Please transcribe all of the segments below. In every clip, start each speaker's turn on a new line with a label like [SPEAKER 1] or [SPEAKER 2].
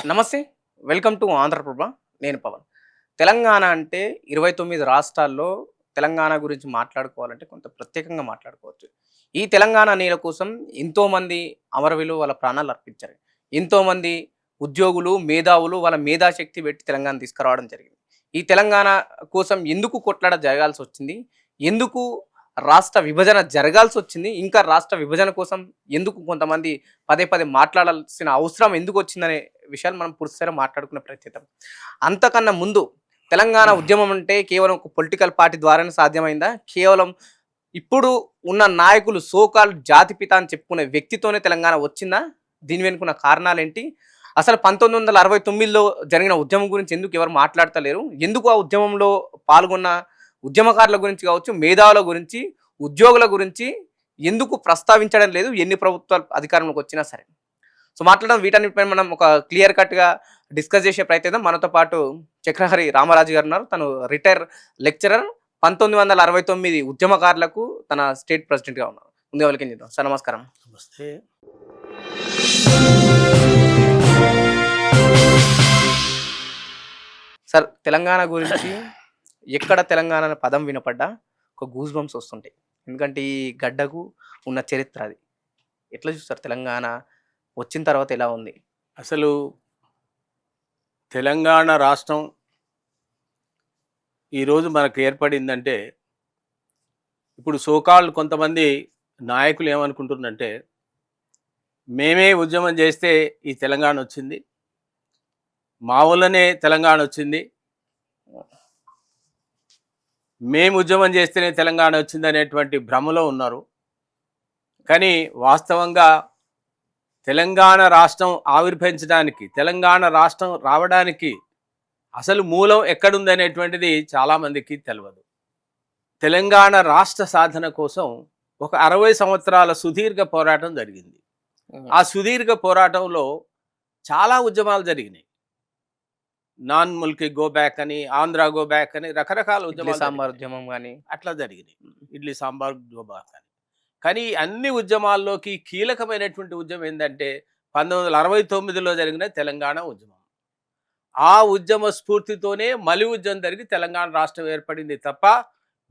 [SPEAKER 1] నమస్తే. Welcome to Andhraprabha. నేను పవన్. తెలంగాణ అంటే 29 రాష్ట్రాల్లో తెలంగాణ గురించి మాట్లాడుకోవాలంటే కొంత ప్రత్యేకంగా మాట్లాడుకోవచ్చు. ఈ తెలంగాణ నేల కోసం ఎంతోమంది అమరవీరులు వాళ్ళ ప్రాణాలు అర్పించారు. ఎంతోమంది ఉద్యోగులు, మేధావులు వాళ్ళ మేధాశక్తి పెట్టి తెలంగాణ తీసుకురావడం జరిగింది. ఈ తెలంగాణ కోసం ఎందుకు కొట్లాట జరగాల్సొచ్చింది? ఎందుకు రాష్ట్ర విభజన జరగాల్సొచ్చింది? ఇంకా రాష్ట్ర విభజన కోసం ఎందుకు కొంతమంది పదే పదే మాట్లాడాల్సిన అవసరం ఎందుకొచ్చిందనే విషయాలు మనం పూర్తిస్థాయిలో మాట్లాడుకునే ప్రయత్నిద్దాం. అంతకన్నా ముందు తెలంగాణ ఉద్యమం అంటే కేవలం ఒక పొలిటికల్ పార్టీ ద్వారానే సాధ్యమైందా? కేవలం ఇప్పుడు ఉన్న నాయకులు సో కాల్డ్ జాతిపిత అని చెప్పుకునే వ్యక్తితోనే తెలంగాణ వచ్చిందా? దీని వెనుకున్న కారణాలేంటి? అసలు 1969లో జరిగిన ఉద్యమం గురించి ఎందుకు ఎవరు మాట్లాడతలేరు? ఎందుకు ఆ ఉద్యమంలో పాల్గొన్న ఉద్యమకారుల గురించి కావచ్చు, మేధావుల గురించి, ఉద్యోగుల గురించి ఎందుకు ప్రస్తావించడం లేదు? ఎన్ని ప్రభుత్వాలు అధికారంలోకి వచ్చినా సరే. సో మాట్లాడడం వీటన్నిటిపైన మనం ఒక క్లియర్ కట్‌గా డిస్కస్ చేసే ప్రయత్నిద్దాం. మనతో పాటు చక్రహరి రామరాజు గారు ఉన్నారు. తను రిటైర్ లెక్చరర్. 1969 ఉద్యమకారులకు తన స్టేట్ ప్రెసిడెంట్‌గా ఉన్నారు. ముందుగా వెల్కమ్ చేద్దాం. సార్ నమస్కారం.
[SPEAKER 2] నమస్తే.
[SPEAKER 1] సార్ తెలంగాణ గురించి ఎక్కడ తెలంగాణ అనే పదం వినపడ్డా ఒక గూస్ బంప్స్ వస్తుంటాయి. ఎందుకంటే ఈ గడ్డకు ఉన్న చరిత్ర అది. ఎట్లా చూస్తారు తెలంగాణ వచ్చిన తర్వాత ఎలా ఉంది?
[SPEAKER 2] అసలు తెలంగాణ రాష్ట్రం ఈరోజు మనకు ఏర్పడిందంటే, ఇప్పుడు సోకాల్డ్ కొంతమంది నాయకులు ఏమనుకుంటున్నారంటే, మేమే ఉద్యమం చేస్తే ఈ తెలంగాణ వచ్చింది, మా వల్లనే తెలంగాణ వచ్చింది, మేము ఉద్యమం చేస్తేనే తెలంగాణ వచ్చింది అనేటువంటి భ్రమలో ఉన్నారు. కానీ వాస్తవంగా తెలంగాణ రాష్ట్రం ఆవిర్భవించడానికి, తెలంగాణ రాష్ట్రం రావడానికి అసలు మూలం ఎక్కడుంది అనేటువంటిది చాలామందికి తెలియదు. తెలంగాణ రాష్ట్ర సాధన కోసం ఒక 60 సంవత్సరాల సుదీర్ఘ పోరాటం జరిగింది. ఆ సుదీర్ఘ పోరాటంలో చాలా ఉద్యమాలు జరిగినాయి. నాన్ ముల్కీ గో బ్యాక్ అని, ఆంధ్ర గో బ్యాక్ అని రకరకాల
[SPEAKER 1] ఇడ్లీ
[SPEAKER 2] ఉద్యమాలు
[SPEAKER 1] సాంబార్
[SPEAKER 2] జరిగినాయి.
[SPEAKER 1] ఉద్యమం గాని
[SPEAKER 2] అట్లా జరిగినాయి. ఇడ్లీ సాంబార్ గో బ్యాక్ అని. కానీ అన్ని ఉద్యమాల్లోకి కీలకమైనటువంటి ఉద్యమం ఏంటంటే 1969లో జరిగిన తెలంగాణ ఉద్యమం. ఆ ఉద్యమ స్ఫూర్తితోనే మలి ఉద్యమం జరిగి తెలంగాణ రాష్ట్రం ఏర్పడింది తప్ప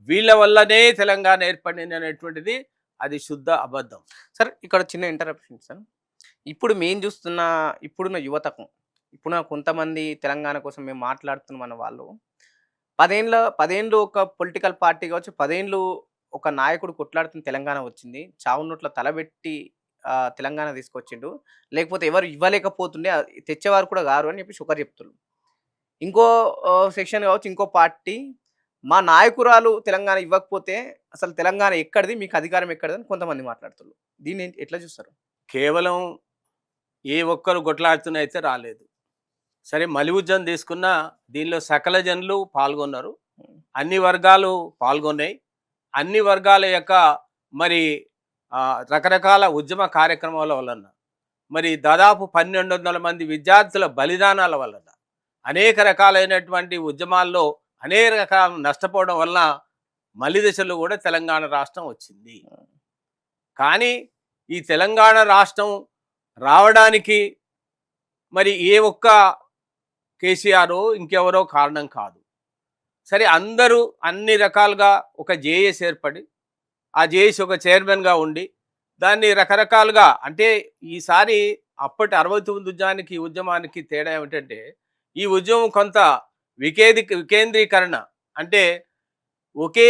[SPEAKER 2] వీళ్ళ వల్లనే తెలంగాణ ఏర్పడింది అనేటువంటిది అది శుద్ధ అబద్ధం.
[SPEAKER 1] సార్ ఇక్కడ చిన్న ఇంటరప్షన్ సార్. ఇప్పుడు మేము చూస్తున్న ఇప్పుడున్న యువతకు, ఇప్పుడున్న కొంతమంది తెలంగాణ కోసం మేము మాట్లాడుతున్నాం అన్న వాళ్ళు 10 ఏండ్లు ఒక పొలిటికల్ పార్టీ కావచ్చు, 10 ఏండ్లు ఒక నాయకుడు కొట్లాడుతున్న తెలంగాణ వచ్చింది. చావు నోట్ల తలబెట్టి తెలంగాణ తీసుకొచ్చిండు. లేకపోతే ఎవరు ఇవ్వలేకపోతుండే తెచ్చేవారు కూడా గారు అని చెప్పేసి ఒకరు చెప్తున్నారు. ఇంకో సెక్షన్ కావచ్చు, ఇంకో పార్టీ మా నాయకురాలు తెలంగాణ ఇవ్వకపోతే అసలు తెలంగాణ ఎక్కడిది? మీకు అధికారం ఎక్కడిది? అని కొంతమంది మాట్లాడుతున్నారు. దీన్ని ఎట్లా చూస్తారు?
[SPEAKER 2] కేవలం ఏ ఒక్కరు కొట్లాడుతున్న అయితే రాలేదు. సరే, మలి ఉద్యమం తీసుకున్న దీనిలో సకల జనులు పాల్గొన్నారు, అన్ని వర్గాలు పాల్గొన్నాయి. అన్ని వర్గాల యొక్క మరి రకరకాల ఉద్యమ కార్యక్రమాల వలన, మరి దాదాపు 1200 మంది విద్యార్థుల బలిదానాల వలన, అనేక రకాలైనటువంటి ఉద్యమాల్లో అనేక రకాల నష్టపోవడం వలన మలి దశలో కూడా తెలంగాణ రాష్ట్రం వచ్చింది. కానీ ఈ తెలంగాణ రాష్ట్రం రావడానికి మరి ఏ ఒక్క కేసీఆర్ ఇంకెవరో కారణం కాదు. సరే, అందరూ అన్ని రకాలుగా ఒక జేఏసీ ఏర్పడి, ఆ జేఏసీ ఒక చైర్మన్గా ఉండి దాన్ని రకరకాలుగా, అంటే ఈసారి అప్పటి 69 ఉద్యమానికి ఈ ఉద్యమానికి తేడా ఏమిటంటే, ఈ ఉద్యమం కొంత వికేంద్రీకరణ, అంటే ఒకే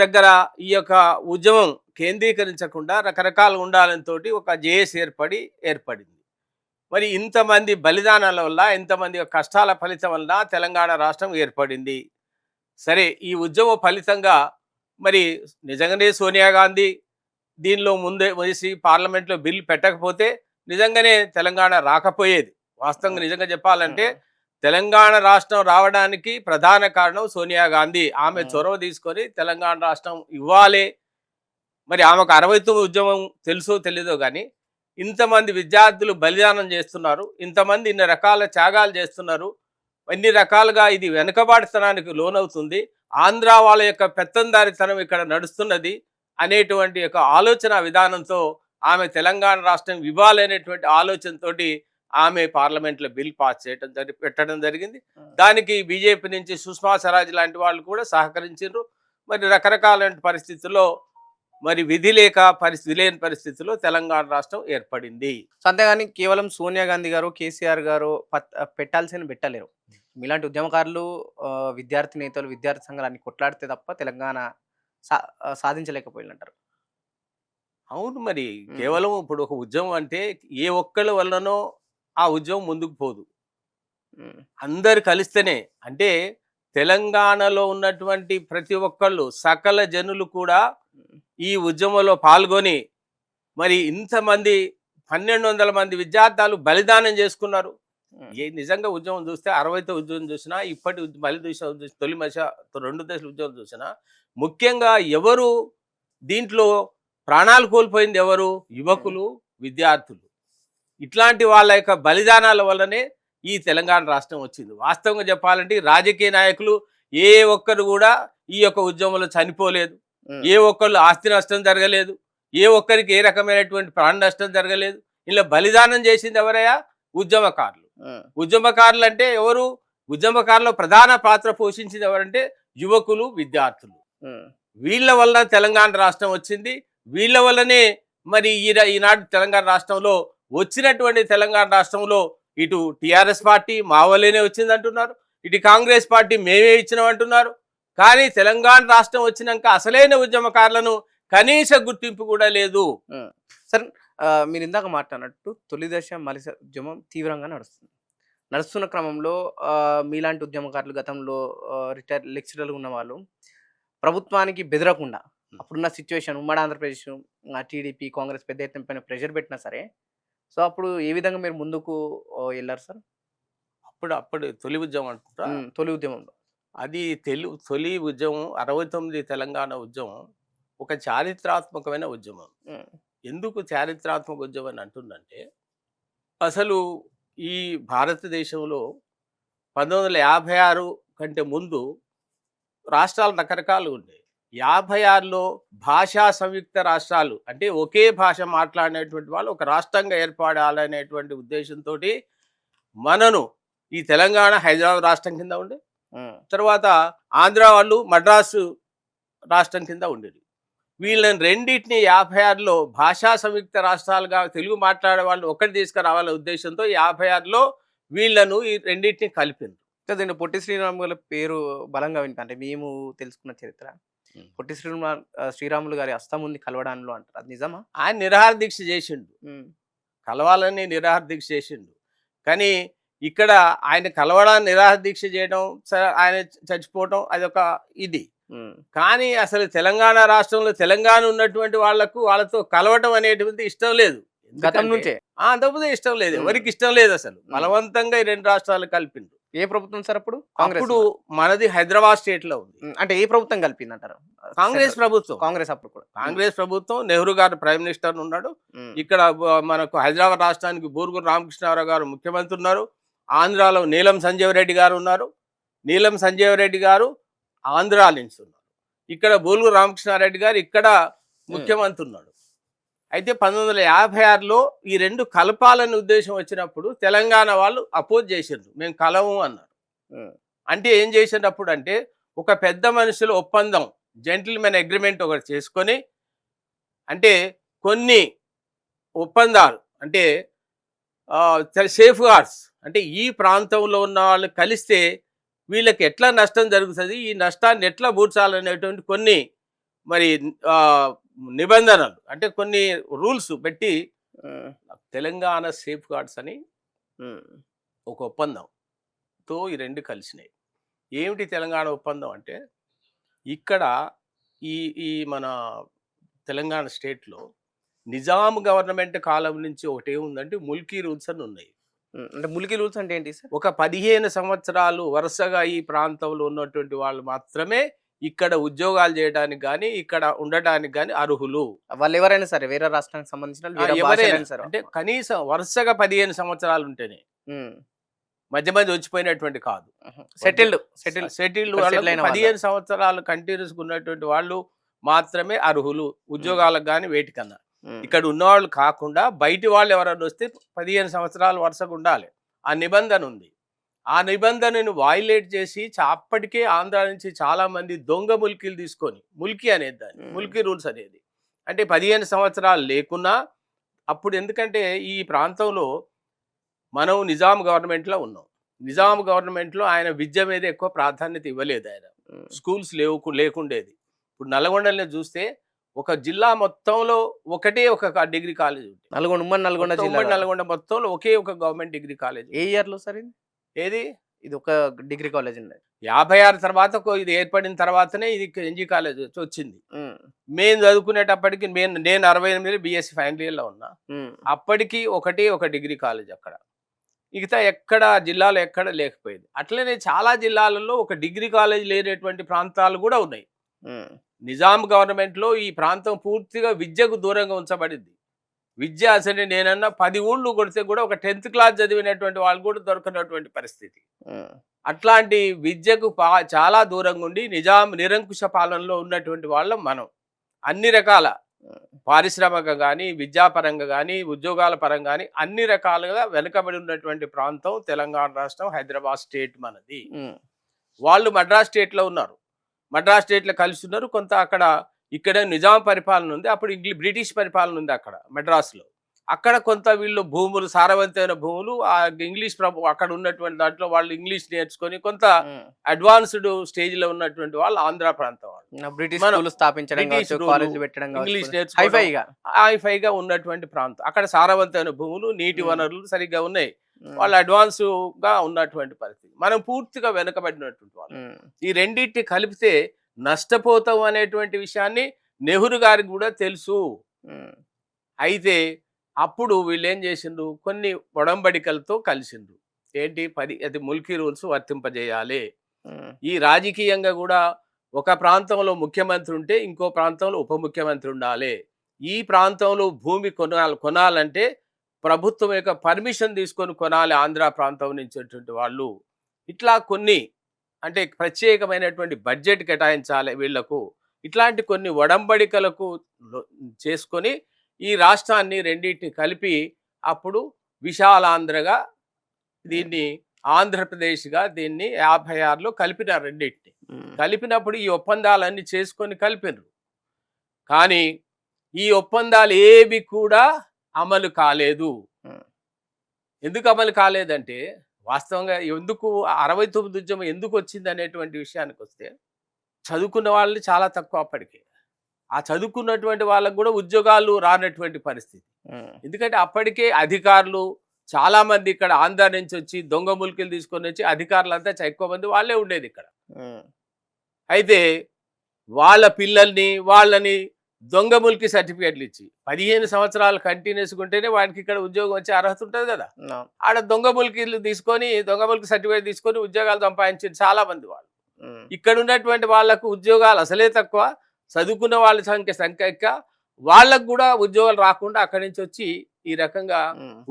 [SPEAKER 2] దగ్గర ఈ యొక్క ఉద్యమం కేంద్రీకరించకుండా రకరకాలు ఉండాలని తోటి ఒక జేఏసీ ఏర్పడింది. మరి ఇంతమంది బలిదానాల వల్ల, ఇంతమంది కష్టాల ఫలితం వల్ల తెలంగాణ రాష్ట్రం ఏర్పడింది. సరే, ఈ ఉద్యమ ఫలితంగా మరి నిజంగానే సోనియా గాంధీ దీనిలో ముందే వేసి పార్లమెంట్లో బిల్లు పెట్టకపోతే నిజంగానే తెలంగాణ రాకపోయేది. వాస్తవంగా నిజంగా చెప్పాలంటే తెలంగాణ రాష్ట్రం రావడానికి ప్రధాన కారణం సోనియా గాంధీ. ఆమె చొరవ తీసుకొని తెలంగాణ రాష్ట్రం ఇవ్వాలి. మరి ఆమెకు 69 ఉద్యమం తెలుసో తెలీదో కానీ ఇంతమంది విద్యార్థులు బలిదానం చేస్తున్నారు, ఇంతమంది ఇన్ని రకాల త్యాగాలు చేస్తున్నారు, అన్ని రకాలుగా ఇది వెనుకబాటుతనానికి లోనవుతుంది, ఆంధ్ర వాళ్ళ యొక్క పెత్తందారితనం ఇక్కడ నడుస్తున్నది అనేటువంటి యొక్క ఆలోచన విధానంతో ఆమె తెలంగాణ రాష్ట్రం ఇవ్వాలనేటువంటి ఆలోచనతోటి ఆమె పార్లమెంట్లో బిల్ పాస్ చేయడం పెట్టడం జరిగింది. దానికి బీజేపీ నుంచి సుష్మా స్వరాజ్ లాంటి వాళ్ళు కూడా సహకరించారు. మరి రకరకాల పరిస్థితుల్లో మరి విధి లేని పరిస్థితుల్లో తెలంగాణ రాష్ట్రం ఏర్పడింది.
[SPEAKER 1] సో అంతేగాని కేవలం సోనియా గాంధీ గారు, కేసీఆర్ గారు పెట్టాల్సిన పెట్టలేరు. మీలాంటి ఉద్యమకారులు, విద్యార్థి నేతలు, విద్యార్థి సంఘాలు అన్ని కొట్లాడితే తప్ప తెలంగాణ సాధించలేకపోయిందంటారు.
[SPEAKER 2] అవును, మరి కేవలం ఇప్పుడు ఒక ఉద్యమం అంటే ఏ ఒక్కళ్ళ వల్లనో ఆ ఉద్యమం ముందుకు పోదు. అందరు కలిస్తేనే, అంటే తెలంగాణలో ఉన్నటువంటి ప్రతి ఒక్కళ్ళు సకల జనులు కూడా ఈ ఉద్యమంలో పాల్గొని మరి ఇంతమంది 1200 మంది విద్యార్థులు బలిదానం చేసుకున్నారు. నిజంగా ఉద్యమం చూస్తే 60తో ఉద్యమం చూసినా, ఇప్పటి మళ్ళీ తొలి రెండు దశల ఉద్యమం చూసినా, ముఖ్యంగా ఎవరు దీంట్లో ప్రాణాలు కోల్పోయింది ఎవరు? యువకులు, విద్యార్థులు. ఇట్లాంటి వాళ్ళ యొక్క బలిదానాల వల్లనే ఈ తెలంగాణ రాష్ట్రం వచ్చింది. వాస్తవంగా చెప్పాలంటే రాజకీయ నాయకులు ఏ ఒక్కరు కూడా ఈ యొక్క ఉద్యమంలో చనిపోలేదు. ఏ ఒక్కళ్ళు ఆస్తి నష్టం జరగలేదు. ఏ ఒక్కరికి ఏ రకమైనటువంటి ప్రాణ నష్టం జరగలేదు. ఇలా బలిదానం చేసింది ఎవరయ్యా? ఉద్యమకారులు. ఉద్యమకారులు అంటే ఎవరు? ఉద్యమకారులో ప్రధాన పాత్ర పోషించింది ఎవరంటే యువకులు, విద్యార్థులు. వీళ్ళ వల్ల తెలంగాణ రాష్ట్రం వచ్చింది. వీళ్ళ వల్లనే మరి ఈనాడు తెలంగాణ రాష్ట్రంలో వచ్చినటువంటి తెలంగాణ రాష్ట్రంలో ఇటు టిఆర్ఎస్ పార్టీ మా వల్లనే వచ్చింది అంటున్నారు, ఇటు కాంగ్రెస్ పార్టీ మేమే ఇచ్చినాం అంటున్నారు. కానీ తెలంగాణ రాష్ట్రం వచ్చినాక అసలైన ఉద్యమకారులను కనీస గుర్తింపు కూడా లేదు.
[SPEAKER 1] సరే, మీరు ఇందాక మాట్లాడినట్టు తొలి దశ మలిస ఉద్యమం తీవ్రంగా నడుస్తున్న క్రమంలో మీలాంటి ఉద్యమకారులు, గతంలో రిటైర్డ్ లెక్చరర్లు ఉన్న వాళ్ళు ప్రభుత్వానికి బెదరకుండా అప్పుడున్న సిచ్యువేషన్, ఉమ్మడి ఆంధ్రప్రదేశ్, టీడీపీ, కాంగ్రెస్ పెద్ద ఎత్తున పైన ప్రెషర్ పెట్టినా సరే, సో అప్పుడు ఏ విధంగా మీరు ముందుకు వెళ్ళారు సార్?
[SPEAKER 2] అప్పుడు తొలి ఉద్యమం అంటారా?
[SPEAKER 1] తొలి ఉద్యమంలో
[SPEAKER 2] అది తొలి ఉద్యమం 69 తెలంగాణ ఉద్యమం ఒక చారిత్రాత్మకమైన ఉద్యమం. ఎందుకు చారిత్రాత్మక ఉద్యమం అని అంటుందంటే, అసలు ఈ భారతదేశంలో 1956 కంటే ముందు రాష్ట్రాలు రకరకాలు ఉండేవి. 56లో భాషా సంయుక్త రాష్ట్రాలు, అంటే ఒకే భాష మాట్లాడినటువంటి వాళ్ళు ఒక రాష్ట్రంగా ఏర్పడాలనేటువంటి ఉద్దేశంతో మనను ఈ తెలంగాణ హైదరాబాద్ రాష్ట్రం కింద ఉండే, తర్వాత ఆంధ్ర వాళ్ళు మద్రాసు రాష్ట్రం కింద ఉండేది. వీళ్ళని రెండింటిని 56లో భాషా సంయుక్త రాష్ట్రాలుగా తెలుగు మాట్లాడే వాళ్ళు ఒకటి తీసుకురావాలనే ఉద్దేశంతో 56లో వీళ్ళను ఈ రెండింటిని కలిపింది.
[SPEAKER 1] దీంట్లో పొట్టి శ్రీరాముల పేరు బలంగా అంటే మేము తెలుసుకున్న చరిత్ర, పొట్టి శ్రీరాములు గారి హస్తం ఉంది కలవడంలో అంటారు, అది నిజమా?
[SPEAKER 2] ఆయన నిరాహార దీక్ష చేసిండు, కలవాలని నిరాహార దీక్ష చేసిండు. కానీ ఇక్కడ ఆయన కలవడానికి నిరాహార దీక్ష చేయడం, ఆయన చచ్చిపోవడం అదొక ఇది. కానీ అసలు తెలంగాణ రాష్ట్రంలో తెలంగాణ ఉన్నటువంటి వాళ్ళతో కలవటం అనేటువంటి ఇష్టం లేదు.
[SPEAKER 1] గతం నుంచే
[SPEAKER 2] అంతకుముందే ఇష్టం లేదు, ఎవరికి ఇష్టం లేదు. అసలు బలవంతంగా ఈ రెండు రాష్ట్రాలు కలిపిండు.
[SPEAKER 1] ఏ ప్రభుత్వం సార్ అప్పుడు?
[SPEAKER 2] అప్పుడు మనది హైదరాబాద్ స్టేట్ లో ఉంది.
[SPEAKER 1] అంటే ఏ ప్రభుత్వం కలిపింది అంటారు?
[SPEAKER 2] కాంగ్రెస్ ప్రభుత్వం.
[SPEAKER 1] కాంగ్రెస్ అప్పుడు కూడా
[SPEAKER 2] కాంగ్రెస్ ప్రభుత్వం, నెహ్రూ గారు ప్రైమ్ మినిస్టర్ ఉన్నాడు. ఇక్కడ మనకు హైదరాబాద్ రాష్ట్రానికి బూరుగురు రామకృష్ణారావు గారు ముఖ్యమంత్రి ఉన్నారు. ఆంధ్రాలో నీలం సంజీవ్ రెడ్డి గారు ఉన్నారు. నీలం సంజీవ్ రెడ్డి గారు ఆంధ్ర నుంచి ఉన్నారు. ఇక్కడ బూరుగురు రామకృష్ణారెడ్డి గారు ఇక్కడ ముఖ్యమంత్రి ఉన్నాడు. అయితే 1956లో ఈ రెండు కలపాలని ఉద్దేశం వచ్చినప్పుడు తెలంగాణ వాళ్ళు అపోజ్ చేసిండ్రు, మేము కలవు అన్నారు. అంటే ఏం చేసినప్పుడు అంటే ఒక పెద్ద మనుషుల ఒప్పందం, జెంటిల్మెన్ అగ్రిమెంట్ ఒకటి చేసుకొని, అంటే కొన్ని ఒప్పందాలు, అంటే సేఫ్ గార్డ్స్, అంటే ఈ ప్రాంతంలో ఉన్న వాళ్ళు కలిస్తే వీళ్ళకి ఎట్లా నష్టం జరుగుతుంది, ఈ నష్టాన్ని ఎట్లా పూడ్చాలనేటువంటి కొన్ని మరి నిబంధనలు, అంటే కొన్ని రూల్స్ పెట్టి తెలంగాణ సేఫ్ గార్డ్స్ అని ఒక ఒప్పందంతో ఈ రెండు కలిసినాయి. ఏమిటి తెలంగాణ ఒప్పందం అంటే, ఇక్కడ ఈ మన తెలంగాణ స్టేట్లో నిజాం గవర్నమెంట్ కాలం నుంచి ఒకటి ఏముందంటే ముల్కీ రూల్స్ అని ఉన్నాయి.
[SPEAKER 1] అంటే ముల్కీ రూల్స్ అంటే ఏంటి సార్?
[SPEAKER 2] ఒక 15 సంవత్సరాలు వరుసగా ఈ ప్రాంతంలో ఉన్నటువంటి వాళ్ళు మాత్రమే ఇక్కడ ఉద్యోగాలు చేయడానికి కానీ ఇక్కడ ఉండడానికి కానీ అర్హులు.
[SPEAKER 1] వాళ్ళు ఎవరైనా సరే, వేరే రాష్ట్రానికి సంబంధించిన
[SPEAKER 2] ఎవరైనా, అంటే కనీసం వరుసగా 15 సంవత్సరాలు ఉంటేనే, మధ్య మధ్య వచ్చిపోయినటువంటి కాదు, సెటిల్డ్ 15 సంవత్సరాలు కంటిన్యూస్ ఉన్నటువంటి వాళ్ళు మాత్రమే అర్హులు ఉద్యోగాలకు కానీ వేటికన్నా. ఇక్కడ ఉన్నవాళ్ళు కాకుండా బయటి వాళ్ళు ఎవరైనా వస్తే 15 సంవత్సరాలు వరుసగా ఉండాలి. ఆ నిబంధన ఉంది. ఆ నిబంధనను వయలేట్ చేసి అప్పటికే ఆంధ్ర నుంచి చాలా మంది దొంగ ముల్కీలు తీసుకొని, ముల్కీ అనేది దాన్ని, ముల్కీ రూల్స్ అనేది, అంటే 15 సంవత్సరాలు లేకున్నా అప్పుడు, ఎందుకంటే ఈ ప్రాంతంలో మనం నిజాం గవర్నమెంట్లో ఉన్నాం. నిజాం గవర్నమెంట్లో ఆయన విద్య మీద ఎక్కువ ప్రాధాన్యత ఇవ్వలేదు. ఆయన స్కూల్స్ లేకుండేది. ఇప్పుడు నల్గొండలో చూస్తే ఒక జిల్లా మొత్తంలో ఒకటే ఒక డిగ్రీ కాలేజ్ ఉంది. నల్గొండ మొత్తంలో ఒకే ఒక గవర్నమెంట్ డిగ్రీ కాలేజ్.
[SPEAKER 1] ఏ ఇయర్లో సార్ ఇది?
[SPEAKER 2] ఏది?
[SPEAKER 1] ఇది ఒక డిగ్రీ కాలేజ్ ఉంది.
[SPEAKER 2] 56 తర్వాత ఇది ఏర్పడిన తర్వాతనే ఇది ఎన్జీ కాలేజ్ వచ్చింది. మేము చదువుకునేటప్పటికి నేను 68 బిఎస్సి ఫైనల్ ఇయర్లో ఉన్నా. అప్పటికి ఒకటే ఒక డిగ్రీ కాలేజ్ అక్కడ. మిగతా ఎక్కడ జిల్లాలో ఎక్కడ లేకపోయింది. అట్లనే చాలా జిల్లాలలో ఒక డిగ్రీ కాలేజ్ లేనటువంటి ప్రాంతాలు కూడా ఉన్నాయి. నిజాం గవర్నమెంట్లో ఈ ప్రాంతం పూర్తిగా విద్యకు దూరంగా ఉంచబడింది. విద్య అసలు నేనన్నా 10 ఊళ్ళు కొడితే కూడా ఒక 10th క్లాస్ చదివినటువంటి వాళ్ళు కూడా దొరకనటువంటి పరిస్థితి. అట్లాంటి విద్యకు చాలా దూరంగా ఉండి నిరంకుశ పాలనలో ఉన్నటువంటి వాళ్ళం మనం. అన్ని రకాల పారిశ్రామిక కానీ, విద్యాపరంగా కానీ, ఉద్యోగాల పరంగా కానీ అన్ని రకాలుగా వెనుకబడి ఉన్నటువంటి ప్రాంతం తెలంగాణ రాష్ట్రం, హైదరాబాద్ స్టేట్ మనది. వాళ్ళు మద్రాస్ స్టేట్లో ఉన్నారు. మద్రాస్ స్టేట్లో కలిసి ఉన్నారు. కొంత ఇక్కడ నిజాం పరిపాలన ఉంది, అప్పుడు బ్రిటిష్ పరిపాలన ఉంది అక్కడ మద్రాసులో. అక్కడ కొంత వీళ్ళు భూములు, సారవంతమైన భూములు, ఆ ఇంగ్లీష్ అక్కడ ఉన్నటువంటి దాంట్లో వాళ్ళు ఇంగ్లీష్ నేర్చుకొని కొంత అడ్వాన్స్డ్ స్టేజ్ లో ఉన్నటువంటి వాళ్ళు ఆంధ్ర ప్రాంతం వాళ్ళు. ఇంగ్లీష్ హైఫైగా ఉన్నటువంటి ప్రాంతం. అక్కడ సారవంతమైన భూములు, నీటి వనరులు సరిగ్గా ఉన్నాయి. వాళ్ళు అడ్వాన్స్ గా ఉన్నటువంటి పరిస్థితి. మనం పూర్తిగా వెనుకబడినటువంటి వాళ్ళు. ఈ రెండింటిని కలిపితే నష్టపోతాం అనేటువంటి విషయాన్ని నెహ్రూ గారికి కూడా తెలుసు. అయితే అప్పుడు వీళ్ళు ఏం చేసిండ్రు, కొన్ని ఒడంబడికలతో కలిసిండ్రు. ఏంటి? అది ముల్కీ రూల్స్ వర్తింపజేయాలి. ఈ రాజకీయంగా కూడా ఒక ప్రాంతంలో ముఖ్యమంత్రి ఉంటే ఇంకో ప్రాంతంలో ఉప ముఖ్యమంత్రి ఉండాలి. ఈ ప్రాంతంలో భూమి కొనాలంటే ప్రభుత్వం యొక్క పర్మిషన్ తీసుకొని కొనాలి ఆంధ్ర ప్రాంతం నుంచి వాళ్ళు. ఇట్లా కొన్ని, అంటే ప్రత్యేకమైనటువంటి బడ్జెట్ కేటాయించాలి వీళ్లకు. ఇట్లాంటి కొన్ని ఒడంబడికలకు చేసుకొని ఈ రాష్ట్రాన్ని రెండింటిని కలిపి అప్పుడు విశాలాంధ్రగా దీన్ని, ఆంధ్రప్రదేశ్గా దీన్ని 56లో కలిపినారు. రెండింటిని కలిపినప్పుడు ఈ ఒప్పందాలన్నీ చేసుకొని కలిపినారు. కానీ ఈ ఒప్పందాలు ఏవి కూడా అమలు కాలేదు. ఎందుకు అమలు కాలేదంటే, వాస్తవంగా ఎందుకు 69 ఉద్యమం ఎందుకు వచ్చింది అనేటువంటి విషయానికి వస్తే, చదువుకున్న వాళ్ళు చాలా తక్కువ అప్పటికే. ఆ చదువుకున్నటువంటి వాళ్ళకు కూడా ఉద్యోగాలు రానటువంటి పరిస్థితి. ఎందుకంటే అప్పటికే అధికారులు చాలా మంది ఇక్కడ ఆంధ్ర నుంచి వచ్చి దొంగ ముల్కీలు తీసుకొని వచ్చి అధికారులంతా ఎక్కువ మంది వాళ్ళే ఉండేది ఇక్కడ. అయితే వాళ్ళ పిల్లల్ని వాళ్ళని దొంగ ముల్కీ సర్టిఫికేట్లు ఇచ్చి 15 సంవత్సరాలు కంటిన్యూస్గా ఉంటేనే వాడికి ఇక్కడ ఉద్యోగం వచ్చే అర్హత ఉంటుంది కదా. ఆడ దొంగ ముల్కీలు తీసుకొని, దొంగ ముల్కీ సర్టిఫికేట్ తీసుకొని ఉద్యోగాలు సంపాదించారు చాలా మంది వాళ్ళు. ఇక్కడ ఉన్నటువంటి వాళ్లకు ఉద్యోగాలు అసలే తక్కువ, చదువుకున్న వాళ్ళ సంఖ్య ఎక్కువ, వాళ్ళకు కూడా ఉద్యోగాలు రాకుండా అక్కడి నుంచి వచ్చి ఈ రకంగా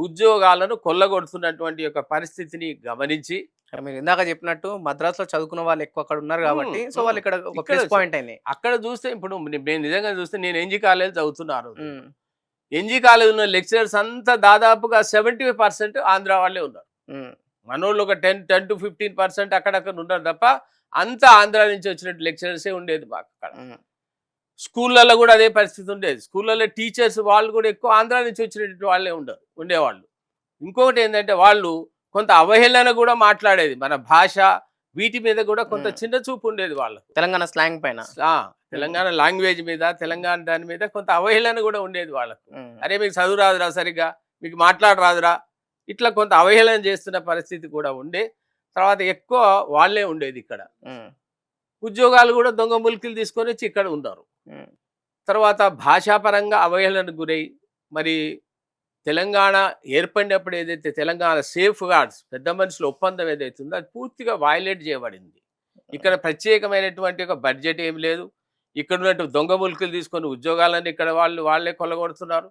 [SPEAKER 2] ఉద్యోగాలను కొల్లగొడుతున్నటువంటి యొక్క పరిస్థితిని గమనించి,
[SPEAKER 1] మీరు ఇందాక చెప్పినట్టు మద్రాసులో చదువుకున్న వాళ్ళు ఎక్కువ అక్కడ ఉన్నారు కాబట్టి సో వాళ్ళు ఇక్కడ ఒక ప్లస్ పాయింట్ అయింది.
[SPEAKER 2] అక్కడ చూస్తే ఇప్పుడు నేను నిజంగా చూస్తే, నేను ఎన్జీ కాలేజ్ చదువుతున్నారు. ఎన్జీ కాలేజ్ ఉన్న లెక్చరర్స్ అంతా దాదాపుగా 75% ఆంధ్ర వాళ్ళే ఉన్నారు. మనోళ్ళు ఒక 10 to 15% అక్కడక్కడ ఉన్నారు తప్ప అంతా ఆంధ్ర నుంచి వచ్చినట్టు లెక్చరర్సే ఉండేది మాకు అక్కడ. స్కూళ్ళల్లో కూడా అదే పరిస్థితి ఉండేది. స్కూళ్ళల్లో టీచర్స్ వాళ్ళు కూడా ఎక్కువ ఆంధ్ర నుంచి వచ్చినట్టు వాళ్ళే ఉండేవాళ్ళు. ఇంకొకటి ఏంటంటే, వాళ్ళు కొంత అవహేళన కూడా మాట్లాడేది. మన భాష వీటి మీద కూడా కొంత చిన్న చూపు ఉండేది వాళ్ళకు.
[SPEAKER 1] తెలంగాణ స్లాంగ్ పైన,
[SPEAKER 2] తెలంగాణ లాంగ్వేజ్ మీద, తెలంగాణ దాని మీద కొంత అవహేళన కూడా ఉండేది వాళ్ళకు. అరే మీకు చదువు రాదురా, సరిగ్గా మీకు మాట్లాడరాదురా, ఇట్లా కొంత అవహేళన చేస్తున్న పరిస్థితి కూడా ఉండే. తర్వాత ఎక్కువ వాళ్ళే ఉండేది ఇక్కడ. ఉద్యోగాలు కూడా దొంగ ముల్కీలు తీసుకొని వచ్చి ఇక్కడ ఉన్నారు. తర్వాత భాషాపరంగా అవహేళనకు గురై, మరి తెలంగాణ ఏర్పడినప్పుడు ఏదైతే తెలంగాణ సేఫ్ గార్డ్స్, పెద్ద మనుషుల ఒప్పందం ఏదైతే ఉందో అది పూర్తిగా వయలేట్ చేయబడింది. ఇక్కడ ప్రత్యేకమైనటువంటి ఒక బడ్జెట్ ఏమి లేదు. ఇక్కడ ఉన్నట్టు దొంగ ముల్కీలు తీసుకొని ఉద్యోగాలన్నీ ఇక్కడ వాళ్ళే కొల్లగొడుతున్నారు.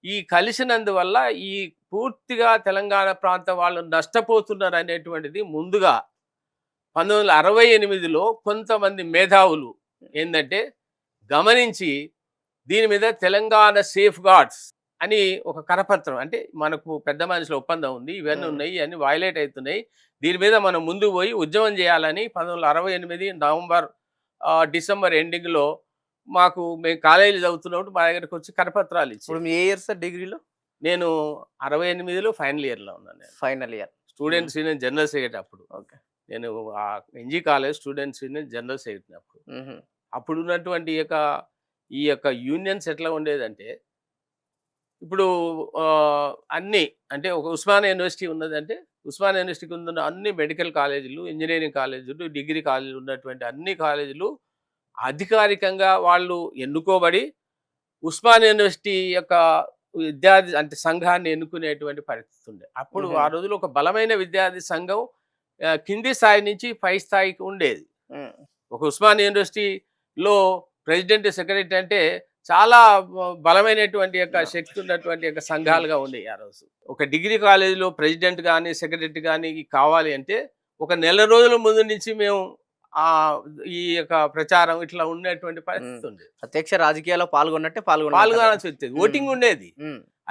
[SPEAKER 2] ఈ కలిసినందువల్ల ఈ పూర్తిగా తెలంగాణ ప్రాంతం వాళ్ళు నష్టపోతున్నారు అనేటువంటిది ముందుగా 1968లో కొంతమంది మేధావులు ఏంటంటే గమనించి దీని మీద తెలంగాణ సేఫ్ గార్డ్స్ అని ఒక కరపత్రం, అంటే మనకు పెద్ద మనుషుల ఒప్పందం ఉంది, ఇవన్నీ ఉన్నాయి, ఇవన్నీ వైలేట్ అవుతున్నాయి, దీని మీద మనం ముందు పోయి ఉద్యమం చేయాలని 1968 నవంబర్ డిసెంబర్ ఎండింగ్లో మేము కాలేజీ చదువుతున్నప్పుడు మా దగ్గరకు వచ్చి కరపత్రాలు ఇచ్చి.
[SPEAKER 1] ఇప్పుడు మీ ఏ ఇయర్ సార్ డిగ్రీలో?
[SPEAKER 2] నేను 68లో ఫైనల్ ఇయర్లో ఉన్నాను. నేను
[SPEAKER 1] final year
[SPEAKER 2] students union general secretary అప్పుడు.
[SPEAKER 1] ఓకే.
[SPEAKER 2] నేను NG college students union general secretary అప్పుడు. అప్పుడు ఉన్నటువంటి ఈ యొక్క యూనియన్స్ ఎట్లా ఉండేదంటే, ఇప్పుడు అన్నీ అంటే ఒక ఉస్మానియా యూనివర్సిటీ ఉన్నదంటే ఉస్మానియా యూనివర్సిటీకి ఉన్న అన్ని మెడికల్ కాలేజీలు, ఇంజనీరింగ్ కాలేజీలు, డిగ్రీ కాలేజీలు ఉన్నటువంటి అన్ని కాలేజీలు అధికారికంగా వాళ్ళు ఎన్నుకోబడి ఉస్మానియా యూనివర్సిటీ యొక్క విద్యార్థి అంటే సంఘాన్ని ఎన్నుకునేటువంటి పరిస్థితి ఉండే. అప్పుడు ఆ రోజుల్లో ఒక బలమైన విద్యార్థి సంఘం కింది స్థాయి నుంచి పై స్థాయికి ఉండేది. ఒక ఉస్మానియా యూనివర్సిటీలో ప్రెసిడెంట్, సెక్రటరీ అంటే చాలా బలమైనటువంటి యొక్క శక్తి ఉన్నటువంటి యొక్క సంఘాలుగా ఉండేవి ఆ రోజు. ఒక డిగ్రీ కాలేజీలో ప్రెసిడెంట్ కానీ సెక్రటరీ కానీ కావాలి అంటే ఒక నెల రోజుల ముందు నుంచి మేము ఈ యొక్క ప్రచారం ఇట్లా ఉన్నటువంటి పరిస్థితి ఉంది.
[SPEAKER 1] ప్రత్యక్ష రాజకీయాల్లో పాల్గొన్నట్టే
[SPEAKER 2] పాల్గొనాల్సి వచ్చేది. ఓటింగ్ ఉండేది,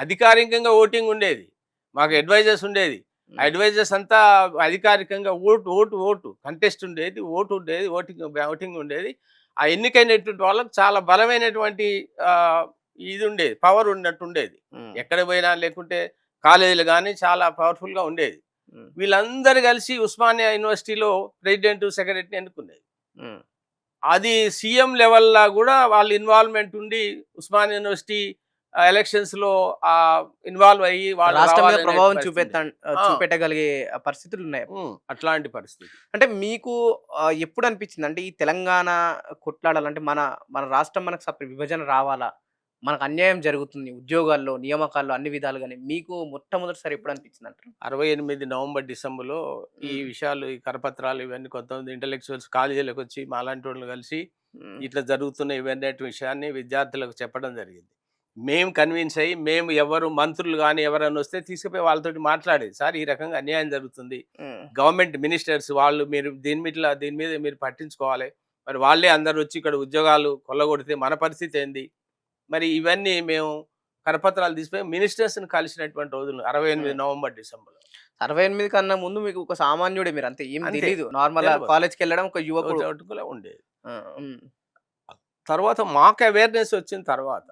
[SPEAKER 2] అధికారికంగా ఓటింగ్ ఉండేది, మాకు అడ్వైజర్స్ ఉండేది. అడ్వైజర్స్ అంతా అధికారికంగా ఓటు కంటెస్ట్ ఉండేది, ఓటింగ్ ఉండేది. ఆ ఎన్నికైనటువంటి వాళ్ళకి చాలా బలమైనటువంటి ఇది ఉండేది, పవర్ ఉన్నట్టు ఉండేది. ఎక్కడ పోయినా లేకుంటే కాలేజీలు కానీ చాలా పవర్ఫుల్గా ఉండేది. వీళ్ళందరూ కలిసి ఉస్మానియా యూనివర్సిటీలో ప్రెసిడెంట్, సెక్రటరీ ఎన్నుకునేది. అది సీఎం లెవెల్లా కూడా వాళ్ళ ఇన్వాల్వ్మెంట్ ఉండి ఉస్మానియా యూనివర్సిటీ ఎలక్షన్స్ లో ఇన్వాల్వ్ అయ్యి వాళ్ళ
[SPEAKER 1] రాష్ట్రం మీద ప్రభావం చూపెట్టగలిగే పరిస్థితులు ఉన్నాయి.
[SPEAKER 2] అట్లాంటి పరిస్థితి
[SPEAKER 1] అంటే మీకు ఎప్పుడు అనిపించింది అంటే ఈ తెలంగాణ కొట్లాడాలంటే మన రాష్ట్రం మనకు విభజన రావాలా, మనకు అన్యాయం జరుగుతుంది ఉద్యోగాల్లో, నియామకాల్లో, అన్ని విధాలుగానే మీకు మొట్టమొదటిసారి ఎప్పుడు అనిపించింది అంటారు?
[SPEAKER 2] 68 నవంబర్ డిసెంబర్లో ఈ విషయాలు, ఈ కరపత్రాలు ఇవన్నీ కొంతమంది ఇంటలెక్చువల్స్ కాలేజీలకు వచ్చి మాలాంటి వాళ్ళు కలిసి ఇట్లా జరుగుతున్న ఇవన్నీ విషయాన్ని విద్యార్థులకు చెప్పడం జరిగింది. మేము కన్విన్స్ అయ్యి మేము ఎవరు మంత్రులు కానీ ఎవరైనా వస్తే తీసుకుపోయి వాళ్ళతోటి మాట్లాడేది. సార్ ఈ రకంగా అన్యాయం జరుగుతుంది, గవర్నమెంట్ మినిస్టర్స్ వాళ్ళు మీరు దీని మీద మీరు పట్టించుకోవాలి, మరి వాళ్ళే అందరు వచ్చి ఇక్కడ ఉద్యోగాలు కొల్లగొడితే మన పరిస్థితి ఏంది, మరి ఇవన్నీ మేము కరపత్రాలు తీసుకుపోయి మినిస్టర్స్ని కలిసినటువంటి రోజులు 68 నవంబర్ డిసెంబర్లో.
[SPEAKER 1] 68 కన్నా ముందు మీకు ఒక సామాన్యుడే, మీరు అంతే ఏం తెలియదు, నార్మల్ కాలేజ్కి వెళ్ళడం ఒక యువకుడు
[SPEAKER 2] ఉండేది. తర్వాత మాకు అవేర్నెస్ వచ్చిన తర్వాత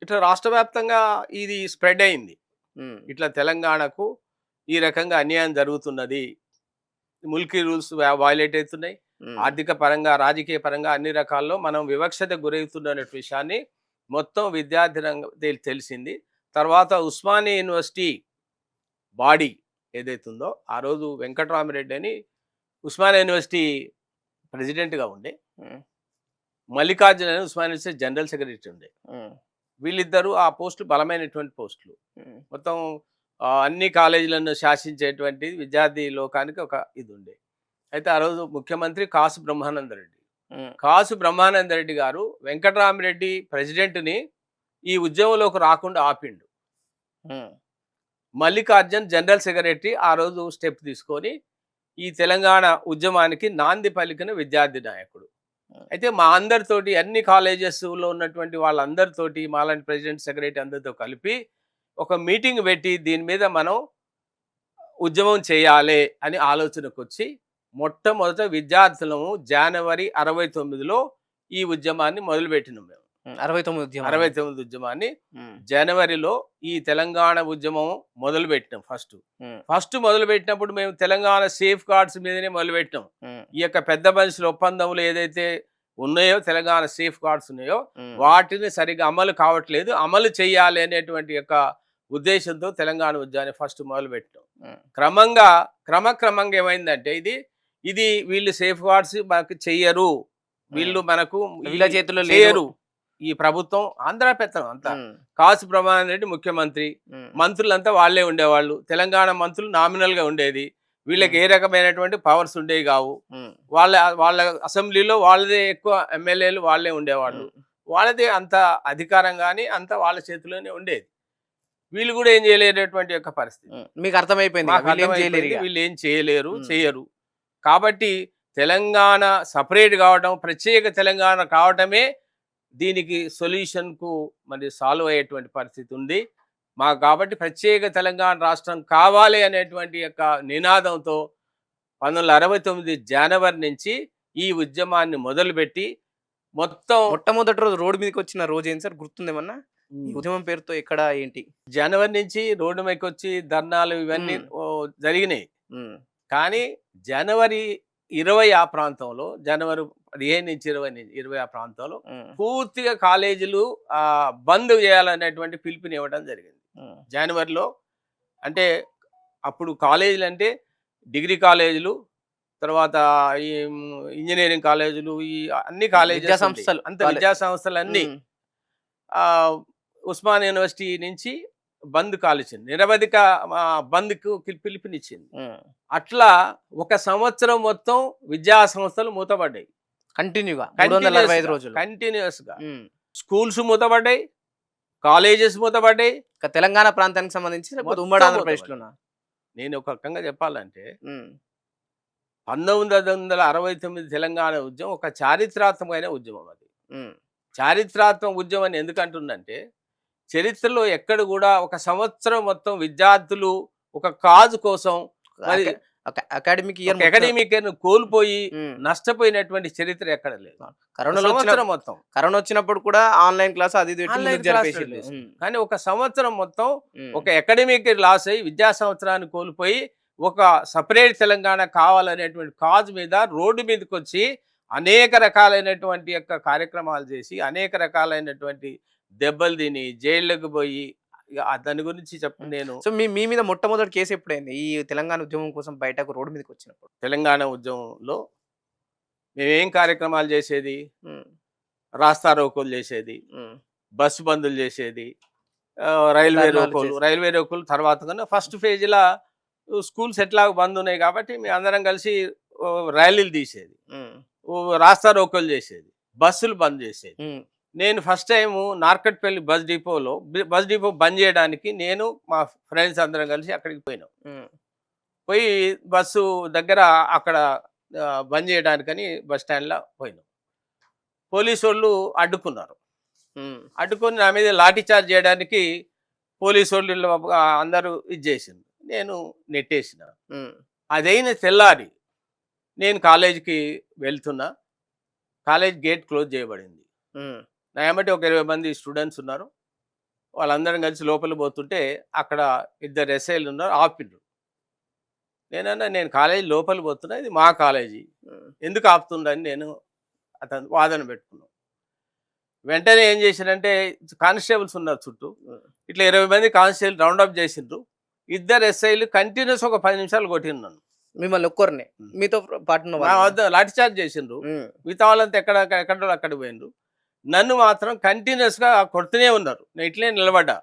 [SPEAKER 2] ఇట్లా రాష్ట్ర వ్యాప్తంగా ఇది స్ప్రెడ్ అయింది. ఇట్లా తెలంగాణకు ఈ రకంగా అన్యాయం జరుగుతున్నది, ముల్కీ రూల్స్ వైలేట్ అవుతున్నాయి, ఆర్థిక పరంగా, రాజకీయ పరంగా అన్ని రకాల్లో మనం వివక్షత గురవుతున్న విషయాన్ని మొత్తం విద్యార్థి రంగం తెలిసింది. తర్వాత ఉస్మానియా యూనివర్సిటీ బాడీ ఏదైతుందో ఆ రోజు వెంకటరామిరెడ్డి అని ఉస్మానియా యూనివర్సిటీ ప్రెసిడెంట్గా ఉండే, మల్లికార్జున అని ఉస్మానియా యూనివర్సిటీ జనరల్ సెక్రటరీ ఉండే. వీళ్ళిద్దరూ ఆ పోస్టులు బలమైనటువంటి పోస్టులు. మొత్తం అన్ని కాలేజీలను శాసించేటువంటి విద్యార్థి లోకానికి ఒక ఇది ఉండే. అయితే ఆ రోజు ముఖ్యమంత్రి కాసు బ్రహ్మానందరెడ్డి గారు వెంకటరామిరెడ్డి ప్రెసిడెంట్ని ఈ ఉద్యమంలోకి రాకుండా ఆపిండు. మల్లికార్జున్ జనరల్ సెక్రటరీ ఆ రోజు స్టెప్ తీసుకొని ఈ తెలంగాణ ఉద్యమానికి నాంది పలికిన విద్యార్థి నాయకుడు. అయితే మా అందరితోటి అన్ని కాలేజెస్లో ఉన్నటువంటి వాళ్ళందరితోటి మాలాంటి ప్రెసిడెంట్, సెక్రటరీ అందరితో కలిపి ఒక మీటింగ్ పెట్టి దీని మీద మనం ఉద్యమం చేయాలి అని ఆలోచనకు వచ్చి మొట్టమొదట విద్యార్థులము జనవరి 69లో ఈ ఉద్యమాన్ని మొదలుపెట్టినాం. మేము 69 ఉద్యమాన్ని జనవరిలో ఈ తెలంగాణ ఉద్యమం మొదలుపెట్టినాం. ఫస్ట్ మొదలుపెట్టినప్పుడు మేము తెలంగాణ సేఫ్ గార్డ్స్ మీదనే మొదలుపెట్టినాం. ఈ యొక్క పెద్ద మనుషుల ఒప్పందములు ఏదైతే ఉన్నాయో, తెలంగాణ సేఫ్ గార్డ్స్ ఉన్నాయో వాటిని సరిగ్గా అమలు కావట్లేదు, అమలు చేయాలి అనేటువంటి యొక్క ఉద్దేశంతో తెలంగాణ ఉద్యమాన్ని ఫస్ట్ మొదలుపెట్టాం. క్రమక్రమంగా ఏమైందంటే ఇది వీళ్ళు సేఫ్ గార్డ్స్ మనకు చెయ్యరు, వీళ్ళు మనకు వీళ్ళ చేతుల్లో లేరు, ఈ ప్రభుత్వం ఆంధ్ర పెత్తనం అంతా. కాసు బ్రహ్మానందరెడ్డి ముఖ్యమంత్రి, మంత్రులంతా వాళ్ళే ఉండేవాళ్ళు, తెలంగాణ మంత్రులు నామినల్ గా ఉండేది, వీళ్ళకి ఏ రకమైనటువంటి పవర్స్ ఉండేవి కావు, వాళ్ళ అసెంబ్లీలో వాళ్ళదే ఎక్కువ ఎమ్మెల్యేలు వాళ్ళే ఉండేవాళ్ళు, వాళ్ళదే అంత అధికారం కానీ అంత వాళ్ళ చేతిలోనే ఉండేది. వీళ్ళు కూడా ఏం చేయలేనటువంటి యొక్క పరిస్థితి
[SPEAKER 1] మీకు అర్థమైపోయింది.
[SPEAKER 2] వీళ్ళు ఏం చేయరు. కాబట్టి తెలంగాణ సపరేట్ కావడం, ప్రత్యేక తెలంగాణ కావటమే దీనికి సొల్యూషన్కు మరి సాల్వ్ అయ్యేటువంటి పరిస్థితి ఉంది. మాకు కాబట్టి ప్రత్యేక తెలంగాణ రాష్ట్రం కావాలి అనేటువంటి యొక్క నినాదంతో 1969 జనవరి నుంచి ఈ ఉద్యమాన్ని మొదలుపెట్టి మొత్తం
[SPEAKER 1] మొట్టమొదటి రోజు రోడ్డు మీదకి వచ్చిన రోజు ఏంటి సార్, గుర్తుందేమన్నా? ఈ ఉద్యమం పేరుతో ఎక్కడ ఏంటి?
[SPEAKER 2] జనవరి నుంచి రోడ్డు మీదకి వచ్చి ధర్నాలు ఇవన్నీ జరిగినాయి. కానీ జనవరి 20 ఆ ప్రాంతంలో, జనవరి 15 నుంచి 20 ఆ ప్రాంతంలో పూర్తిగా కాలేజీలు బంద్ చేయాలనేటువంటి పిలుపునివ్వడం జరిగింది. జనవరిలో అంటే అప్పుడు కాలేజీలు అంటే డిగ్రీ కాలేజీలు, తర్వాత ఈ ఇంజనీరింగ్ కాలేజీలు, ఈ అన్ని కాలేజీ
[SPEAKER 1] సంస్థలు,
[SPEAKER 2] అంత విద్యా సంస్థలు అన్ని ఉస్మాన్ యూనివర్సిటీ నుంచి బంద్ కాల్చింది, నిరవధిక బంద్కు పిలుపునిచ్చింది. అట్లా ఒక సంవత్సరం మొత్తం విద్యా సంస్థలు మూతపడ్డాయి
[SPEAKER 1] కంటిన్యూగా 365 రోజులు
[SPEAKER 2] కంటిన్యూస్ గా. స్కూల్స్ మూతపడ్డాయి, కాలేజెస్ మూతపడ్డాయి.
[SPEAKER 1] తెలంగాణ ప్రాంతానికి సంబంధించి ఉమ్మడి ఆంధ్రప్రదేశ్లోనా?
[SPEAKER 2] నేను ఒక రకంగా చెప్పాలంటే 1969 తెలంగాణ ఉద్యమం ఒక చారిత్రాత్మకమైన ఉద్యమం. అది చారిత్రాత్మక ఉద్యమం అని ఎందుకంటుందంటే, చరిత్రలో ఎక్కడ కూడా ఒక సంవత్సరం మొత్తం విద్యార్థులు ఒక కాజు కోసం మరి
[SPEAKER 1] అకాడమిక్
[SPEAKER 2] ఇయర్ కోల్పోయి నష్టపోయినటువంటి చరిత్ర ఎక్కడ లేదు.
[SPEAKER 1] కరోనా వచ్చినప్పుడు కూడా ఆన్లైన్ క్లాస్ అది
[SPEAKER 2] కానీ ఒక సంవత్సరం మొత్తం ఒక అకాడమిక్ లాస్ అయ్యి విద్యా సంవత్సరాన్ని కోల్పోయి ఒక సపరేట్ తెలంగాణ కావాలనేటువంటి కాజ్ మీద రోడ్డు మీదకి వచ్చి అనేక రకాలైనటువంటి యొక్క కార్యక్రమాలు చేసి అనేక రకాలైనటువంటి దెబ్బలు తిని జైళ్ళకు పోయి దాని గురించి చెప్పండి. నేను
[SPEAKER 1] సో మీ మీద మొట్టమొదటి కేసు ఎప్పుడైంది ఈ తెలంగాణ ఉద్యమం కోసం బయటకు రోడ్డు మీదకి వచ్చినప్పుడు?
[SPEAKER 2] తెలంగాణ ఉద్యమంలో మేమేం కార్యక్రమాలు చేసేది, రాస్తా రోకోలు చేసేది, బస్సు బందులు చేసేది, రైల్వే రోకోలు తర్వాత కన్నా ఫస్ట్ ఫేజ్లో స్కూల్స్ ఎట్లా బంద్ ఉన్నాయి కాబట్టి మేము అందరం కలిసి ర్యాలీలు తీసేది, రాస్తా రోకోలు చేసేది, బస్సులు బంద్ చేసేది. నేను first time Narketpally bus depot bandh చేయడానికి నేను మా ఫ్రెండ్స్ అందరం కలిసి అక్కడికి పోయినాం. పోయి బస్సు దగ్గర అక్కడ బంద్ చేయడానికని బస్ స్టాండ్లో పోయినాం. పోలీసు వాళ్ళు అడ్డుకున్నారు. అడ్డుకొని నా మీద లాఠీ చార్జ్ చేయడానికి పోలీసు వాళ్ళు అందరూ ఇది చేసింది. నేను నెట్టేసిన. అదైన తెల్లారి నేను కాలేజీకి వెళ్తున్నా, కాలేజ్ గేట్ క్లోజ్ చేయబడింది. నా ఏమంటే ఒక 20 మంది స్టూడెంట్స్ ఉన్నారు, వాళ్ళందరం కలిసి లోపలికి పోతుంటే అక్కడ 2 ఎస్ఐలు ఉన్నారు, ఆపిండ్రు. నేనన్నా నేను కాలేజీ లోపలికి పోతున్నా, ఇది మా కాలేజీ, ఎందుకు ఆపుతుండని నేను అతను వాదన పెట్టుకున్నాను. వెంటనే ఏం చేశారంటే కానిస్టేబుల్స్ ఉన్నారు చుట్టూ, ఇట్లా 20 మంది కానిస్టేబుల్ రౌండప్ చేసిండ్రు. 2 ఎస్ఐలు కంటిన్యూస్ ఒక 10 నిమిషాలు కొట్టిండ్రు నన్ను,
[SPEAKER 1] మిమ్మల్ని ఒక్కరిని, మీతో పాటు
[SPEAKER 2] లాఠీ చార్జ్ చేసిండ్రు. మిగతా వాళ్ళంతా ఎక్కడ అక్కడికి పోయిండ్రు. నన్ను మాత్రం కంటిన్యూస్ గా కొడుతూనే ఉన్నారు. నేను ఇట్లే నిలబడ్డా.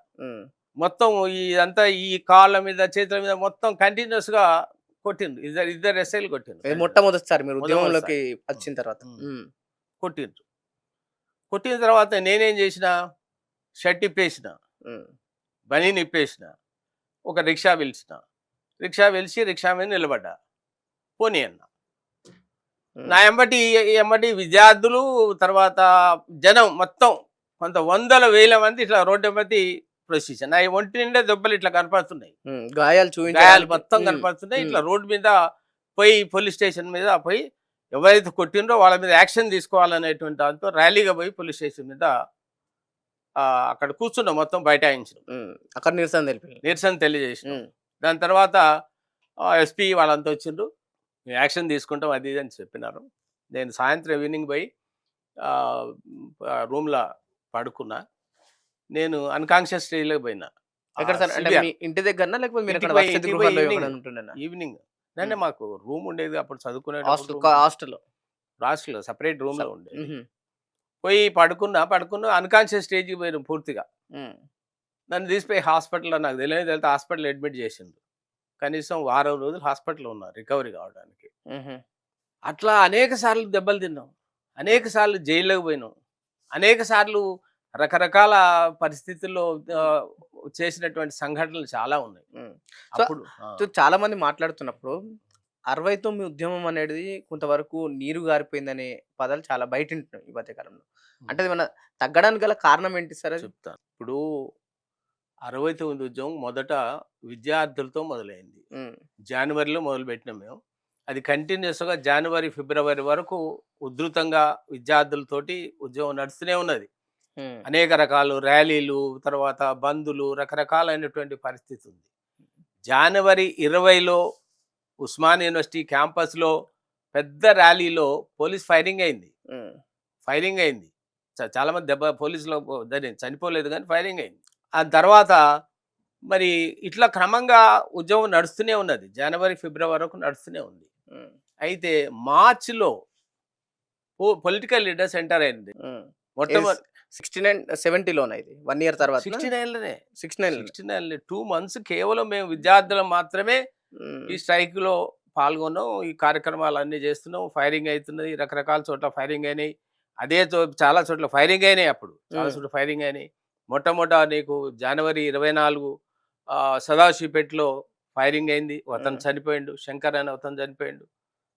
[SPEAKER 2] మొత్తం ఇదంతా ఈ కాళ్ళ మీద చేతుల మీద మొత్తం కంటిన్యూస్ గా కొట్టిండ్రు. 2 ఎస్ఐలు కొట్టిండ్రు.
[SPEAKER 1] మొట్టమొదటిసారి మీరు ఉద్యమంలోకి వచ్చిన తర్వాత
[SPEAKER 2] కొట్టిండ్రు. కొట్టిన తర్వాత నేనేం చేసిన, షర్ట్ ఇప్పేసిన, బనీని ఇప్పేసిన, ఒక రిక్షా పిలిచిన, రిక్షా మీద నిలబడ్డా, పోనీ అన్న. నా ఎంబటి విద్యార్థులు, తర్వాత జనం మొత్తం కొంత 100,000 మంది ఇట్లా రోడ్డు ఎంబటి ప్రొసీజన్. నా ఒంటి నిండా దెబ్బలు ఇట్లా కనపడుతున్నాయి, గాయాలు మొత్తం కనపడుతున్నాయి. ఇట్లా రోడ్డు మీద పోయి పోలీస్ స్టేషన్ మీద పోయి ఎవరైతే కొట్టిండ్రో వాళ్ళ మీద యాక్షన్ తీసుకోవాలనేటువంటి దాంతో ర్యాలీగా పోయి పోలీస్ స్టేషన్ మీద అక్కడ కూర్చున్నాం, మొత్తం బైఠాయించిన,
[SPEAKER 1] అక్కడ నిరసన
[SPEAKER 2] తెలియజేసిన. దాని తర్వాత ఎస్పీ వాళ్ళంతా వచ్చిండ్రు, యాక్షన్ తీసుకుంటాం అది ఇది అని చెప్పినారు. నేను సాయంత్రం ఈవినింగ్ పోయి రూమ్లో పడుకున్నా. నేను అన్కాన్షియస్ స్టేజ్లోకి పోయినా.
[SPEAKER 1] ఇంటి దగ్గర
[SPEAKER 2] ఈవినింగ్ అంటే మాకు రూమ్ ఉండేది అప్పుడు చదువుకునే హాస్టల్లో సపరేట్ రూమ్లో ఉండేది. పోయి పడుకున్నా అన్కాన్షియస్ స్టేజ్కి పోయిన పూర్తిగా. నన్ను తీసిపోయి హాస్పిటల్లో, నాకు తెలియదు హాస్పిటల్ అడ్మిట్ చేసిండు. కనీసం 1 వారం రోజులు హాస్పిటల్లో ఉన్నా రికవరీ కావడానికి. అట్లా అనేక సార్లు దెబ్బలు తిన్నాం, అనేక సార్లు జైల్లోకి పోయినాం, అనేక సార్లు రకరకాల పరిస్థితుల్లో చేసినటువంటి సంఘటనలు చాలా ఉన్నాయి.
[SPEAKER 1] అప్పుడు చాలా మంది మాట్లాడుతున్నప్పుడు 69 ఉద్యమం అనేది కొంతవరకు నీరు గారిపోయిందనే పదాలు చాలా బయటింటున్నాయి ఈ మధ్య కాలంలో. అంటే అది ఏమన్నా తగ్గడానికి గల కారణం ఏంటి సార్ అది?
[SPEAKER 2] చెప్తాను. ఇప్పుడు 69 ఉద్యమం మొదట విద్యార్థులతో మొదలైంది.
[SPEAKER 1] హ్మ్.
[SPEAKER 2] జనవరిలో మొదలుపెట్టినాం మేము. అది కంటిన్యూస్‌గా జనవరి, ఫిబ్రవరి వరకు ఉధృతంగా విద్యార్థులతోటి ఉద్యమం నడుస్తూనే ఉన్నది.
[SPEAKER 1] హ్మ్.
[SPEAKER 2] అనేక రకాలు ర్యాలీలు, తర్వాత బందులు, రకరకాలైనటువంటి పరిస్థితి ఉంది. జనవరి 20లో ఉస్మానియా యూనివర్సిటీ క్యాంపస్‌లో పెద్ద ర్యాలీలో పోలీస్ ఫైరింగ్ అయింది.
[SPEAKER 1] హ్మ్.
[SPEAKER 2] ఫైరింగ్ అయింది. చాలామంది పోలీసులు చనిపోలేదు కానీ ఫైరింగ్ అయింది. ఆ తర్వాత మరి ఇట్లా క్రమంగా ఉద్యమం నడుస్తూనే ఉన్నది. జనవరి, ఫిబ్రవరి వరకు నడుస్తూనే ఉంది.
[SPEAKER 1] హ్మ్.
[SPEAKER 2] అయితే మార్చ్‌లో పొలిటికల్ లీడర్స్ ఎంటర్ అయింది.
[SPEAKER 1] హ్మ్.
[SPEAKER 2] మొట్టమొదటి
[SPEAKER 1] 69, 70లోనా ఇది? 1 ఇయర్ తర్వాతనా?
[SPEAKER 2] 69లోనే
[SPEAKER 1] 69లోనే.
[SPEAKER 2] 69 2 మంత్స్ కేవలం మేము విద్యార్థులం మాత్రమే
[SPEAKER 1] హ్మ్.
[SPEAKER 2] ఈ స్ట్రైక్‌లో పాల్గొన్నాం. ఈ కార్యక్రమాలన్నీ చేస్తున్నాం. ఫైరింగ్ అయితున్నది. రకరకాల చోట్ల ఫైరింగ్ అయినాయి. చాలా చోట్ల ఫైరింగ్ అయినాయి అప్పుడు. చాలా
[SPEAKER 1] హ్మ్.
[SPEAKER 2] చోట్ల ఫైరింగ్ అయినాయి. మొట్టమొదట నీకు జనవరి 24 సదాశివపేటలో ఫైరింగ్ అయింది. అతను
[SPEAKER 1] హ్మ్.
[SPEAKER 2] చనిపోయిండు. శంకర్ అనే అతను చనిపోయిండు.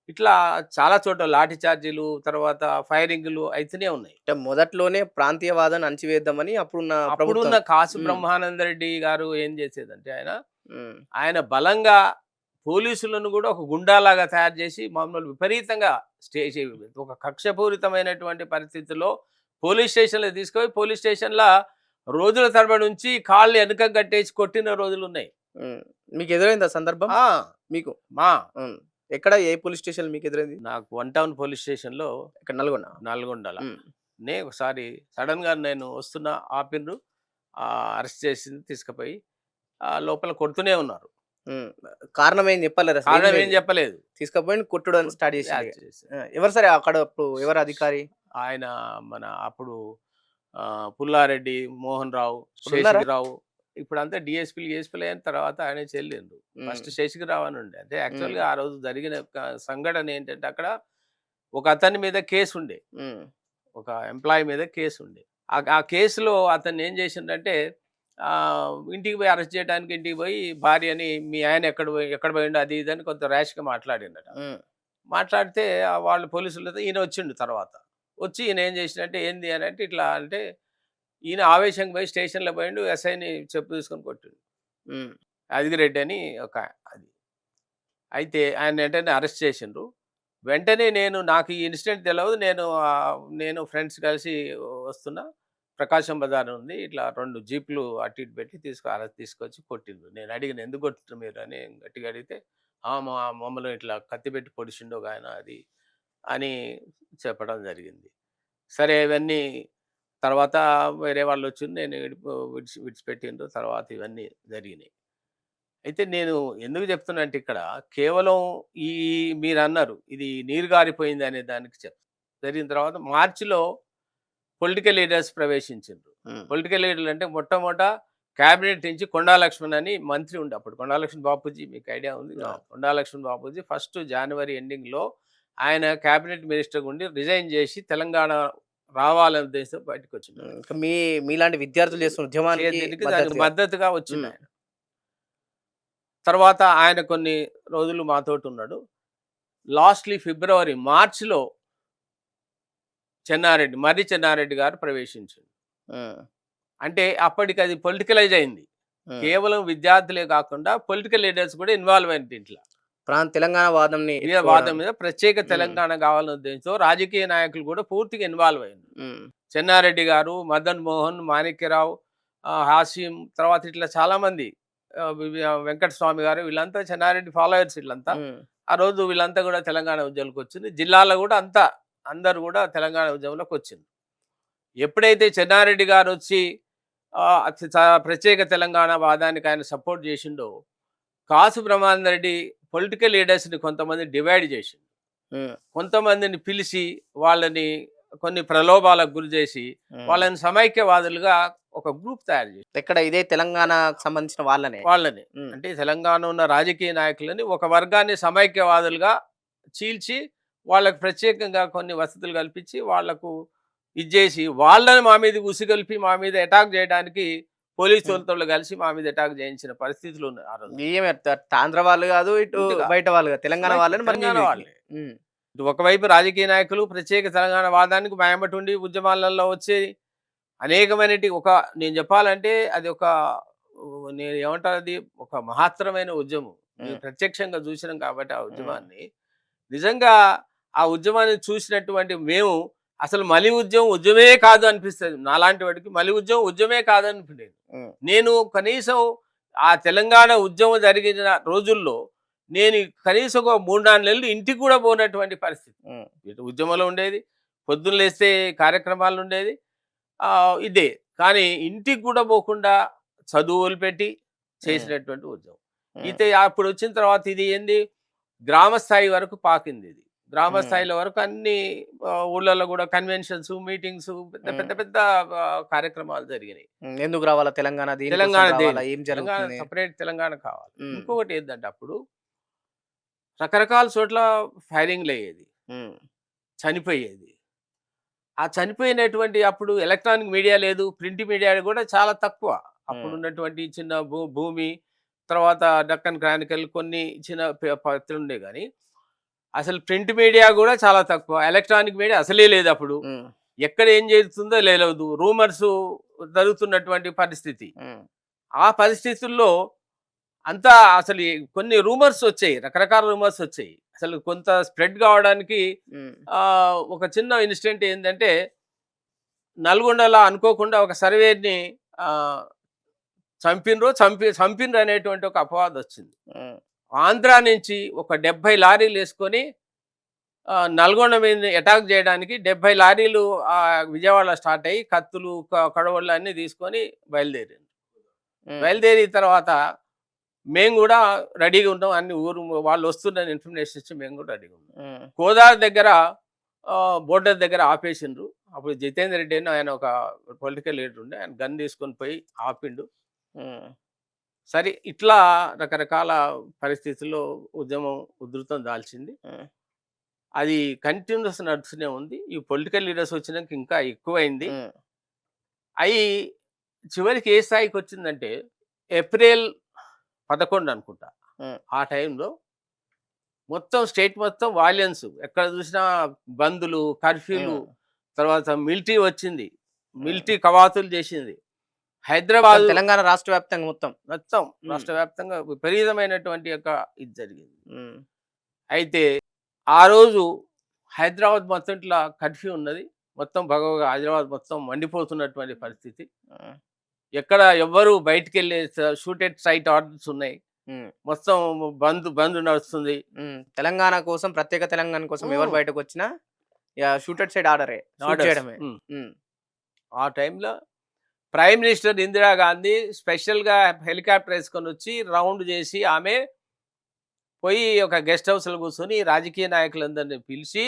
[SPEAKER 2] ఇట్లా చాలా చోట్ల లాఠీ చార్జీలు, తర్వాత ఫైరింగులు అయితేనే ఉన్నాయి.
[SPEAKER 1] అంటే మొదట్లోనే ప్రాంతీయవాదాన్ని అణచివేద్దామని అప్పుడున్న ప్రభుత్వం.
[SPEAKER 2] అప్పుడున్న కాసు
[SPEAKER 1] హ్మ్.
[SPEAKER 2] బ్రహ్మానందరెడ్డి గారు ఏం చేసేదంటే
[SPEAKER 1] హ్మ్.
[SPEAKER 2] ఆయన బలంగా పోలీసులను కూడా ఒక గుండాలాగా తయారు చేసి మామూలు విపరీతంగా స్టేజ్ ఒక కక్షపూరితమైనటువంటి పరిస్థితుల్లో పోలీస్ స్టేషన్లో తీసుకొని పోలీస్ స్టేషన్లో రోజుల తరబడి ఉంచి కాళ్ళు వెనుక కట్టేసి కొట్టిన రోజులు ఉన్నాయి.
[SPEAKER 1] హ్మ్. మీకు ఎదురైందా సందర్భం?
[SPEAKER 2] ఆ,
[SPEAKER 1] మీకు?
[SPEAKER 2] మా
[SPEAKER 1] హ్మ్. ఎక్కడ? ఏ పోలీస్ స్టేషన్ మీకు ఎదురైంది?
[SPEAKER 2] నాకు 1 టౌన్ పోలీస్ స్టేషన్లో
[SPEAKER 1] ఇక్కడ నల్గొండ.
[SPEAKER 2] నల్గొండల
[SPEAKER 1] హ్మ్.
[SPEAKER 2] ఒకసారి సడన్గా నేను వస్తున్నా ఆపిండ్రు, అరెస్ట్ చేసింది తీసుకుపోయి లోపల కొడుతూనే ఉన్నారు.
[SPEAKER 1] హ్మ్. కారణం ఏం చెప్పలేరా అసలు? ఏం
[SPEAKER 2] కారణం ఏం
[SPEAKER 1] లేదు.
[SPEAKER 2] చెప్పలేదు.
[SPEAKER 1] తీసుకపోయి కొట్టడం స్టార్ట్ చేసిండు
[SPEAKER 2] యాడ్
[SPEAKER 1] ఇగ.
[SPEAKER 2] చేశారు.
[SPEAKER 1] ఆ! ఎవరు సరే అక్కడ అప్పుడు ఎవరు అధికారి?
[SPEAKER 2] ఆయన మన అప్పుడు పుల్లారెడ్డి, మోహన్ రావు,
[SPEAKER 1] ఇప్పుడున్నారా?
[SPEAKER 2] శేషగిరావు, ఇప్పుడంతా డీఎస్పీలు అయిన తర్వాత ఆయన చెల్లిండు.
[SPEAKER 1] హ్మ్.
[SPEAKER 2] ఫస్ట్ శేషగిరావు అని ఉండే. అంటే
[SPEAKER 1] హ్మ్.
[SPEAKER 2] యాక్చువల్‌గా ఆ రోజు జరిగిన సంఘటన ఏంటంటే అక్కడ ఒక అతని మీద కేసు ఉండే.
[SPEAKER 1] హ్మ్.
[SPEAKER 2] ఒక ఎంప్లాయీ మీద కేసు ఉండే. ఆ కేసులో అతన్ని ఏం చేసిండంటే ఇంటికి పోయి అరెస్ట్ చేయడానికి ఇంటికి పోయి భార్యని మీ ఆయన ఎక్కడ పోయిండు అది ఇది అని కొంత ర్యాష్‌గా మాట్లాడిండట.
[SPEAKER 1] హ్మ్.
[SPEAKER 2] మాట్లాడితే వాళ్ళు పోలీసులతో ఈయన వచ్చిండు తర్వాత. వచ్చి ఈయన ఏం చేసిండంటే ఏంది అని అంటే ఇట్లా అంటే ఈయన ఆవేశంగా పోయి స్టేషన్‌లో పోయిండు. ఎస్ఐని చెప్పు తీసుకొని కొట్టిండు.
[SPEAKER 1] హ్మ్.
[SPEAKER 2] అదిగిరెడ్డి అని ఒక అది. అయితే ఆయన వెంటనే అరెస్ట్ చేసిండ్రు. వెంటనే నాకు ఈ ఇన్సిడెంట్ తెలవదు. నేను ఫ్రెండ్స్ కలిసి వస్తున్నా. ప్రకాశం బజార్ ఉంది. ఇట్లా 2 జీప్‌లు అటు ఇటు పెట్టి తీసుకొచ్చి కొట్టిండ్రు. నేను అడిగిన ఎందుకు కొట్టిండ్రు మీరు అని గట్టిగా అడిగితే, మమ్మల్ని ఇట్లా కత్తి పెట్టి పొడిచిండు ఒకాయన అది అని చెప్పడం జరిగింది. సరే ఇవన్నీ తర్వాత వేరే వాళ్ళొచ్చిండ్రు. నేను విడిచిపెట్టిండ్రు. తర్వాత ఇవన్నీ జరిగినాయి. అయితే నేను ఎందుకు చెప్తున్నా అంటే ఇక్కడ కేవలం ఈ మీరన్నారు ఇది నీరు గారిపోయింది అనే దానికి జరిగిన తర్వాత మార్చిలో పొలిటికల్ లీడర్స్ ప్రవేశించిండ్రు.
[SPEAKER 1] హ్మ్.
[SPEAKER 2] పొలిటికల్ లీడర్లు అంటే మొట్టమొదట క్యాబినెట్ నుంచి కొండా లక్ష్మణ్ అని మంత్రి ఉండే అప్పుడు. కొండా లక్ష్మణ్ బాపూజీ మీకు ఐడియా ఉంది కదా!
[SPEAKER 1] అవును.
[SPEAKER 2] కొండా లక్ష్మణ్ బాపూజీ ఫస్ట్ జనవరి ఎండింగ్‌లో ఆయన క్యాబినెట్ మినిస్టర్‌గా ఉండి రిజైన్ చేసి తెలంగాణ రావాలనే ఉద్దేశంతో బయటకొచ్చిండు.
[SPEAKER 1] హ్మ్. ఇంకా మీలాంటి విద్యార్థులు చేస్తున్న ఉద్యమానికి
[SPEAKER 2] దీనికి దానికి
[SPEAKER 1] మద్దతుగా.
[SPEAKER 2] మద్దతుగా
[SPEAKER 1] హ్మ్.
[SPEAKER 2] వచ్చిండాయన. తర్వాత ఆయన కొన్ని రోజులు మాతోటున్నాడు. మార్చ్‌లో మర్రి చెన్నారెడ్డి గారు ప్రవేశించారు.
[SPEAKER 1] హ్మ్.
[SPEAKER 2] అంటే అప్పటికి అది పొలిటికలైజ్ అయింది.
[SPEAKER 1] హ్మ్.
[SPEAKER 2] కేవలం విద్యార్థులే కాకుండా పొలిటికల్ లీడర్స్ కూడా ఇన్వాల్వ్ అయ్యారు దీంట్లో.
[SPEAKER 1] తెలంగాణ వాదంని
[SPEAKER 2] వాదం
[SPEAKER 1] ఎత్తుకోవడం.
[SPEAKER 2] మీద ప్రత్యేక
[SPEAKER 1] హ్మ్.
[SPEAKER 2] తెలంగాణ కావాలనే ఉద్దేశంతో రాజకీయ నాయకులు కూడా పూర్తిగా ఇన్వాల్వ్ అయ్యారు.
[SPEAKER 1] హ్మ్.
[SPEAKER 2] చెన్నారెడ్డి గారు, మదన్ మోహన్, మాణిక్యరావు, హాషిం, తర్వాత ఇట్లా చాలామంది వెంకటస్వామి గారు వీళ్ళంతా చెన్నారెడ్డి ఫాలోయర్స్ వీళ్ళంతా.
[SPEAKER 1] హ్మ్.
[SPEAKER 2] ఆ రోజు వీళ్ళంతా కూడా తెలంగాణ ఉద్యమంలోకి వచ్చింది. జిల్లాలో కూడా అందరూ కూడా తెలంగాణ ఉద్యమంలోకి వచ్చింది. ఎప్పుడైతే చెన్నారెడ్డి గారు వచ్చి ప్రత్యేక తెలంగాణ వాదానికి ఆయన సపోర్ట్ చేసిండో కాసు బ్రహ్మానందరెడ్డి పొలిటికల్ లీడర్స్ని కొంతమంది డివైడ్ చేసిండు.
[SPEAKER 1] హ్మ్.
[SPEAKER 2] కొంతమందిని పిలిచి వాళ్ళని కొన్ని ప్రలోభాలకు గురి చేసి
[SPEAKER 1] హ్మ్.
[SPEAKER 2] వాళ్ళని సమైక్యవాదులుగా ఒక గ్రూప్ తయారు చేసి
[SPEAKER 1] ఎక్కడ ఇదే తెలంగాణకు సంబంధించిన వాళ్ళనే.
[SPEAKER 2] వాళ్ళని
[SPEAKER 1] హ్మ్.
[SPEAKER 2] అంటే తెలంగాణ ఉన్న రాజకీయ నాయకులని ఒక వర్గాన్ని సమైక్యవాదులుగా చీల్చి వాళ్ళకు ప్రత్యేకంగా కొన్ని వసతులు కల్పించి వాళ్లకు ఇచ్చేసి వాళ్ళని మా మీద ఉసిగొల్పి మా మీద అటాక్ చేయడానికి పోలీసులతో కలిసి మా మీద అటాక్ చేయించిన పరిస్థితులు ఉన్నాయి ఆ రోజు.
[SPEAKER 1] ఏమి ఆంధ్ర వాళ్ళు కాదు, ఇటు
[SPEAKER 2] ఇటుగా
[SPEAKER 1] బయట వాళ్ళు కాదు, తెలంగాణ వాళ్ళని మరి
[SPEAKER 2] తెలంగాణ
[SPEAKER 1] మీ
[SPEAKER 2] వాళ్ళే.
[SPEAKER 1] మీదకి. ఉమ్,
[SPEAKER 2] ఇటు ఒకవైపు రాజకీయ నాయకులు ప్రత్యేక తెలంగాణ వాదానికి భయపడి ఉండి ఉద్యమాలలో వచ్చి అనేకమైనటి ఒక నేను చెప్పాలంటే అది ఒక నేను ఏమంటారు అది ఒక మహత్తరమైన ఉద్యమం. మేము
[SPEAKER 1] ఉమ్,
[SPEAKER 2] ప్రత్యక్షంగా చూసినాం కాబట్టి ఆ ఉద్యమాన్ని. నిజంగా ఆ ఉద్యమాన్ని చూసినటువంటి మేము అసలు మలి ఉద్యమం ఉద్యమే కాదు అనిపిస్తుంది. నాలాంటి వాడికి మలి ఉద్యమం ఉద్యమే కాదనిపించేది.
[SPEAKER 1] ఉమ్,
[SPEAKER 2] నేను కనీసం ఆ తెలంగాణ ఉద్యమం జరిగిన రోజుల్లో నేను కనీసం ఒక 3-4 నెలలు ఇంటికి కూడా పోనటువంటి పరిస్థితి.
[SPEAKER 1] ఉమ్,
[SPEAKER 2] ఇటు ఉద్యమంలో ఉండేది, పొద్దున్న లేస్తే కార్యక్రమాలు ఉండేది. ఇదే కానీ ఇంటికి కూడా పోకుండా చదువులు పెట్టి
[SPEAKER 1] ఉమ్,
[SPEAKER 2] చేసినటువంటి ఉద్యమం.
[SPEAKER 1] ఉమ్,
[SPEAKER 2] అయితే అప్పుడు వచ్చిన తర్వాత ఇది ఏంది గ్రామ స్థాయి వరకు పాకింది. ఇది గ్రామ
[SPEAKER 1] ఉమ్,
[SPEAKER 2] స్థాయిల వరకు అన్ని ఊళ్ళల్లో కూడా కన్వెన్షన్స్, మీటింగ్స్, పెద్ద పెద్ద
[SPEAKER 1] ఉమ్,
[SPEAKER 2] పెద్ద కార్యక్రమాలు జరిగినాయి.
[SPEAKER 1] ఎందుకు రావాలా తెలంగాణ, దీనికోసం
[SPEAKER 2] తెలంగాణ
[SPEAKER 1] రావాలా,
[SPEAKER 2] దేని
[SPEAKER 1] ఏం
[SPEAKER 2] తెలంగాణ
[SPEAKER 1] జరుగుతుంది?
[SPEAKER 2] సపరేట్ తెలంగాణ కావాలి.
[SPEAKER 1] ఉమ్,
[SPEAKER 2] ఇంకొకటి ఏంటంటే అప్పుడు రకరకాల చోట్ల ఫైరింగ్లు అయ్యేది,
[SPEAKER 1] ఉమ్,
[SPEAKER 2] చనిపోయేది. ఆ చనిపోయినటువంటి అప్పుడు ఎలక్ట్రానిక్ మీడియా లేదు, ప్రింట్ మీడియా కూడా చాలా తక్కువ. అప్పుడు
[SPEAKER 1] ఉమ్,
[SPEAKER 2] ఉన్నటువంటి చిన్న భూమి, తర్వాత డక్కన్ క్రానికల్, కొన్ని చిన్న పత్రులు ఉండే కానీ అసలు ప్రింట్ మీడియా కూడా చాలా తక్కువ. ఎలక్ట్రానిక్ మీడియా అసలే లేదు అప్పుడు.
[SPEAKER 1] ఉమ్,
[SPEAKER 2] ఎక్కడ ఏం జరుగుతుందో లేదు, రూమర్స్ జరుగుతున్నటువంటి పరిస్థితి.
[SPEAKER 1] ఉమ్,
[SPEAKER 2] ఆ పరిస్థితుల్లో అంతా అసలు కొన్ని రూమర్స్ వచ్చాయి, రకరకాల రూమర్స్ వచ్చాయి. అసలు కొంత స్ప్రెడ్ కావడానికి
[SPEAKER 1] ఉమ్,
[SPEAKER 2] ఒక చిన్న ఇన్సిడెంట్ ఏంటంటే నల్గొండలో అనుకోకుండా ఒక సర్వేని చంపినరు అనేటువంటి ఒక అపవాదం వచ్చింది.
[SPEAKER 1] ఉమ్,
[SPEAKER 2] ఆంధ్ర నుంచి ఒక 70 లారీలు వేసుకొని నల్గొండ మీద అటాక్ చేయడానికి 70 లారీలు విజయవాడలో స్టార్ట్ అయ్యి కత్తులు, కడవళ్ళు అన్నీ తీసుకొని బయలుదేరారు.
[SPEAKER 1] ఉమ్,
[SPEAKER 2] బయలుదేరిన తర్వాత మేము కూడా రెడీగా ఉన్నాం. అన్ని ఊరు వాళ్ళు వస్తుందని ఇన్ఫర్మేషన్ ఇచ్చి మేము కూడా రెడీగా ఉన్నాం.
[SPEAKER 1] ఉమ్,
[SPEAKER 2] కోదాడ దగ్గర బోర్డర్ దగ్గర ఆపేసిండ్రు. అప్పుడు జితేందర్ రెడ్డి అని ఆయన ఒక పొలిటికల్ లీడర్ ఉండే, ఆయన గన్ తీసుకొని పోయి ఆపిండు.
[SPEAKER 1] ఉమ్,
[SPEAKER 2] సరే ఇట్లా రకరకాల పరిస్థితుల్లో ఉద్యమం ఉధృతం దాల్చింది.
[SPEAKER 1] ఉమ్,
[SPEAKER 2] అది కంటిన్యూస్ నడుస్తూనే ఉంది. ఈ పొలిటికల్ లీడర్స్ వచ్చినాక ఇంకా ఎక్కువైంది.
[SPEAKER 1] ఉమ్,
[SPEAKER 2] అవి చివరికి ఏ స్థాయికి వచ్చిందంటే ఏప్రిల్ 11 అనుకుంటా,
[SPEAKER 1] ఉమ్,
[SPEAKER 2] ఆ టైంలో మొత్తం స్టేట్ మొత్తం వాయిలెన్స్, ఎక్కడ చూసినా బందులు, కర్ఫ్యూలు,
[SPEAKER 1] ఉమ్,
[SPEAKER 2] తర్వాత మిలిటరీ వచ్చింది,
[SPEAKER 1] ఉమ్.
[SPEAKER 2] మిలిటరీ కవాతులు చేసింది. హైదరాబాద్
[SPEAKER 1] తెలంగాణ రాష్ట్ర వ్యాప్తంగా మొత్తం.
[SPEAKER 2] మొత్తం రాష్ట్ర వ్యాప్తంగా విపరీతమైనటువంటి యొక్క ఇది జరిగింది.
[SPEAKER 1] ఉమ్,
[SPEAKER 2] అయితే ఆ రోజు హైదరాబాద్ మొత్తం ఇట్లా కర్ఫ్యూ ఉన్నది. మొత్తం హైదరాబాద్ మొత్తం మండిపోతున్నటువంటి పరిస్థితి.
[SPEAKER 1] ఉమ్,
[SPEAKER 2] ఎక్కడ ఎవ్వరు బయటికి వెళ్ళే షూటెడ్ సైట్ ఆర్డర్స్ ఉన్నాయి.
[SPEAKER 1] ఉమ్,
[SPEAKER 2] మొత్తం బంద్ నడుస్తుంది.
[SPEAKER 1] ఉమ్. తెలంగాణ కోసం, ప్రత్యేక తెలంగాణ కోసం ఎవరు
[SPEAKER 2] ఉమ్.
[SPEAKER 1] బయటకు వచ్చినా షూటెడ్ సైడ్ ఆర్డరే, షూట్
[SPEAKER 2] Orders.
[SPEAKER 1] చేయడమే.
[SPEAKER 2] ఉమ్.
[SPEAKER 1] ఉమ్,
[SPEAKER 2] ఆ టైంలో ప్రైమ్ మినిస్టర్ ఇందిరాగాంధీ స్పెషల్గా హెలికాప్టర్ వేసుకొని వచ్చి రౌండ్ చేసి ఆమె పోయి ఒక గెస్ట్ హౌస్లో కూర్చొని రాజకీయ నాయకులందరినీ పిలిచి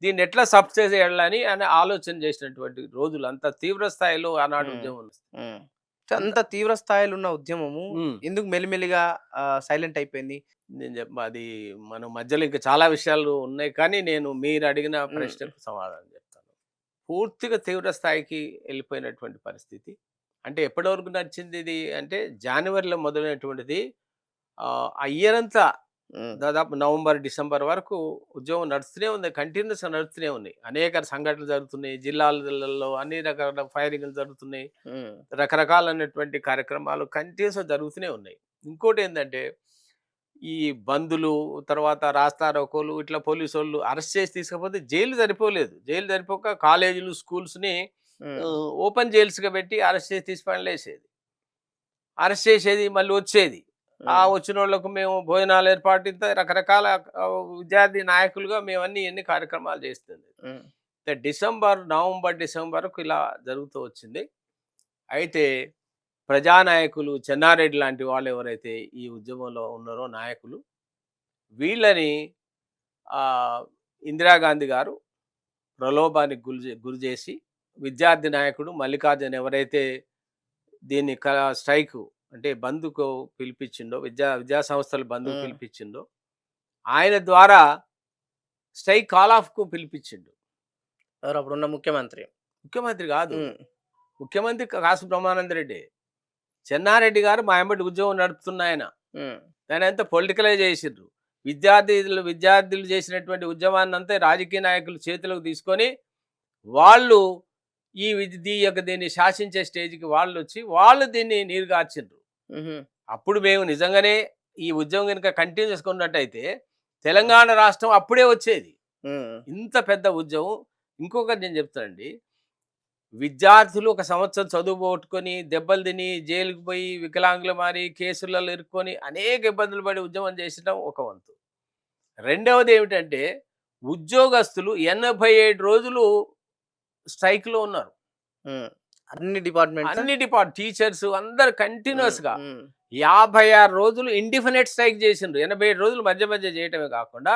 [SPEAKER 2] దీన్ని ఎట్లా సబ్సిడైజ్ చేయాలని అని ఆలోచన చేసినటువంటి రోజులు. అంత తీవ్ర స్థాయిలో ఆనాడు
[SPEAKER 1] ఉమ్,
[SPEAKER 2] ఉద్యమం
[SPEAKER 1] ఉమ్. అంత తీవ్ర స్థాయిలో ఉన్న ఉద్యమము
[SPEAKER 2] ఉమ్.
[SPEAKER 1] ఎందుకు మెల్లిమెల్లిగా సైలెంట్ అయిపోయింది?
[SPEAKER 2] నేను అది మనం మధ్యలో ఇంకా చాలా విషయాలు ఉన్నాయి, కానీ నేను మీరు అడిగిన
[SPEAKER 1] ఉమ్,
[SPEAKER 2] ప్రశ్నకు సమాధానం చెప్తాను. పూర్తిగా తీవ్ర స్థాయికి వెళ్ళిపోయినటువంటి పరిస్థితి. అంటే ఎప్పటి వరకు నడిచింది ఇది అంటే జనవరిలో మొదలైనటువంటిది. ఆ ఇయర్ అంతా
[SPEAKER 1] ఉమ్,
[SPEAKER 2] దాదాపు నవంబర్, డిసెంబర్ వరకు ఉద్యమం నడుస్తూనే ఉంది, కంటిన్యూస్గా నడుస్తూనే ఉన్నాయి. అనేక సంఘటనలు జరుగుతున్నాయి, జిల్లాలలో అన్ని రకాల ఫైరింగ్లు జరుగుతున్నాయి,
[SPEAKER 1] ఉమ్,
[SPEAKER 2] రకరకాలైనటువంటి కార్యక్రమాలు కంటిన్యూస్గా జరుగుతూనే ఉన్నాయి. ఇంకోటి ఏంటంటే ఈ బందులు, తర్వాత రాస్తారోకోలు, ఇట్లా పోలీసు వాళ్ళు అరెస్ట్ చేసి తీసుకపోతే జైలు సరిపోలేదు. జైలు సరిపోక కాలేజీలు, స్కూల్స్ని
[SPEAKER 1] ఉమ్,
[SPEAKER 2] ఓపెన్ జైల్స్గా పెట్టి అరెస్ట్ చేసి తీసి పనిలేసేది. అరెస్ట్ చేసేది, మళ్ళీ వచ్చేది. ఆ
[SPEAKER 1] ఉమ్,
[SPEAKER 2] వచ్చిన వాళ్ళకు మేము భోజనాలు ఏర్పాటు రకరకాల విద్యార్థి నాయకులుగా మేము ఎన్ని కార్యక్రమాలు చేస్తుంది.
[SPEAKER 1] ఉమ్,
[SPEAKER 2] నవంబర్, డిసెంబర్కు ఇలా జరుగుతూ వచ్చింది. అయితే ప్రజానాయకులు చెన్నారెడ్డి లాంటి వాళ్ళు ఎవరైతే ఈ ఉద్యమంలో ఉన్నారో నాయకులు, వీళ్ళని ఆ, ఇందిరాగాంధీ గారు ప్రలోభానికి గురి చేసి విద్యార్థి నాయకుడు మల్లికార్జున్ ఎవరైతే దీన్ని స్ట్రైక్ అంటే బంద్కు పిలిపించిండో, విద్యా సంస్థలు బంద్కు
[SPEAKER 1] ఉమ్.
[SPEAKER 2] పిలిపించిండో, ఆయన ద్వారా స్ట్రైక్ కాల్ ఆఫ్కు పిలిపించిండు.
[SPEAKER 1] ఎవరు అప్పుడున్న ముఖ్యమంత్రి?
[SPEAKER 2] ముఖ్యమంత్రి కాదు,
[SPEAKER 1] ఉమ్,
[SPEAKER 2] ముఖ్యమంత్రి కాసు బ్రహ్మానంద రెడ్డి. చెన్నారెడ్డి గారు మా ఎంబటి ఉద్యమం నడుపుతున్న ఆయన.
[SPEAKER 1] ఉమ్,
[SPEAKER 2] దాని అంతా పొలిటికలైజ్ చేసిండ్రు. విద్యార్థులు చేసినటువంటి ఉద్యమాన్ని అంతా రాజకీయ నాయకులు చేతులకు తీసుకొని వాళ్ళు దీన్ని శాసించే స్టేజ్కి వాళ్ళు వచ్చి వాళ్ళు దీన్ని నీరుగార్చిండ్రు.
[SPEAKER 1] ఉహు,
[SPEAKER 2] అప్పుడు మేము నిజంగానే ఈ ఉద్యమం కనుక కంటిన్యూ చేసుకున్నట్టయితే తెలంగాణ రాష్ట్రం అప్పుడే వచ్చేది.
[SPEAKER 1] ఉమ్,
[SPEAKER 2] ఇంత పెద్ద ఉద్యమం. ఇంకొకటి నేను చెప్తానండి, విద్యార్థులు ఒక సంవత్సరం చదువు పోగొట్టుకొని దెబ్బలు తిని జైలుకు పోయి వికలాంగులు మారి కేసులలో ఇరుక్కొని అనేక ఇబ్బందులు పడి ఉద్యమం చేసడం ఒక వంతు. రెండవది ఏమిటంటే ఉద్యోగస్తులు 87 రోజులు స్ట్రైక్లో ఉన్నారు.
[SPEAKER 1] ఉమ్. అన్ని డిపార్ట్మెంట్స్
[SPEAKER 2] టీచర్స్ అందరు కంటిన్యూస్గా 56 రోజులు ఇండిఫినెట్ స్ట్రైక్ చేసిండ్రు. 87 రోజులు మధ్య మధ్య చేయటమే కాకుండా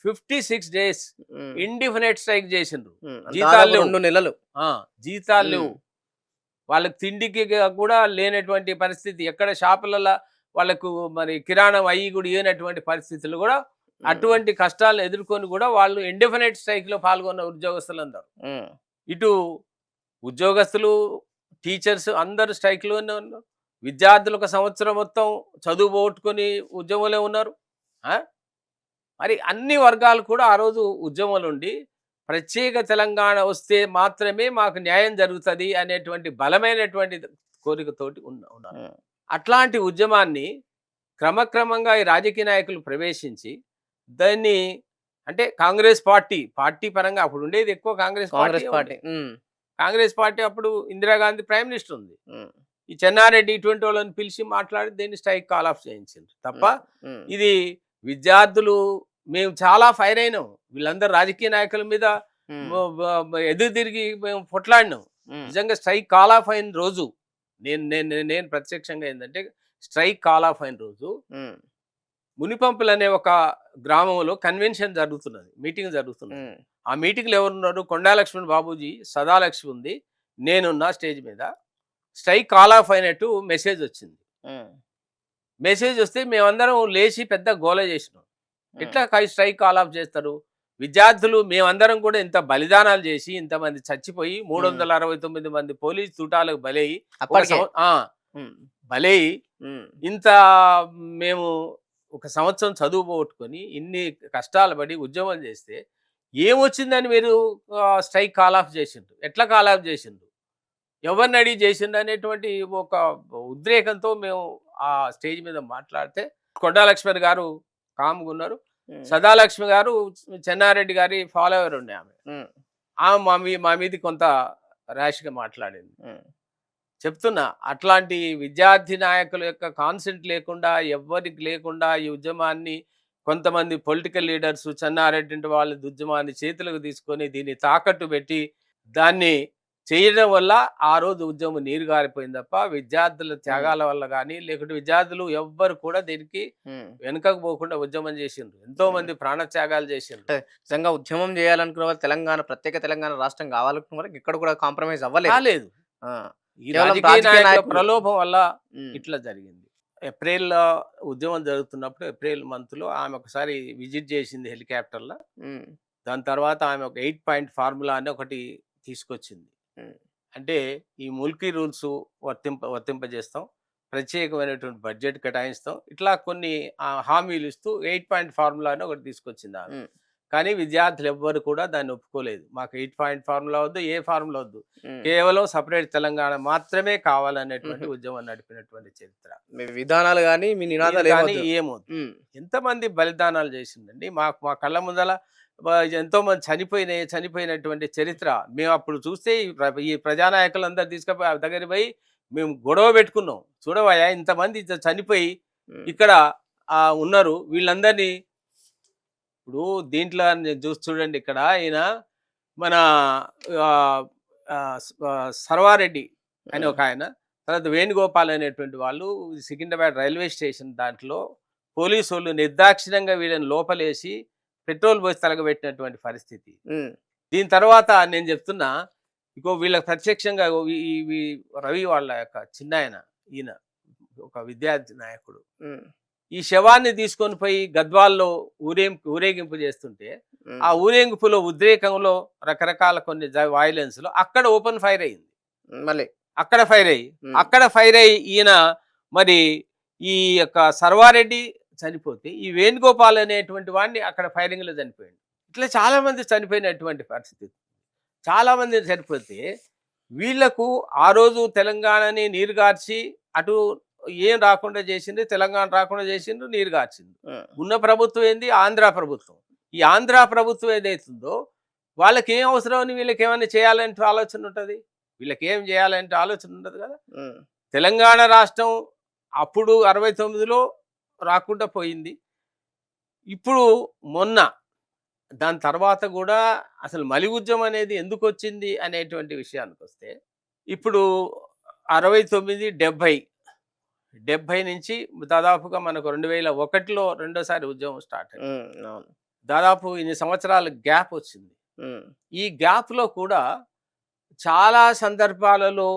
[SPEAKER 2] 56 డేస్ ఇండిఫినెట్ స్ట్రైక్ చేసిండ్రు. జీతాలు లేవు.
[SPEAKER 1] 2 నెలలు
[SPEAKER 2] జీతాలు లేవు. వాళ్ళకి తిండికి కూడా లేనటువంటి పరిస్థితి. ఎక్కడ షాపులలో వాళ్ళకు మరి కిరాణం అయ్యి కూడా ఇవ్వనటువంటి పరిస్థితులు కూడా అటువంటి కష్టాలను ఎదుర్కొని కూడా వాళ్ళు ఇండిఫినెట్ స్ట్రైక్లో పాల్గొన్న ఉద్యోగస్తులు అందరు. ఇటు ఉద్యోగస్తులు టీచర్స్ అందరూ స్ట్రైక్లోనే ఉన్నారు. విద్యార్థులు ఒక సంవత్సరం మొత్తం చదువు పోగొట్టుకొని ఉద్యమంలో ఉన్నారు. మరి అన్ని వర్గాలు కూడా ఆ రోజు ఉద్యమంలో ఉండి ప్రత్యేక తెలంగాణ వస్తే మాత్రమే మాకు న్యాయం జరుగుతుంది అనేటువంటి బలమైనటువంటి కోరికతోటి ఉన్నారు. అట్లాంటి ఉద్యమాన్ని క్రమక్రమంగా ఈ రాజకీయ నాయకులు ప్రవేశించి దాన్ని అంటే కాంగ్రెస్ పార్టీ పరంగా అప్పుడు ఉండేది ఎక్కువ కాంగ్రెస్ పార్టీ. అప్పుడు ఇందిరాగాంధీ ప్రైమ్ మినిస్టర్ ఉంది. ఈ చెన్నారెడ్డి ఇటువంటి వాళ్ళని పిలిచి మాట్లాడి దీన్ని స్ట్రైక్ కాల్ ఆఫ్ చేయించారు తప్ప ఇది విద్యార్థులు మేము చాలా ఫైర్ అయినాం. వీళ్ళందరూ రాజకీయ నాయకుల మీద ఎదురు తిరిగి మేము పొట్లాడినాం. నిజంగా స్ట్రైక్ కాల్ ఆఫ్ అయిన రోజు నేను ప్రత్యక్షంగా ఏంటంటే స్ట్రైక్ కాల్ ఆఫ్ అయిన రోజు మునిపంపులు అనే ఒక గ్రామంలో కన్వెన్షన్ జరుగుతున్నది, మీటింగ్ జరుగుతున్నది. ఆ మీటింగ్లో ఎవరున్నారు? కొండా లక్ష్మణ్ బాబూజీ, సదాలక్ష్మి ఉంది, నేనున్నా స్టేజ్ మీద. స్ట్రైక్ కాల్ ఆఫ్ అయినట్టు మెసేజ్ వచ్చింది. మెసేజ్ వస్తే మేమందరం లేచి పెద్ద గోల చేసినాం. ఎట్లా స్ట్రైక్ కాల్ ఆఫ్ చేస్తారు? విద్యార్థులు మేమందరం కూడా ఇంత బలిదానాలు చేసి ఇంతమంది చచ్చిపోయి 369 మంది పోలీస్ తుటాలకు బలయ్యి ఇంత మేము ఒక సంవత్సరం చదువు పోగొట్టుకొని ఇన్ని కష్టాలు పడి ఉద్యమం చేస్తే ఏమొచ్చిందని మీరు స్ట్రైక్ కాల్ ఆఫ్ చేసిండ్రు? ఎట్లా కాల్ ఆఫ్ చేసిండ్రు? ఎవరిని అడిగి చేసిండ్రు అనేటువంటి ఒక ఉద్రేకంతో మేము ఆ స్టేజ్ మీద మాట్లాడితే కొండా లక్ష్మణ్ గారు కామ్గా ఉన్నారు. సదాలక్ష్మి గారు చెన్నారెడ్డి గారి ఫాలోవర్ ఉండే ఆమె మా మీద కొంత ర్యాష్గా మాట్లాడింది. చెప్తున్నా, అట్లాంటి విద్యార్థి నాయకుల యొక్క కాన్సెంట్ లేకుండా ఎవ్వరికి లేకుండా ఈ ఉద్యమాన్ని కొంతమంది పొలిటికల్ లీడర్స్ చెన్నారెడ్డి వాళ్ళ ఉద్యమాన్ని చేతులకు తీసుకొని దీన్ని తాకట్టు పెట్టి దాన్ని చేయడం వల్ల ఆ రోజు ఉద్యమం నీరు గారిపోయింది తప్ప విద్యార్థుల త్యాగాల వల్ల కానీ లేకుంటే విద్యార్థులు ఎవ్వరు కూడా దీనికి వెనుకకు పోకుండా ఉద్యమం చేసిండ్రు. ఎంతో మంది ప్రాణత్యాగాలు చేసిండ్రు.
[SPEAKER 1] నిజంగా ఉద్యమం చేయాలనుకున్న వాళ్ళు తెలంగాణ ప్రత్యేక తెలంగాణ రాష్ట్రం కావాలనుకున్న వరకు ఇక్కడ కూడా కాంప్రమైజ్ అవ్వలేదు.
[SPEAKER 2] ఈ రాజకీయ నాయకుల ప్రలోభం వల్ల ఇట్లా జరిగింది. ఏప్రిల్లో ఉద్యమం జరుగుతున్నప్పుడు ఏప్రిల్ మంత్లో ఆమె ఒకసారి విజిట్ చేసింది హెలికాప్టర్లో. దాని తర్వాత ఆమె ఒక 8 పాయింట్ ఫార్ములా అని ఒకటి తీసుకొచ్చింది. అంటే ఈ ముల్కీ రూల్స్ వర్తింపజేస్తాం, ప్రత్యేకమైనటువంటి బడ్జెట్ కేటాయిస్తాం, ఇట్లా కొన్ని హామీలు ఇస్తూ 8 పాయింట్ ఫార్ములా అని ఒకటి తీసుకొచ్చింది ఆమె. కానీ విద్యార్థులు ఎవ్వరు కూడా దాన్ని ఒప్పుకోలేదు. మాకు 8 పాయింట్ ఫార్ములా వద్దు, ఏ ఫార్ములా వద్దు, కేవలం సపరేట్ తెలంగాణ మాత్రమే కావాలనేటువంటి ఉద్యమం నడిపినటువంటి చరిత్ర.
[SPEAKER 1] మీ విధానాలు కానీ మీ నినాదాలు
[SPEAKER 2] ఏమవుతుంది? ఎంతమంది బలిదానాలు చేసిందండి. మా కళ్ళ ముందల ఎంతో మంది చనిపోయినటువంటి చరిత్ర. మేము అప్పుడు చూస్తే ఈ ప్రజానాయకులందరూ తీసుకుపోయి దగ్గర పోయి మేము గొడవ పెట్టుకున్నాం. చూడవయ్యా, ఇంతమంది చనిపోయి ఇక్కడ ఉన్నారు, వీళ్ళందరినీ ఇప్పుడు దీంట్లో చూడండి. ఇక్కడ ఈయన మన సర్వారెడ్డి అని ఒక ఆయన, తర్వాత వేణుగోపాల్ అనేటువంటి వాళ్ళు సికింద్రాబాద్ రైల్వే స్టేషన్ దాంట్లో పోలీసు వాళ్ళు నిర్దాక్షిణ్యంగా వీళ్ళని లోపలేసి పెట్రోల్ పోసి తలగబెట్టినటువంటి పరిస్థితి. దీని తర్వాత నేను చెప్తున్నా, ఇంకో వీళ్ళకి ప్రత్యక్షంగా రవి వాళ్ళ యొక్క చిన్నాయన, ఈయన ఒక విద్యార్థి నాయకుడు, ఈ శవాన్ని తీసుకొని పోయి గద్వాల్లో ఊరేగింపు చేస్తుంటే ఆ ఊరేగింపులో ఉద్రేకంలో రకరకాల కొన్ని వైలెన్స్లో అక్కడ ఓపెన్ ఫైర్ అయింది. మళ్ళీ అక్కడ ఫైర్ అయ్యి
[SPEAKER 1] ఉమ్,
[SPEAKER 2] అక్కడ ఫైర్ అయ్యి ఈయన మరి ఈ యొక్క సర్వారెడ్డి చనిపోతే ఈ వేణుగోపాల్ అనేటువంటి వాడిని అక్కడ ఫైరింగ్లో చనిపోయాడు. ఇట్లా చాలా మంది చనిపోయినటువంటి పరిస్థితి. చాలా మంది చనిపోతే వీళ్లకు ఆ రోజు తెలంగాణని నీరుగార్చి అటు ఏం రాకుండా చేసింది, తెలంగాణ రాకుండా చేసిండ్రు, నీరు గార్చింది.
[SPEAKER 1] ఉమ్,
[SPEAKER 2] ఉన్న ప్రభుత్వం ఏంది? ఆంధ్ర ప్రభుత్వం. ఈ ఆంధ్ర ప్రభుత్వం ఏదైతుందో వాళ్ళకి ఏం అవసరం అని వీళ్ళకి ఏమైనా చేయాలంటే ఆలోచన ఉంటుంది. వీళ్ళకి ఏం చేయాలంటే ఆలోచన ఉండదు కదా.
[SPEAKER 1] ఉమ్,
[SPEAKER 2] తెలంగాణ రాష్ట్రం అప్పుడు 69లో రాకుండా పోయింది. ఇప్పుడు మొన్న దాని తర్వాత కూడా అసలు మలి ఉద్యమం అనేది ఎందుకు వచ్చింది అనేటువంటి విషయానికి వస్తే ఇప్పుడు 69, 70 నుంచి దాదాపుగా మనకు 2001లో రెండోసారి ఉద్యమం స్టార్ట్ అయింది.
[SPEAKER 1] అవును.
[SPEAKER 2] దాదాపు ఇన్ని సంవత్సరాల గ్యాప్ వచ్చింది.
[SPEAKER 1] ఉమ్,
[SPEAKER 2] ఈ గ్యాప్లో కూడా చాలా సందర్భాలలో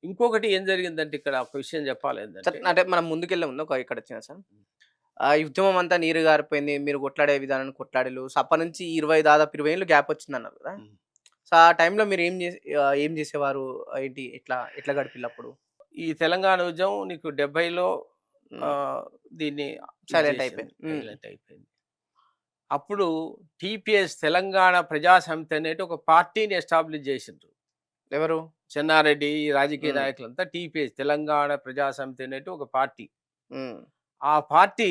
[SPEAKER 2] ఇంకొకటి ఏం జరిగిందంటే ఇక్కడ ఒక విషయం చెప్పాలి ఏంటంటే
[SPEAKER 1] అంటే మనం ముందుకెళ్ళే ముందు ఒక ఇక్కడ వచ్చిన సార్ ఈ ఉద్యమం అంతా నీరు గారిపోయింది, మీరు కొట్లాడే విధానాన్ని కొట్లాడేలు. సో అప్పటి నుంచి 20 దాదాపు 20 ఏళ్ళు గ్యాప్ వచ్చింది అన్నారు కదా.
[SPEAKER 2] ఉమ్.
[SPEAKER 1] సో ఆ టైంలో మీరు ఏం చేసేవారు, ఏంటి, ఎట్లా ఎట్లా గడిపిల్లప్పుడు?
[SPEAKER 2] ఈ తెలంగాణ ఉద్యమం నీకు 70లో దీన్ని
[SPEAKER 1] సైలెంట్ అయిపోయింది.
[SPEAKER 2] సైలెంట్ అయిపోయింది. అప్పుడు టీపీఎస్ తెలంగాణ ప్రజా సమితి అనేది ఒక పార్టీని ఎస్టాబ్లిష్ చేసిండ్రు.
[SPEAKER 1] ఎవరు?
[SPEAKER 2] చెన్నారెడ్డి, ఈ రాజకీయ
[SPEAKER 1] ఉమ్,
[SPEAKER 2] నాయకులంతా టీపీఎస్ తెలంగాణ ప్రజా సమితి అనేది ఒక పార్టీ.
[SPEAKER 1] ఉమ్,
[SPEAKER 2] ఆ పార్టీ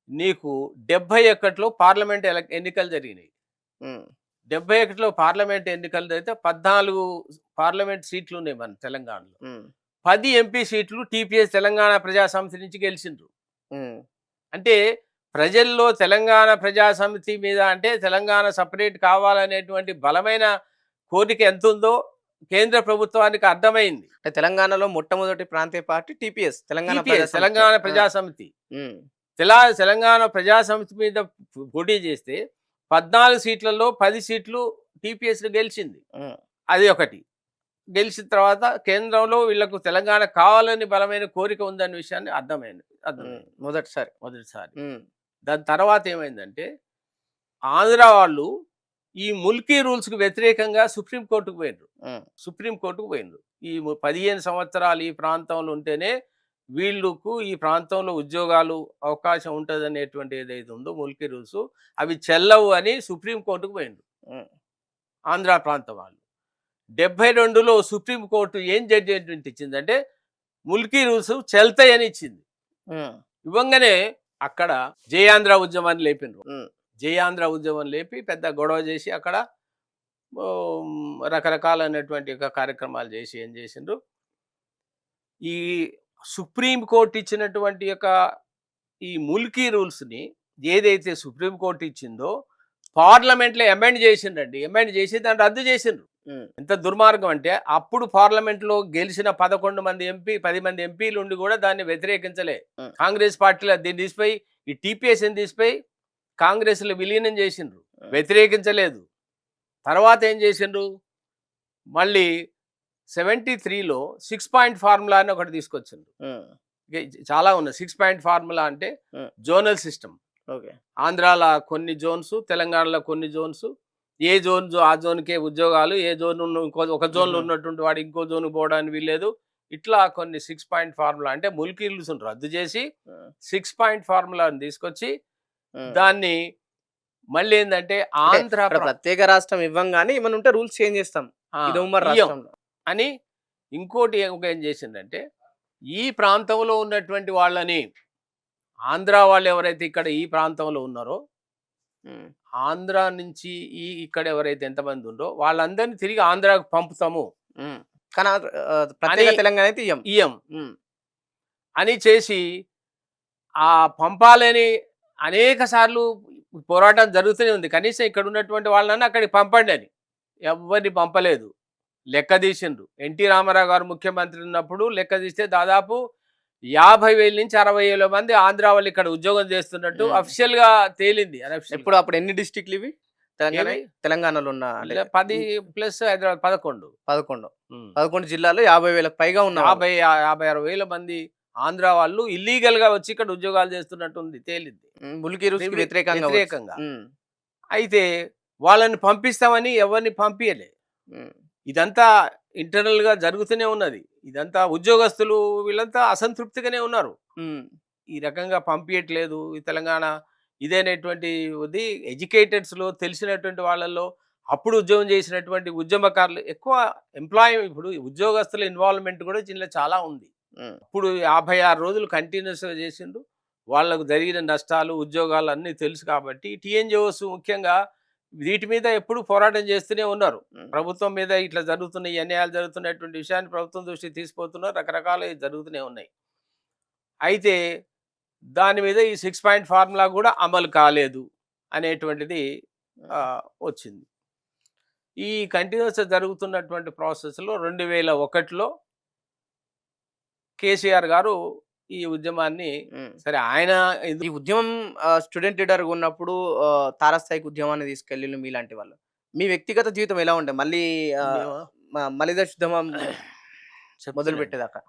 [SPEAKER 2] నీకు 71లో పార్లమెంట్ ఎన్నికలు జరిగినాయి.
[SPEAKER 1] ఉమ్,
[SPEAKER 2] 71లో పార్లమెంట్ ఎన్నికలు జరిగితే 14 పార్లమెంట్ సీట్లు ఉన్నాయి మన తెలంగాణలో.
[SPEAKER 1] ఉమ్,
[SPEAKER 2] 10 ఎంపీ సీట్లు టీపీఎస్ తెలంగాణ ప్రజా సమితి నుంచి గెలిచిండ్రు.
[SPEAKER 1] ఉమ్,
[SPEAKER 2] అంటే ప్రజల్లో తెలంగాణ ప్రజా సమితి మీద అంటే తెలంగాణ సపరేట్ కావాలనేటువంటి బలమైన కోరిక ఎంత ఉందో కేంద్ర ప్రభుత్వానికి అర్థమైంది.
[SPEAKER 1] అంటే తెలంగాణలో మొట్టమొదటి ప్రాంతీయ party TPS Telangana
[SPEAKER 2] TPS, Telangana ప్రజా సమితి.
[SPEAKER 1] ఉమ్,
[SPEAKER 2] తెలంగాణ ప్రజా సమితి మీద పోటీ చేస్తే 14 సీట్లలో 10 సీట్లు టీపీఎస్ గెలిచింది.
[SPEAKER 1] ఉమ్,
[SPEAKER 2] అది ఒకటి. గెలిచిన తర్వాత కేంద్రంలో వీళ్లకు తెలంగాణ కావాలని బలమైన కోరిక ఉందనే విషయాన్ని అర్థమైంది.
[SPEAKER 1] మొదటిసారి. ఉమ్,
[SPEAKER 2] దాని తర్వాత ఏమైందంటే ఆంధ్ర వాళ్ళు ఈ ముల్కీ రూల్స్కి వ్యతిరేకంగా సుప్రీంకోర్టుకు పోయినరు. సుప్రీంకోర్టుకు పోయినరు. ఈ 15 సంవత్సరాలు ఈ ప్రాంతంలో ఉంటేనే వీళ్ళకు ఈ ప్రాంతంలో ఉద్యోగాలు అవకాశం ఉంటుంది అనేటువంటి ఏదైతే ఉందో ముల్కీ రూల్స్ అవి చెల్లవు అని సుప్రీంకోర్టుకు పోయినరు ఆంధ్ర ప్రాంతం వాళ్ళు. 72లో సుప్రీంకోర్టు ఏం జడ్జిమెంట్ ఇచ్చిందంటే ముల్కీ రూల్స్ చెల్తాయని ఇచ్చింది. ఇవ్వంగానే అక్కడ జయాంధ్ర ఉద్యమాన్ని లేపినరు. జయాంధ్ర ఉద్యమం లేపి పెద్ద గొడవ చేసి అక్కడ రకరకాలైనటువంటి కార్యక్రమాలు చేసి ఏం చేసిండ్రు, ఈ సుప్రీంకోర్టు ఇచ్చినటువంటి ఈ ముల్కీ రూల్స్ని ఏదైతే సుప్రీంకోర్టు ఇచ్చిందో పార్లమెంట్లో అమెండ్ చేసిండ్రండి. అమెండ్ చేసి దాన్ని రద్దు చేసిండ్రు. ఎంత దుర్మార్గం అంటే అప్పుడు పార్లమెంట్లో గెలిచిన 11 మంది ఎంపీ 10 మంది ఎంపీలు ఉండి కూడా దాన్ని వ్యతిరేకించలే. కాంగ్రెస్ పార్టీలో దీన్ని తీసిపోయి ఈ టీపీఎస్ని తీసిపోయి కాంగ్రెస్లో విలీనం చేసిండ్రు, వ్యతిరేకించలేదు. తర్వాత ఏం చేసిండ్రు, మళ్ళీ 73లో 6 పాయింట్ ఫార్ములా అని ఒకటి తీసుకొచ్చిండ్రు. చాలా ఉన్నాయి. 6 పాయింట్ ఫార్ములా అంటే జోనల్ సిస్టమ్. ఆంధ్రాలో కొన్ని జోన్స్, తెలంగాణలో కొన్ని జోన్స్. ఏ జోన్ ఆ జోన్కే ఉద్యోగాలు, ఏ జోన్ ఒక జోన్లో ఉన్నటువంటి వాడు ఇంకో జోన్ పోవడానికి వీల్లేదు. ఇట్లా కొన్ని 6 పాయింట్ ఫార్ములా అంటే ముల్కీ రూల్స్ రద్దు చేసి 6 పాయింట్ ఫార్ములాని తీసుకొచ్చి దాన్ని మళ్ళీ ఏంటంటే ఆంధ్ర
[SPEAKER 1] ప్రత్యేక రాష్ట్రం ఇవ్వంగానే ఏమైనా ఉంటే రూల్స్ చేంజ్ చేస్తాం
[SPEAKER 2] అని. ఇంకోటి ఏం చేసిందంటే ఈ ప్రాంతంలో ఉన్నటువంటి వాళ్ళని ఆంధ్ర వాళ్ళు ఎవరైతే ఇక్కడ ఈ ప్రాంతంలో ఉన్నారో ఆంధ్ర నుంచి ఇక్కడ ఎవరైతే ఎంతమంది ఉందో వాళ్ళందరినీ తిరిగి ఆంధ్రాకు పంపుతాము
[SPEAKER 1] కానీ ప్రత్యేక తెలంగాణ అయితే
[SPEAKER 2] ఇయ్యం అని చేసి ఆ పంపాలని అనేక సార్లు పోరాటం జరుగుతూనే ఉంది. కనీసం ఇక్కడ ఉన్నటువంటి వాళ్ళని అక్కడికి పంపండి అని. ఎవరిని పంపలేదు. లెక్క తీసిండ్రు. ఎన్టీ రామారావు గారు ముఖ్యమంత్రి ఉన్నప్పుడు లెక్క తీస్తే దాదాపు 50,000 నుంచి 60,000 మంది ఆంధ్ర వాళ్ళు ఇక్కడ ఉద్యోగం చేస్తున్నట్టు అఫీషియల్ గా తేలింది.
[SPEAKER 1] ఇప్పుడు అప్పుడు ఎన్ని డిస్ట్రిక్ట్లు ఇవి తెలంగాణలో ఉన్న?
[SPEAKER 2] 10+ హైదరాబాద్
[SPEAKER 1] 11 జిల్లాలో 50,000కు పైగా ఉన్న
[SPEAKER 2] 50-60,000 మంది ఆంధ్ర వాళ్ళు ఇల్లీగల్ గా వచ్చి ఇక్కడ ఉద్యోగాలు చేస్తున్నట్టు ఉంది, తేలింది.
[SPEAKER 1] ముల్కీ రూల్స్కి వ్యతిరేకంగా.
[SPEAKER 2] అయితే వాళ్ళని పంపిస్తామని ఎవరిని పంపించలే. ఇదంతా ఇంటర్నల్ గా జరుగుతూనే ఉన్నది. ఇదంతా ఉద్యోగస్తులు వీళ్ళంతా అసంతృప్తిగానే ఉన్నారు.
[SPEAKER 1] ఉమ్,
[SPEAKER 2] ఈ రకంగా పంపించట్లేదు ఈ తెలంగాణ ఇదైనటువంటి ఎడ్యుకేటెడ్స్లో తెలిసినటువంటి వాళ్ళల్లో అప్పుడు ఉద్యోగం చేసినటువంటి ఉద్యమకారులు ఎక్కువ ఇప్పుడు ఉద్యోగస్తుల ఇన్వాల్వ్మెంట్ కూడా దీనిలో చాలా ఉంది.
[SPEAKER 1] ఉమ్,
[SPEAKER 2] ఇప్పుడు 56 రోజులు కంటిన్యూస్గా చేసిండ్రు. వాళ్ళకు జరిగిన నష్టాలు ఉద్యోగాలు అన్నీ తెలుసు కాబట్టి టీఎన్జిఓస్ ముఖ్యంగా వీటి మీద ఎప్పుడు పోరాటం చేస్తూనే ఉన్నారు.
[SPEAKER 1] ఉమ్,
[SPEAKER 2] ప్రభుత్వం మీద ఇట్లా జరుగుతున్న ఈ అన్యాయాలు జరుగుతున్నటువంటి విషయాన్ని ప్రభుత్వం దృష్టికి తీసుకుపోతున్నారు. రకరకాల జరుగుతూనే ఉన్నాయి. అయితే దాని మీద ఈ 6 పాయింట్ ఫార్ములా కూడా అమలు కాలేదు అనేటువంటిది వచ్చింది. ఈ కంటిన్యూస్ జరుగుతున్నటువంటి ప్రాసెస్లో 2001లో కేసీఆర్ గారు ఈ ఉద్యమాన్ని
[SPEAKER 1] ఉమ్.
[SPEAKER 2] సరే ఆయన
[SPEAKER 1] ఈ ఉద్యమం స్టూడెంట్ లీడర్ ఉన్నప్పుడు తారస్థాయికి ఉద్యమాన్ని తీసుకెళ్ళిళ్ళు మీలాంటి వాళ్ళు. మీ వ్యక్తిగత జీవితం ఎలా ఉండే మళ్ళీ మలిదశ ఉద్యమం మొదలు
[SPEAKER 2] చెప్తున్నాను.
[SPEAKER 1] పెట్టేదాకా?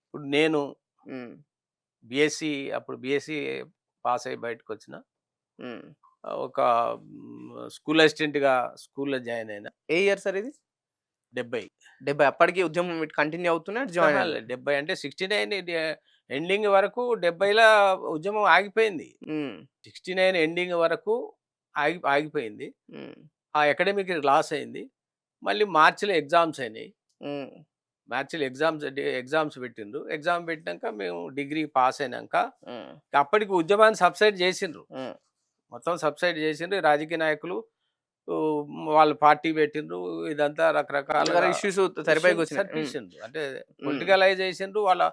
[SPEAKER 2] ఇప్పుడు నేను
[SPEAKER 1] ఉమ్,
[SPEAKER 2] అప్పుడు బీఎస్సీ పాస్ అయ్యి బయటకు వచ్చిన
[SPEAKER 1] ఉమ్.
[SPEAKER 2] ఒక స్కూల్ అసిస్టెంట్గా స్కూల్లో జాయిన్ అయినా
[SPEAKER 1] ఏ ఇయర్ సార్ ఇది?
[SPEAKER 2] 70.
[SPEAKER 1] 70. అప్పటికి ఉద్యమం కంటిన్యూ అవుతూనే జాయిన్ అయ్యారు.
[SPEAKER 2] 70 అంటే 69 ఎండింగ్ వరకు 70లో ఉద్యమం ఆగిపోయింది. 69 ఎండింగ్ వరకు ఆగిపోయింది. ఆ అకాడమిక్ లాస్ అయింది. మళ్ళీ మార్చిలో ఎగ్జామ్స్ అయినాయి. మార్చిలో ఎగ్జామ్స్ పెట్టిండ్రు. ఎగ్జామ్ పెట్టినాక మేము డిగ్రీ పాస్ అయినాక అప్పటికి ఉద్యమాన్ని సబ్సైడ్ చేసిండ్రు. మొత్తం సబ్సైడ్ చేసిండ్రు. రాజకీయ నాయకులు వాళ్ళు పార్టీ పెట్టిండ్రు. ఇదంతా రకరకాల
[SPEAKER 1] ఇష్యూస్ సరిపోయి
[SPEAKER 2] సరిపించిండ్రు. అంటే పొలిటికలైజ్ చేసిండ్రు. వాళ్ళ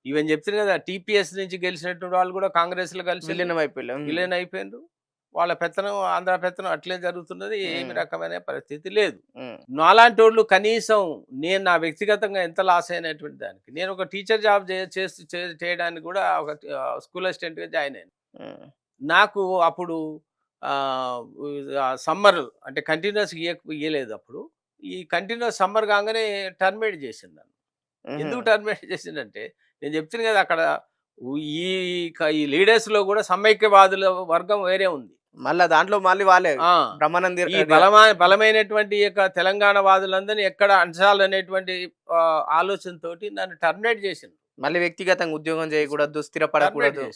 [SPEAKER 2] ఈవెన్ చెప్తారు కదా టీపీఎస్ నుంచి గెలిచినటువంటి వాళ్ళు కూడా కాంగ్రెస్ లో కలిసి విలీనం అయిపోయిండ్రు. వాళ్ళ పెత్తనం ఆంధ్ర పెత్తనం అట్లే జరుగుతున్నది. ఏమి రకమైన పరిస్థితి లేదు. నాలాంటి వాళ్ళు కనీసం నేను నా వ్యక్తిగతంగా ఎంత లాస్ అయినటువంటి దానికి నేను ఒక టీచర్ జాబ్ చేయడానికి కూడా ఒక స్కూల్ అసిస్టెంట్గా జాయిన్ అయ్యాను. నాకు అప్పుడు సమ్మర్ అంటే కంటిన్యూస్ ఇయ్యలేదు. అప్పుడు ఈ కంటిన్యూస్ సమ్మర్ కాగానే టర్మినేట్ చేసింది నన్ను. ఎందుకు టర్మినేట్ చేసిందంటే నేను చెప్తాను కదా అక్కడ ఈ లీడర్స్లో కూడా సమైక్యవాదుల వర్గం వేరే ఉంది.
[SPEAKER 1] మళ్ళీ దాంట్లో మళ్ళీ వాళ్ళే
[SPEAKER 2] ఈ బలమైనటువంటి యొక్క తెలంగాణ వాదులందరినీ ఎక్కడ అంచాలనేటువంటి ఆలోచనతోటి నన్ను టర్మినేట్ చేసింది.
[SPEAKER 1] మళ్ళీ వ్యక్తిగతంగా ఉద్యోగం చేయకూడదు, స్థిరపడకూడదు.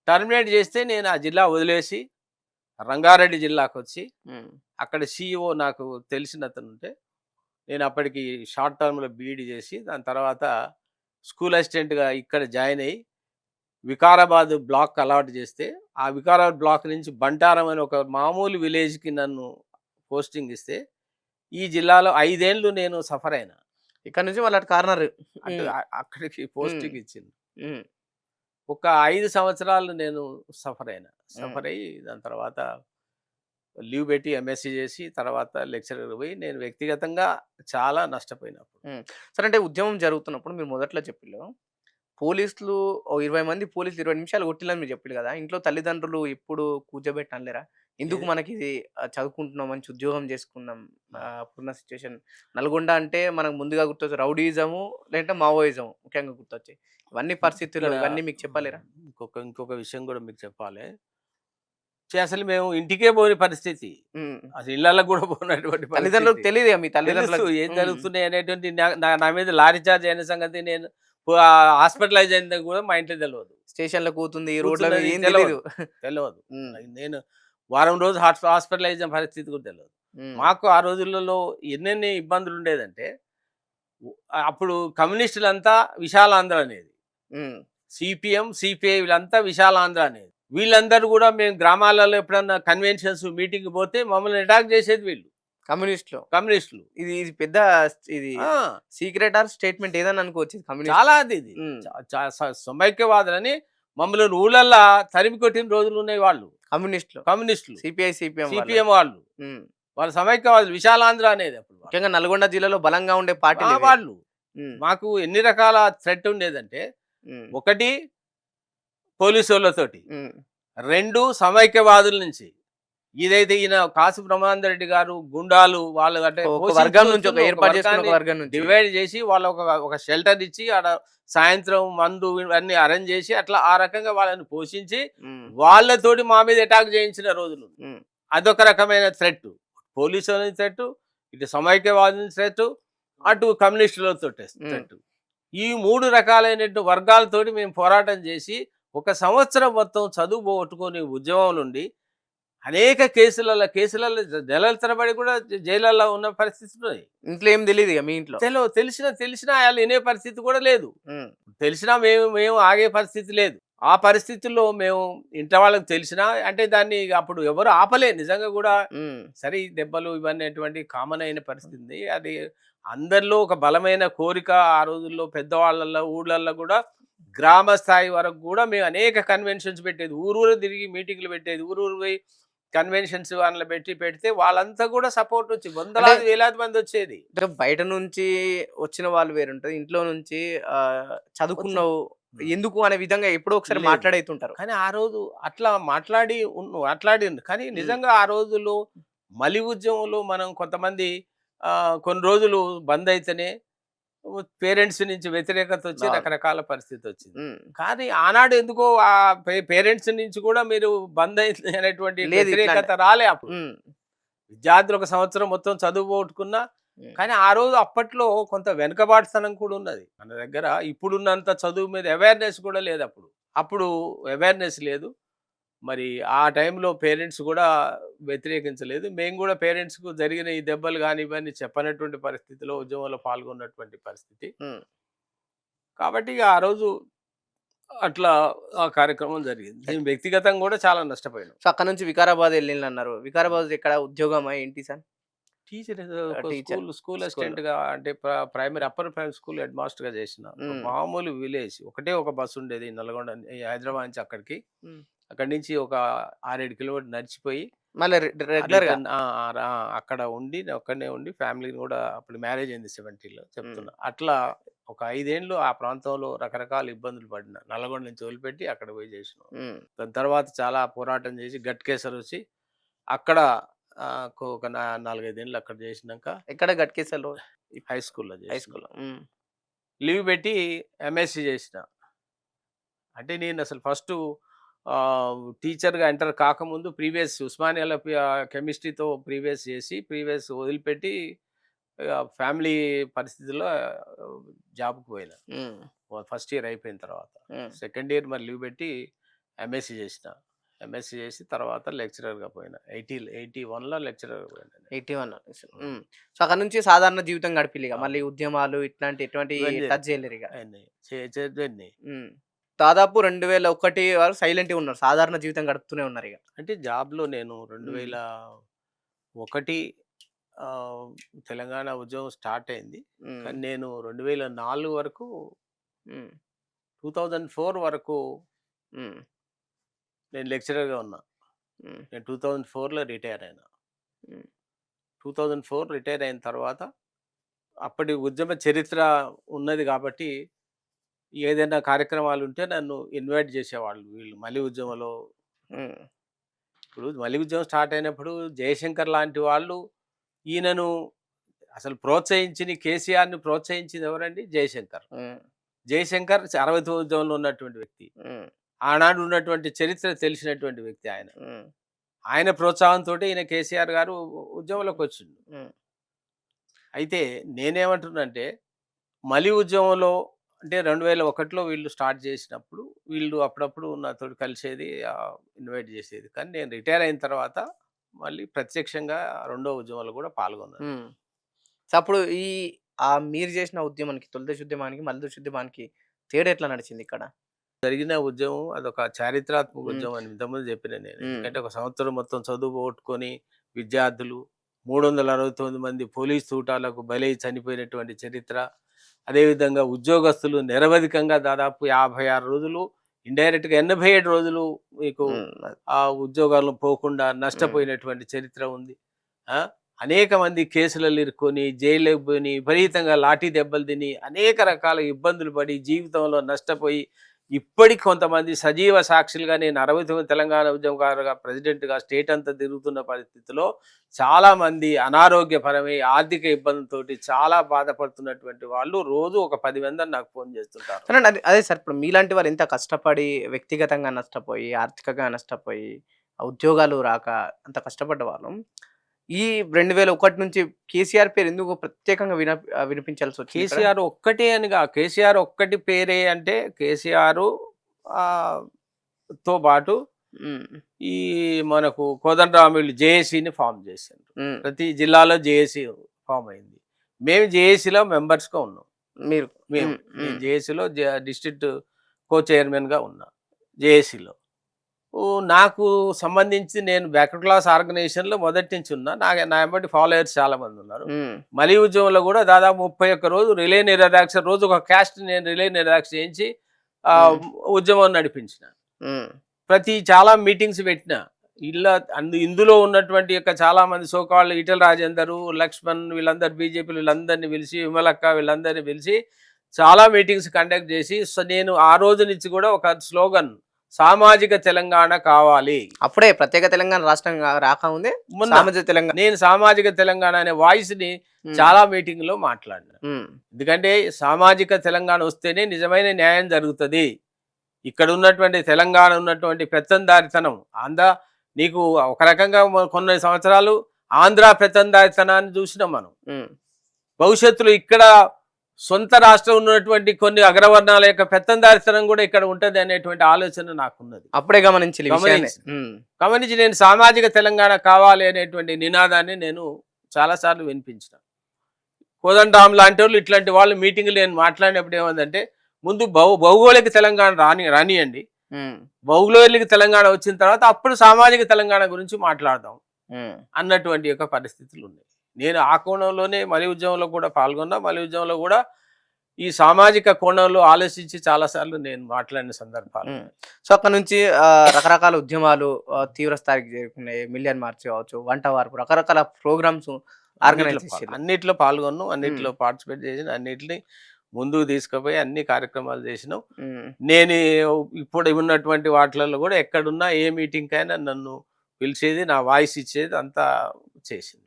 [SPEAKER 2] టర్మినేట్ చేస్తే నేను ఆ జిల్లా వదిలేసి రంగారెడ్డి జిల్లాకు వచ్చి అక్కడ సిఇఓ నాకు తెలిసిన అతను ఉంటే నేను అప్పటికి షార్ట్ టర్మ్లో బీఈడి చేసి దాని తర్వాత స్కూల్ అసిస్టెంట్గా ఇక్కడ జాయిన్ అయ్యి వికారాబాద్ బ్లాక్ అలాట్ చేస్తే ఆ వికారాబాద్ బ్లాక్ నుంచి బంటారం అని ఒక మామూలు విలేజ్కి నన్ను పోస్టింగ్ ఇస్తే ఈ జిల్లాలో 5 ఏళ్ళు నేను సఫర్ అయినా.
[SPEAKER 1] ఇక్కడ నుంచి వాళ్ళ కార్నర్
[SPEAKER 2] అంటే అక్కడికి పోస్టింగ్ ఇచ్చింది. ఒక 5 సంవత్సరాలు నేను సఫర్ అయ్యి దాని తర్వాత లీవ్ పెట్టి ఎంఎస్సీ చేసి తర్వాత లెక్చరర్ పోయి నేను వ్యక్తిగతంగా చాలా నష్టపోయినప్పుడు.
[SPEAKER 1] సరే, అంటే ఉద్యమం జరుగుతున్నప్పుడు మీరు మొదట్లో చెప్పిల్లు పోలీసులు 20 మంది పోలీసులు 20 నిమిషాలు కొట్టిల్లని మీరు చెప్పారు కదా. ఇంట్లో తల్లిదండ్రులు ఎప్పుడు కూర్చోబెట్టలేరా? ఎందుకు మనకి ఇది చదువుకుంటున్నాం, మంచి ఉద్యోగం చేసుకుందాం, అప్పుడున్న సిచ్యువేషన్ నల్గొండ అంటే మనకు ముందుగా గుర్తొచ్చే రౌడీజము లేదంటే మావోయిజం ముఖ్యంగా గుర్తొచ్చాయి. ఇవన్నీ పరిస్థితులు ఇవన్నీ మీకు చెప్పలేరా?
[SPEAKER 2] ఇంకొక విషయం కూడా మీకు చెప్పాలి. అసలు మేము ఇంటికే పోని పరిస్థితి, అసలు ఇళ్ళకు కూడా పోయినటువంటి
[SPEAKER 1] తల్లిదండ్రులకు తెలియదు. మీ తల్లిదండ్రులు
[SPEAKER 2] ఏం జరుగుతున్నాయి అనేటువంటి నా మీద లారీ చార్జ్ అయిన సంగతి నేను హాస్పిటలైజ్ అయింది కూడా మా ఇంట్లో తెలియదు.
[SPEAKER 1] స్టేషన్లో కూతుంది, రోడ్లలో ఏం తెలియదు.
[SPEAKER 2] నేను వారం రోజు హాస్పిటలైజ్ అయిన పరిస్థితి కూడా తెలియదు. మాకు ఆ రోజులలో ఎన్నెన్ని ఇబ్బందులు ఉండేదంటే అప్పుడు కమ్యూనిస్టులంతా విశాలాంధ్ర అనేది, సిపిఎం సిపిఐ వీళ్ళంతా విశాలాంధ్ర అనేది. వీళ్ళందరూ కూడా మేము గ్రామాలలో ఎప్పుడన్నా కన్వెన్షన్స్ మీటింగ్ పోతే మమ్మల్ని అటాక్ చేసేది వీళ్ళు కమ్యూనిస్టులు. ఇది పెద్ద ఇది సీక్రెట్ ఆర్ స్టేట్మెంట్ ఏదని అనుకోవచ్చు. చాలా ఇది సమైక్యవాదులని మమ్మల్ని ఊళ్ళల్లో తరిమి కొట్టిన రోజులు ఉన్నాయి. వాళ్ళు కమ్యూనిస్టులు సిపిఎం వాళ్ళు సమైక్యవాదులు విశాలాంధ్ర అనేది. అప్పుడు
[SPEAKER 1] ముఖ్యంగా నల్గొండ జిల్లాలో బలంగా ఉండే పార్టీ
[SPEAKER 2] వాళ్ళు. మాకు ఎన్ని రకాల థ్రెట్ ఉండేదంటే, ఒకటి పోలీసు వాళ్ళతోటి, 2 సమైక్యవాదుల నుంచి. ఇదైతే ఈయన కాసు బ్రహ్మానంద రెడ్డి గారు గుండాలు వాళ్ళు అంటే డివైడ్ చేసి వాళ్ళ ఒక షెల్టర్ ఇచ్చి ఆడ సాయంత్రం మందు అన్ని అరేంజ్ చేసి అట్లా ఆ రకంగా వాళ్ళని పోషించి వాళ్ళతోటి మా మీద అటాక్ చేయించిన రోజులు. అదొక రకమైన థ్రెట్. పోలీసు థ్రెట్, ఇటు సమైక్యవాదుల థ్రెట్, అటు కమ్యూనిస్టులతో థ్రెట్. ఈ 3 రకాలైన వర్గాలతోటి మేము పోరాటం చేసి 1 సంవత్సరం మొత్తం చదువు పోగొట్టుకొని ఉద్యమం నుండి అనేక కేసులలో నెలల తరబడి కూడా జైళ్ళల్లో ఉన్న పరిస్థితులు ఉన్నాయి.
[SPEAKER 1] ఇంట్లో ఏం తెలియదు ఇక మీ ఇంట్లో.
[SPEAKER 2] తెలిసినా వాళ్ళు వినే పరిస్థితి కూడా లేదు. తెలిసినా మేము ఆగే పరిస్థితి లేదు. ఆ పరిస్థితుల్లో మేము ఇంట్లో వాళ్ళకి తెలిసినా అంటే దాన్ని అప్పుడు ఎవరు ఆపలే నిజంగా కూడా. సరే ఈ దెబ్బలు ఇవన్నీ అటువంటి కామన్ అయిన పరిస్థితి. అది అందరిలో ఒక బలమైన కోరిక. ఆ రోజుల్లో పెద్దవాళ్ళల్లో ఊళ్ళల్లో కూడా గ్రామ స్థాయి వరకు కూడా మేము అనేక కన్వెన్షన్స్ పెట్టేది. ఊరూరు తిరిగి మీటింగ్లు పెట్టేది. ఊరూరు పోయి కన్వెన్షన్స్ వాళ్ళని పెడితే వాళ్ళంతా కూడా సపోర్ట్ వచ్చి వందలాది వేలాది మంది వచ్చేది.
[SPEAKER 1] బయట నుంచి వచ్చిన వాళ్ళు వేరుంటది, ఇంట్లో నుంచి చదువుకున్నావు ఎందుకు అనే విధంగా ఎప్పుడో ఒకసారి మాట్లాడుతుంటారు.
[SPEAKER 2] కానీ ఆ రోజు అట్లా మాట్లాడింది. కానీ నిజంగా ఆ రోజుల్లో మలి ఉద్యమంలో మనం కొంతమంది కొన్ని రోజులు బంద్ అయితేనే పేరెంట్స్ నుంచి వ్యతిరేకత వచ్చి రకరకాల పరిస్థితి వచ్చింది. కానీ ఆనాడు ఎందుకో ఆ పేరెంట్స్ నుంచి కూడా మీరు బంద్ అయింది అనేటువంటి వ్యతిరేకత రాలే. అప్పుడు విద్యార్థులు 1 సంవత్సరం మొత్తం చదువు పోగొట్టుకున్నా కానీ ఆ రోజు అప్పట్లో కొంత వెనుకబాటుతనం కూడా ఉన్నది మన దగ్గర. ఇప్పుడున్నంత చదువు మీద అవేర్నెస్ కూడా లేదు. అప్పుడు అవేర్నెస్ లేదు. మరి ఆ టైంలో పేరెంట్స్ కూడా వ్యతిరేకించలేదు. మేము కూడా పేరెంట్స్కు జరిగిన ఈ దెబ్బలు కానీ ఇవన్నీ చెప్పనటువంటి పరిస్థితిలో ఉద్యమంలో పాల్గొన్నటువంటి పరిస్థితి. కాబట్టి ఆ రోజు అట్లా ఆ కార్యక్రమం జరిగింది. నేను వ్యక్తిగతంగా కూడా చాలా నష్టపోయాను.
[SPEAKER 1] సో అక్కడ నుంచి వికారాబాద్ వెళ్ళిందన్నారు. వికారాబాద్ ఎక్కడ ఉద్యోగమా ఏంటి సార్?
[SPEAKER 2] టీచర్ స్కూల్ అసిస్టెంట్ గా అంటే primary upper primary school head master గా చేసిన. మామూలు విలేజ్. ఒక బస్సు ఉండేది నల్గొండ హైదరాబాద్ నుంచి అక్కడికి. అక్కడి నుంచి ఒక 6-7 కిలోమీటర్ నడిచిపోయి
[SPEAKER 1] మళ్ళీ రెగ్యులర్ గా
[SPEAKER 2] అక్కడ ఉండి ఒక్కడనే ఉండి ఫ్యామిలీని కూడా అప్పుడు మ్యారేజ్ అయింది 70లో చెప్తున్నా. అట్లా ఒక 5 ఏళ్ళు ఆ ప్రాంతంలో రకరకాల ఇబ్బందులు పడిన. నల్గొండ నుంచి వదిలిపెట్టి అక్కడ పోయి చేసినాం. దాని తర్వాత చాలా పోరాటం చేసి గట్కేసర్ వచ్చి అక్కడ ఒక 4-5 ఏళ్ళు అక్కడ చేసినాక
[SPEAKER 1] ఎక్కడ గట్కేసర్లో
[SPEAKER 2] హై స్కూల్లో లీవ్ పెట్టి ఎంఎస్సి చేసిన. అంటే నేను అసలు ఫస్ట్ టీచర్గా ఎంటర్ కాకముందు ప్రీవియస్ ఉస్మానియాలో కెమిస్ట్రీతో ప్రీవియస్ వదిలిపెట్టి ఫ్యామిలీ పరిస్థితుల్లో జాబ్కి పోయినా. ఫస్ట్ ఇయర్ అయిపోయిన తర్వాత సెకండ్ ఇయర్ మరి లీవ్ పెట్టి ఎంఎస్సి చేసి తర్వాత లెక్చరర్గా పోయినా. 81లో లెక్చరర్గా పోయినా.
[SPEAKER 1] 81. సో అక్కడ నుంచి సాధారణ జీవితం గడిపిల్లిగా మళ్ళీ ఉద్యమాలు ఎటువంటి టచ్ చేయలేరు ఇక. దాదాపు 2001 వరకు సైలెంట్గా ఉన్నారు, సాధారణ జీవితం గడుపుతూనే ఉన్నారు ఇక.
[SPEAKER 2] అంటే జాబ్లో నేను 2001 తెలంగాణ ఉద్యమం స్టార్ట్ అయింది. కానీ నేను 2004 వరకు 2004 వరకు నేను లెక్చరర్గా ఉన్నా. నేను 2004లో రిటైర్ అయినా. 2004 రిటైర్ అయిన తర్వాత అప్పటి ఉద్యమ చరిత్ర ఉన్నది కాబట్టి ఏదైనా కార్యక్రమాలు ఉంటే నన్ను ఇన్వైట్ చేసేవాళ్ళు వీళ్ళు. మలి ఉద్యమంలో ఇప్పుడు మలి ఉద్యమం స్టార్ట్ అయినప్పుడు జయశంకర్ లాంటి వాళ్ళు ఈయనను అసలు ప్రోత్సహించి కేసీఆర్ని ప్రోత్సహించింది ఎవరండి? జయశంకర్ 69 ఉద్యమంలో ఉన్నటువంటి వ్యక్తి. ఆనాడు ఉన్నటువంటి చరిత్ర తెలిసినటువంటి వ్యక్తి ఆయన. ఆయన ప్రోత్సాహంతో ఈయన కేసీఆర్ గారు ఉద్యమంలోకి వచ్చిండు. అయితే నేనేమంటున్నంటే మలి ఉద్యమంలో అంటే 2001లో వీళ్ళు స్టార్ట్ చేసినప్పుడు వీళ్ళు అప్పుడప్పుడు నాతో కలిసేది, ఇన్వైట్ చేసేది. కానీ నేను రిటైర్ అయిన తర్వాత మళ్ళీ ప్రత్యక్షంగా 2వ ఉద్యమంలో కూడా పాల్గొన్నాను.
[SPEAKER 1] సో అప్పుడు మీరు చేసిన ఉద్యమానికి, తొలిదశ ఉద్యమానికి మలిదశ ఉద్యమానికి తేడా ఎట్లా నడిచింది ఇక్కడ?
[SPEAKER 2] జరిగిన ఉద్యమం అదొక చారిత్రాత్మక ఉద్యమం అని ఇంతకుముందు చెప్పిన నేను. ఎందుకంటే 1 సంవత్సరం మొత్తం చదువు పోగొట్టుకొని విద్యార్థులు 369 మంది పోలీస్ తూటాలకు బలై చనిపోయినటువంటి చరిత్ర. అదేవిధంగా ఉద్యోగస్తులు నిరవధికంగా దాదాపు 56 రోజులు, ఇండైరెక్ట్గా 87 రోజులు మీకు ఆ ఉద్యోగాలను పోకుండా నష్టపోయినటువంటి చరిత్ర ఉంది. అనేక మంది కేసులలో ఇరుక్కొని జైలుకి పోయి విపరీతంగా లాఠీ దెబ్బలు తిని అనేక రకాల ఇబ్బందులు పడి జీవితంలో నష్టపోయి ఇప్పటికి కొంతమంది సజీవ సాక్షులుగా నేను 69 తెలంగాణ ఉద్యమకారుగా ప్రెసిడెంట్గా స్టేట్ అంతా తిరుగుతున్న పరిస్థితిలో చాలామంది అనారోగ్యపరమై ఆర్థిక ఇబ్బందులతోటి చాలా బాధపడుతున్నటువంటి వాళ్ళు రోజు ఒక 10 మంది నాకు ఫోన్ చేస్తుంటారు.
[SPEAKER 1] అదే సార్, ఇప్పుడు మీలాంటి వాళ్ళు ఎంత కష్టపడి వ్యక్తిగతంగా నష్టపోయి ఆర్థికంగా నష్టపోయి ఉద్యోగాలు రాక అంత కష్టపడ్డ వాళ్ళు ఈ 2001 నుంచి కేసీఆర్ పేరు ఎందుకు ప్రత్యేకంగా వినిపించాల్సి వచ్చింది ఇక్కడ?
[SPEAKER 2] కేసీఆర్ ఒక్కటే అనిగా కేసీఆర్ ఒక్కటి పేరే అంటే కేసీఆర్ తో పాటు
[SPEAKER 1] ఉమ్,
[SPEAKER 2] ఈ మనకు కోదండరాములు జేఏసీని ఫామ్ చేశారు.
[SPEAKER 1] ఉమ్,
[SPEAKER 2] ప్రతి జిల్లాలో జేఏసీ ఫామ్ అయింది. మేము జేఏసీలో మెంబర్స్గా ఉన్నాం.
[SPEAKER 1] మీరు
[SPEAKER 2] మేము
[SPEAKER 1] ఉమ్, ఉమ్,
[SPEAKER 2] జేఏసీలో డిస్ట్రిక్ట్ కో చైర్మన్గా ఉన్నా జేఏసీలో. నాకు సంబంధించి నేను బ్యాక్వర్డ్ క్లాస్ ఆర్గనైజేషన్లో మొదటి నుంచి ఉన్నా. నా ఎంబటి ఫాలోయర్స్ చాలా మంది ఉన్నారు.
[SPEAKER 1] ఉమ్,
[SPEAKER 2] మలి ఉద్యమంలో కూడా దాదాపు 31 రోజు రిలే నిరాదీక్ష, రోజు ఒక క్యాస్ట్ నేను రిలే నిరాదీక్ష చేయించి ఉద్యమం నడిపించిన.
[SPEAKER 1] ఉమ్,
[SPEAKER 2] చాలా మీటింగ్స్ పెట్టిన. ఇందులో ఉన్నటువంటి యొక్క చాలా మంది సోకాళ్ళు ఈటెల రాజేందరు, లక్ష్మణ్, వీళ్ళందరూ బీజేపీలు వీళ్ళందరినీ పిలిచి, విమలక్క వీళ్ళందరినీ పిలిచి చాలా మీటింగ్స్ కండక్ట్ చేసి నేను ఆ రోజు నుంచి కూడా ఒక స్లోగన్, సామాజిక తెలంగాణ కావాలి.
[SPEAKER 1] అప్పుడే ప్రత్యేక తెలంగాణ రాష్ట్రం రాకముందే
[SPEAKER 2] మొన్న
[SPEAKER 1] సామాజిక తెలంగాణ.
[SPEAKER 2] నేను సామాజిక తెలంగాణ అనే వాయిస్ ని చాలా మీటింగ్ లో మాట్లాడిన.
[SPEAKER 1] ఉమ్,
[SPEAKER 2] ఎందుకంటే సామాజిక తెలంగాణ వస్తేనే నిజమైన న్యాయం జరుగుతుంది. ఇక్కడ ఉన్నటువంటి తెలంగాణ ఉన్నటువంటి పెత్తందారితనం నీకు ఒక రకంగా కొన్ని సంవత్సరాలు ఆంధ్ర పెత్తందారితనాన్ని చూసినాం మనం.
[SPEAKER 1] ఉమ్,
[SPEAKER 2] భవిష్యత్తులో ఇక్కడ సొంత రాష్ట్రం ఉన్నటువంటి కొన్ని అగ్రవర్ణాల యొక్క పెత్తందారితనం కూడా ఇక్కడ ఉంటది అనేటువంటి ఆలోచన నాకున్నది.
[SPEAKER 1] అప్పుడే గమనించాలి ఈ విషయాన్ని. ఉమ్,
[SPEAKER 2] గమనించి నేను సామాజిక తెలంగాణ కావాలి అనేటువంటి నినాదాన్ని నేను చాలాసార్లు వినిపించిన. కోదండరాం లాంటి వాళ్ళు ఇట్లాంటి వాళ్ళు మీటింగ్లు నేను మాట్లాడినప్పుడు ఏమందంటే, ముందు భౌగోళిక తెలంగాణ రానియండి,
[SPEAKER 1] ఉమ్,
[SPEAKER 2] భౌగోళిక తెలంగాణ వచ్చిన తర్వాత అప్పుడు సామాజిక తెలంగాణ గురించి మాట్లాడదాం
[SPEAKER 1] ఉమ్,
[SPEAKER 2] అన్నటువంటి యొక్క పరిస్థితులు ఉన్నాయి. నేను ఆ కోణంలోనే మలి ఉద్యమంలో కూడా పాల్గొన్నా. మలి ఉద్యమంలో కూడా ఈ సామాజిక కోణంలో ఆలోచించి చాలాసార్లు నేను మాట్లాడిన సందర్భాలు.
[SPEAKER 1] సో అక్కడ నుంచి రకరకాల ఉద్యమాలు తీవ్ర స్థాయికి చేరుకున్నాయి. మిలియన్ మార్చ్ కావచ్చు, వంట వార్పు, రకరకాల ప్రోగ్రామ్స్ ఆర్గనైజ్ చేశారు.
[SPEAKER 2] అన్నిట్లో పాల్గొన్నాం, అన్నిట్లో పార్టిసిపేట్ చేసిన, అన్నిటిని ముందుకు తీసుకుపోయి అన్ని కార్యక్రమాలు చేసినాం. నేను ఇప్పుడు ఉన్నటువంటి వాటిలలో కూడా ఎక్కడున్నా ఏ మీటింగ్ అయినా నన్ను పిలిచేది, నా వాయిస్ ఇచ్చేది, అంతా చేసింది.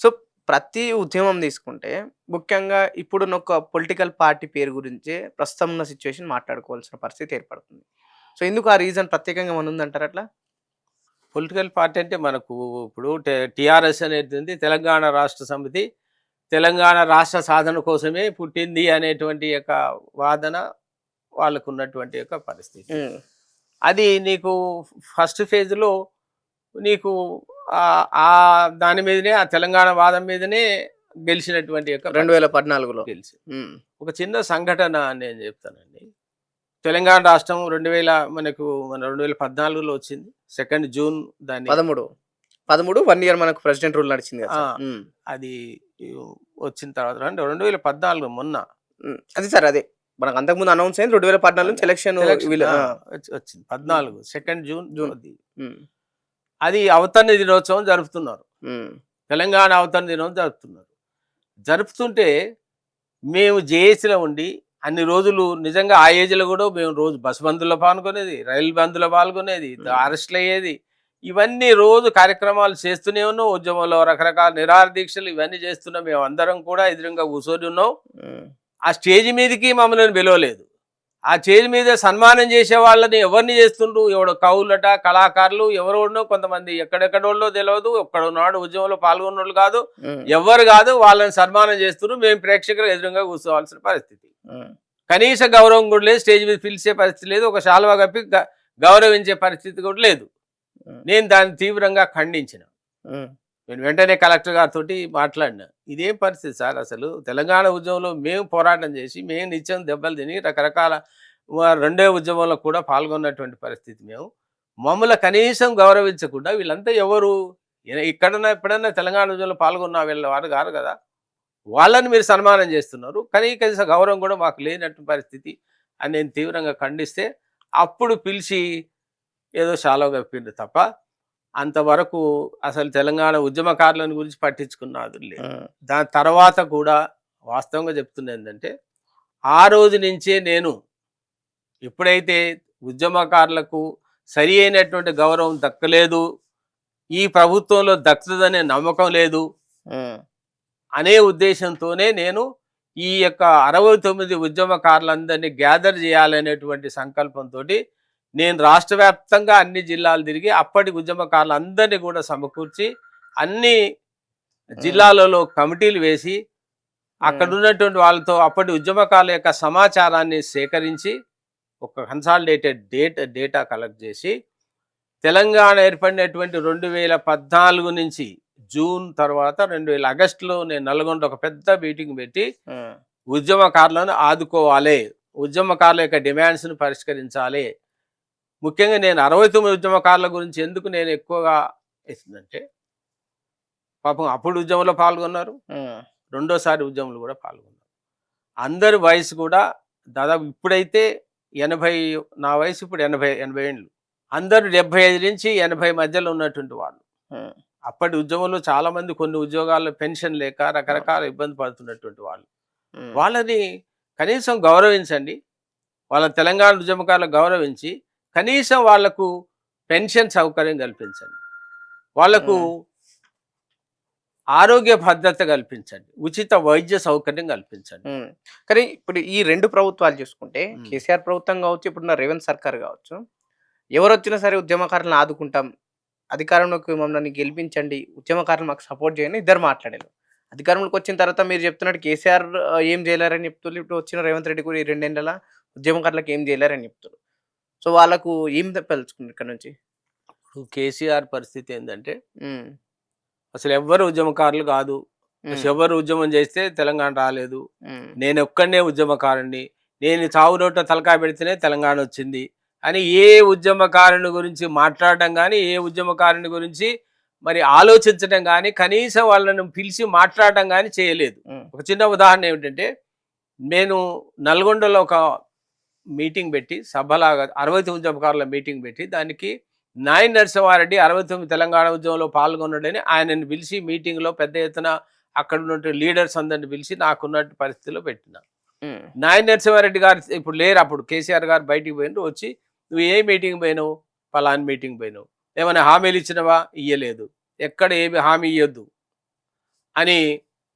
[SPEAKER 1] సో ప్రతి ఉద్యమం తీసుకుంటే ముఖ్యంగా ఇప్పుడున్న ఒక పొలిటికల్ పార్టీ పేరు గురించి ప్రస్తుతం ఉన్న సిచ్యువేషన్ మాట్లాడుకోవాల్సిన పరిస్థితి ఏర్పడుతుంది. సో ఎందుకు ఆ రీజన్ ప్రత్యేకంగా మన ఉందంటారు అట్లా?
[SPEAKER 2] పొలిటికల్ పార్టీ అంటే మనకు ఇప్పుడు టిఆర్ఎస్ అనేది తెలంగాణ రాష్ట్ర సమితి, తెలంగాణ రాష్ట్ర సాధన కోసమే పుట్టింది అనేటువంటి యొక్క వాదన వాళ్ళకు ఉన్నటువంటి యొక్క పరిస్థితి. అది నీకు ఫస్ట్ ఫేజ్లో నీకు దాని మీదనే, ఆ తెలంగాణ వాదం మీదనే గెలిచినటువంటి యొక్క
[SPEAKER 1] 2014లో
[SPEAKER 2] గెలిచి. ఒక చిన్న సంఘటన నేను చెప్తానండి. తెలంగాణ రాష్ట్రం 2014లో వచ్చింది. 2 జూన్ దాన్ని
[SPEAKER 1] 13 1 ఇయర్ మనకు ప్రెసిడెంట్ రూల్ నడిచింది కదా.
[SPEAKER 2] అది వచ్చిన తర్వాత 2014 మొన్న
[SPEAKER 1] అది సార్, అదే మనకు అంతకుముందు అనౌన్స్ అయింది 2014 నుంచి ఎలక్షన్
[SPEAKER 2] వచ్చింది. 14 2 జూన్ అది అవతరణ దినోత్సవం జరుపుతున్నారు. తెలంగాణ అవతరణ దినోత్సవం జరుపుతుంటే మేము జేఏసీలో ఉండి అన్ని రోజులు నిజంగా ఆ ఏజ్లో కూడా మేము రోజు బస్ బంధులో పాల్గొనేది, రైలు బంధులో పాల్గొనేది, అరెస్ట్లు అయ్యేది, ఇవన్నీ రోజు కార్యక్రమాలు చేస్తూనే ఉన్నాం. ఉద్యమంలో రకరకాల నిరాహార దీక్షలు ఇవన్నీ చేస్తున్నాం. మేము అందరం కూడా ఎదురుగా కూర్చొని ఉన్నాం. ఆ స్టేజ్ మీదకి మమ్మల్ని పిలవలేదు. ఆ స్టేజ్ మీద సన్మానం చేసే వాళ్ళని ఎవరిని చేస్తుండ్రు, ఎవడో కవులట, కళాకారులు ఎవరో కొంతమంది ఎక్కడెక్కడోళ్ళో తెలియదు, ఒక్కడున్నాడు ఉద్యమంలో పాల్గొన్నోళ్ళు కాదు, ఎవరు కాదు, వాళ్ళని సన్మానం చేస్తున్నారు. మేము ప్రేక్షకులు ఎదురుగా కూర్చోవాల్సిన పరిస్థితి. కనీస గౌరవం కూడా లేదు. స్టేజ్ మీద పిలిచే పరిస్థితి లేదు. ఒక శాలువా కప్పి గౌరవించే పరిస్థితి కూడా లేదు. నేను దాన్ని తీవ్రంగా ఖండించిన. నేను వెంటనే కలెక్టర్ గారితో మాట్లాడినా, ఇదేం పరిస్థితి సార్, అసలు తెలంగాణ ఉద్యమంలో మేము పోరాటం చేసి మేము నిత్యం దెబ్బలు తిని రకరకాల రెండో ఉద్యమంలో కూడా పాల్గొన్నటువంటి పరిస్థితి. మమ్మల్ని కనీసం గౌరవించకుండా వీళ్ళంతా ఎవరు, ఇక్కడన్నా ఎప్పుడన్నా తెలంగాణ ఉద్యమంలో పాల్గొన్న వీళ్ళవారు కాదు కదా, వాళ్ళని మీరు సన్మానం చేస్తున్నారు, కనీసం గౌరవం కూడా మాకు లేనట్టు పరిస్థితి అని నేను తీవ్రంగా ఖండిస్తే అప్పుడు పిలిచి ఏదో శాలో కప్పిండు తప్ప అంతవరకు అసలు తెలంగాణ ఉద్యమకారులను గురించి పట్టించుకున్నది లేదు. దాని తర్వాత కూడా వాస్తవంగా చెప్తున్నా ఏంటంటే, ఆ రోజు నుంచే నేను ఎప్పుడైతే ఉద్యమకారులకు సరి అయినటువంటి గౌరవం దక్కలేదు, ఈ ప్రభుత్వంలో దక్కుతుందనే నమ్మకం లేదు అనే ఉద్దేశంతోనే నేను ఈ యొక్క 69 ఉద్యమకారులందరినీ గ్యాదర్ చేయాలనేటువంటి సంకల్పంతో నేను రాష్ట్ర వ్యాప్తంగా అన్ని జిల్లాలు తిరిగి అప్పటి ఉద్యమకారులందరినీ కూడా సమకూర్చి అన్ని జిల్లాలలో కమిటీలు వేసి అక్కడ ఉన్నటువంటి వాళ్ళతో అప్పటి ఉద్యమకారుల యొక్క సమాచారాన్ని సేకరించి ఒక కన్సాలిడేటెడ్ డేటా కలెక్ట్ చేసి తెలంగాణ ఏర్పడినటువంటి 2014 నుంచి జూన్ తర్వాత 2000 ఆగస్టులో నేను నల్గొండ ఒక పెద్ద మీటింగ్ పెట్టి ఉద్యమకారులను ఆదుకోవాలి, ఉద్యమకారుల యొక్క డిమాండ్స్ను పరిష్కరించాలి. ముఖ్యంగా నేను 69 ఉద్యమకారుల గురించి ఎందుకు నేను ఎక్కువగా వేసిందంటే, పాపం అప్పుడు ఉద్యమంలో పాల్గొన్నారు, రెండోసారి ఉద్యమంలో కూడా పాల్గొన్నారు. అందరి వయసు కూడా దాదాపు ఇప్పుడైతే 80, నా వయసు ఇప్పుడు 80 ఏళ్ళు. అందరూ 75 నుంచి 80 మధ్యలో ఉన్నటువంటి వాళ్ళు. అప్పటి ఉద్యమంలో చాలా మంది కొన్ని ఉద్యోగాల్లో పెన్షన్ లేక రకరకాల ఇబ్బంది పడుతున్నటువంటి వాళ్ళు. వాళ్ళని కనీసం గౌరవించండి, వాళ్ళ తెలంగాణ ఉద్యమకారులకు గౌరవించి కనీసం వాళ్లకు పెన్షన్ సౌకర్యం కల్పించండి, వాళ్లకు ఆరోగ్య భద్రత కల్పించండి, ఉచిత వైద్య సౌకర్యం కల్పించండి.
[SPEAKER 1] కానీ ఇప్పుడు ఈ రెండు ప్రభుత్వాలు చూసుకుంటే, కేసీఆర్ ప్రభుత్వం కావచ్చు, ఇప్పుడున్న రేవంత్ సర్కార్ కావచ్చు, ఎవరు వచ్చినా సరే ఉద్యమకారులను ఆదుకుంటాం, అధికారంలోకి మమ్మల్ని గెలిపించండి, ఉద్యమకారులు మాకు సపోర్ట్ చేయండి ఇద్దరు మాట్లాడారు. అధికారంలోకి వచ్చిన తర్వాత మీరు చెప్తున్నట్టు కేసీఆర్ ఏం చేయలేరని చెప్తున్నారు, ఇప్పుడు వచ్చిన రేవంత్ రెడ్డి కూడా ఈ 2 ఏళ్ల ఉద్యమకారులకు ఏం చేయలేరని చెప్తున్నారు. సో వాళ్ళకు ఏం తెలుసుకున్నారు ఇక్కడ నుంచి?
[SPEAKER 2] కేసీఆర్ పరిస్థితి ఏంటంటే, అసలు ఎవ్వరు ఉద్యమకారులు కాదు, ఎవరు ఉద్యమం చేస్తే తెలంగాణ రాలేదు, నేను ఒక్కడనే ఉద్యమకారుణ్ణి, నేను చావు నోట తలకాయ పెడితేనే తెలంగాణ వచ్చింది అని ఏ ఉద్యమకారుని గురించి మాట్లాడడం కానీ, ఏ ఉద్యమకారుని గురించి మరి ఆలోచించడం కానీ, కనీసం వాళ్ళను పిలిచి మాట్లాడడం కానీ చేయలేదు. ఒక చిన్న ఉదాహరణ ఏమిటంటే, నేను నల్గొండలో ఒక మీటింగ్ పెట్టి సభలాగా 69 ఉద్యమకారుల మీటింగ్ పెట్టి దానికి నాయన్ నరసింహారెడ్డి 69 తెలంగాణ ఉద్యమంలో పాల్గొన్నాడని ఆయనను పిలిచి మీటింగ్లో పెద్ద ఎత్తున అక్కడ ఉన్నటువంటి లీడర్స్ అందరిని పిలిచి నాకున్నట్టు పరిస్థితిలో పెట్టిన. నాయన్ నరసింహారెడ్డి గారు ఇప్పుడు లేరు, అప్పుడు కేసీఆర్ గారు బయటికి పోయినరు. వచ్చి నువ్వు ఏ మీటింగ్ పోయినావు, పలాని మీటింగ్ పోయినావు, ఏమైనా హామీలు ఇచ్చినవా, ఇయ్యలేదు, ఎక్కడ ఏమి హామీ ఇవ్వద్దు అని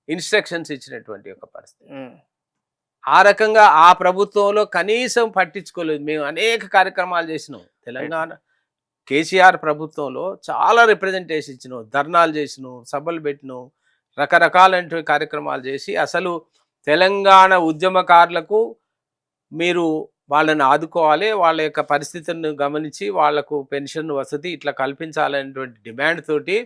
[SPEAKER 2] ఇన్స్ట్రక్షన్స్ ఇచ్చినటువంటి ఒక పరిస్థితి. ఆ రకంగా ఆ ప్రభుత్వంలో కనీసం పట్టించుకోలేదు. మేము అనేక కార్యక్రమాలు చేసినాం. తెలంగాణ కేసీఆర్ ప్రభుత్వంలో చాలా రిప్రజెంటేషన్ ఇచ్చినాం, ధర్నాలు చేసినాం, సభలు పెట్టినాం, రకరకాలైనటువంటి కార్యక్రమాలు చేసి అసలు తెలంగాణ ఉద్యమకారులకు మీరు వాళ్ళని ఆదుకోవాలి, వాళ్ళ యొక్క పరిస్థితులను గమనించి వాళ్లకు పెన్షన్ వసతి ఇట్లా కల్పించాలనేటువంటి డిమాండ్ తోటి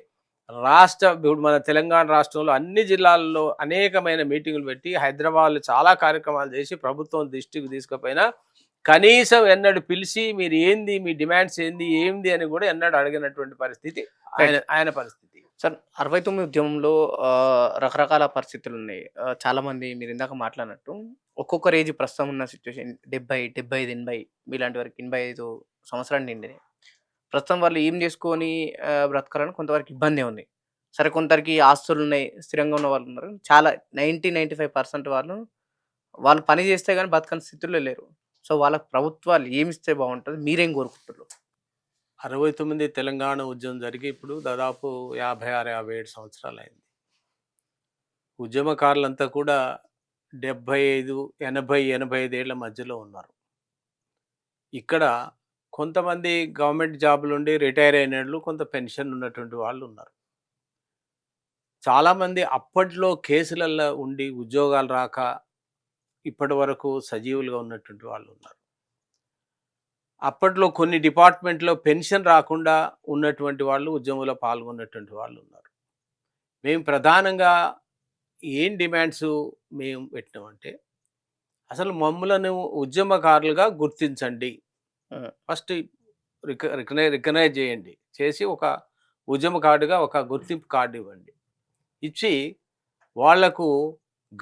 [SPEAKER 2] మన తెలంగాణ రాష్ట్రంలో అన్ని జిల్లాల్లో అనేకమైన మీటింగులు పెట్టి హైదరాబాద్లో చాలా కార్యక్రమాలు చేసి ప్రభుత్వం దృష్టికి తీసుకుపోయినా కనీసం ఎన్నడూ పిలిచి మీరు ఏంది, మీ డిమాండ్స్ ఏంది అని కూడా ఎన్నడూ అడిగినటువంటి పరిస్థితి ఆయన పరిస్థితి.
[SPEAKER 1] సార్ 69 ఉద్యమంలో రకరకాల పరిస్థితులు ఉన్నాయి. చాలా మంది మీరు ఇందాక మాట్లాడినట్టు ఒక్కొక్కరు ఏజ్ ప్రస్తుతం ఉన్న సిచ్యువేషన్ 70, 75, 80 మీలాంటి వరకు 85 సంవత్సరాలు నిండినాయి. ప్రస్తుతం వాళ్ళు ఏం చేసుకొని బ్రతకాలని కొంతవరకు ఇబ్బంది ఉంది. సరే కొందరికి ఆస్తులు ఉన్నాయి, స్థిరంగా ఉన్న వాళ్ళు ఉన్నారు. చాలా 95% వాళ్ళు పని చేస్తే కానీ బతకని స్థితిలో లేరు. సో వాళ్ళకి ప్రభుత్వాలు ఏమిస్తే బాగుంటుంది, మీరేం కోరుకుంటారు?
[SPEAKER 2] 69 తెలంగాణ ఉద్యమం జరిగి ఇప్పుడు దాదాపు 56, 57 సంవత్సరాలు అయింది. ఉద్యమకారులంతా కూడా 75, 80, 85 ఏళ్ల మధ్యలో ఉన్నారు. ఇక్కడ కొంతమంది గవర్నమెంట్ జాబులు ఉండి రిటైర్ అయిన వాళ్ళు, కొంత పెన్షన్ ఉన్నటువంటి వాళ్ళు ఉన్నారు. చాలామంది అప్పట్లో కేసులలో ఉండి ఉద్యోగాలు రాక ఇప్పటి వరకు సజీవులుగా ఉన్నటువంటి వాళ్ళు ఉన్నారు. అప్పట్లో కొన్ని డిపార్ట్మెంట్లో పెన్షన్ రాకుండా ఉన్నటువంటి వాళ్ళు ఉద్యమంలో పాల్గొన్నటువంటి వాళ్ళు ఉన్నారు. మేము ప్రధానంగా ఏం డిమాండ్స్ మేము పెట్టినామంటే, అసలు మమ్మలను ఉద్యమకారులుగా గుర్తించండి, ఫస్ట్ రికగ్నైజ్ చేయండి, చేసి ఒక ఉద్యమకారుడుగా ఒక గుర్తింపు కార్డు ఇవ్వండి, ఇచ్చి వాళ్లకు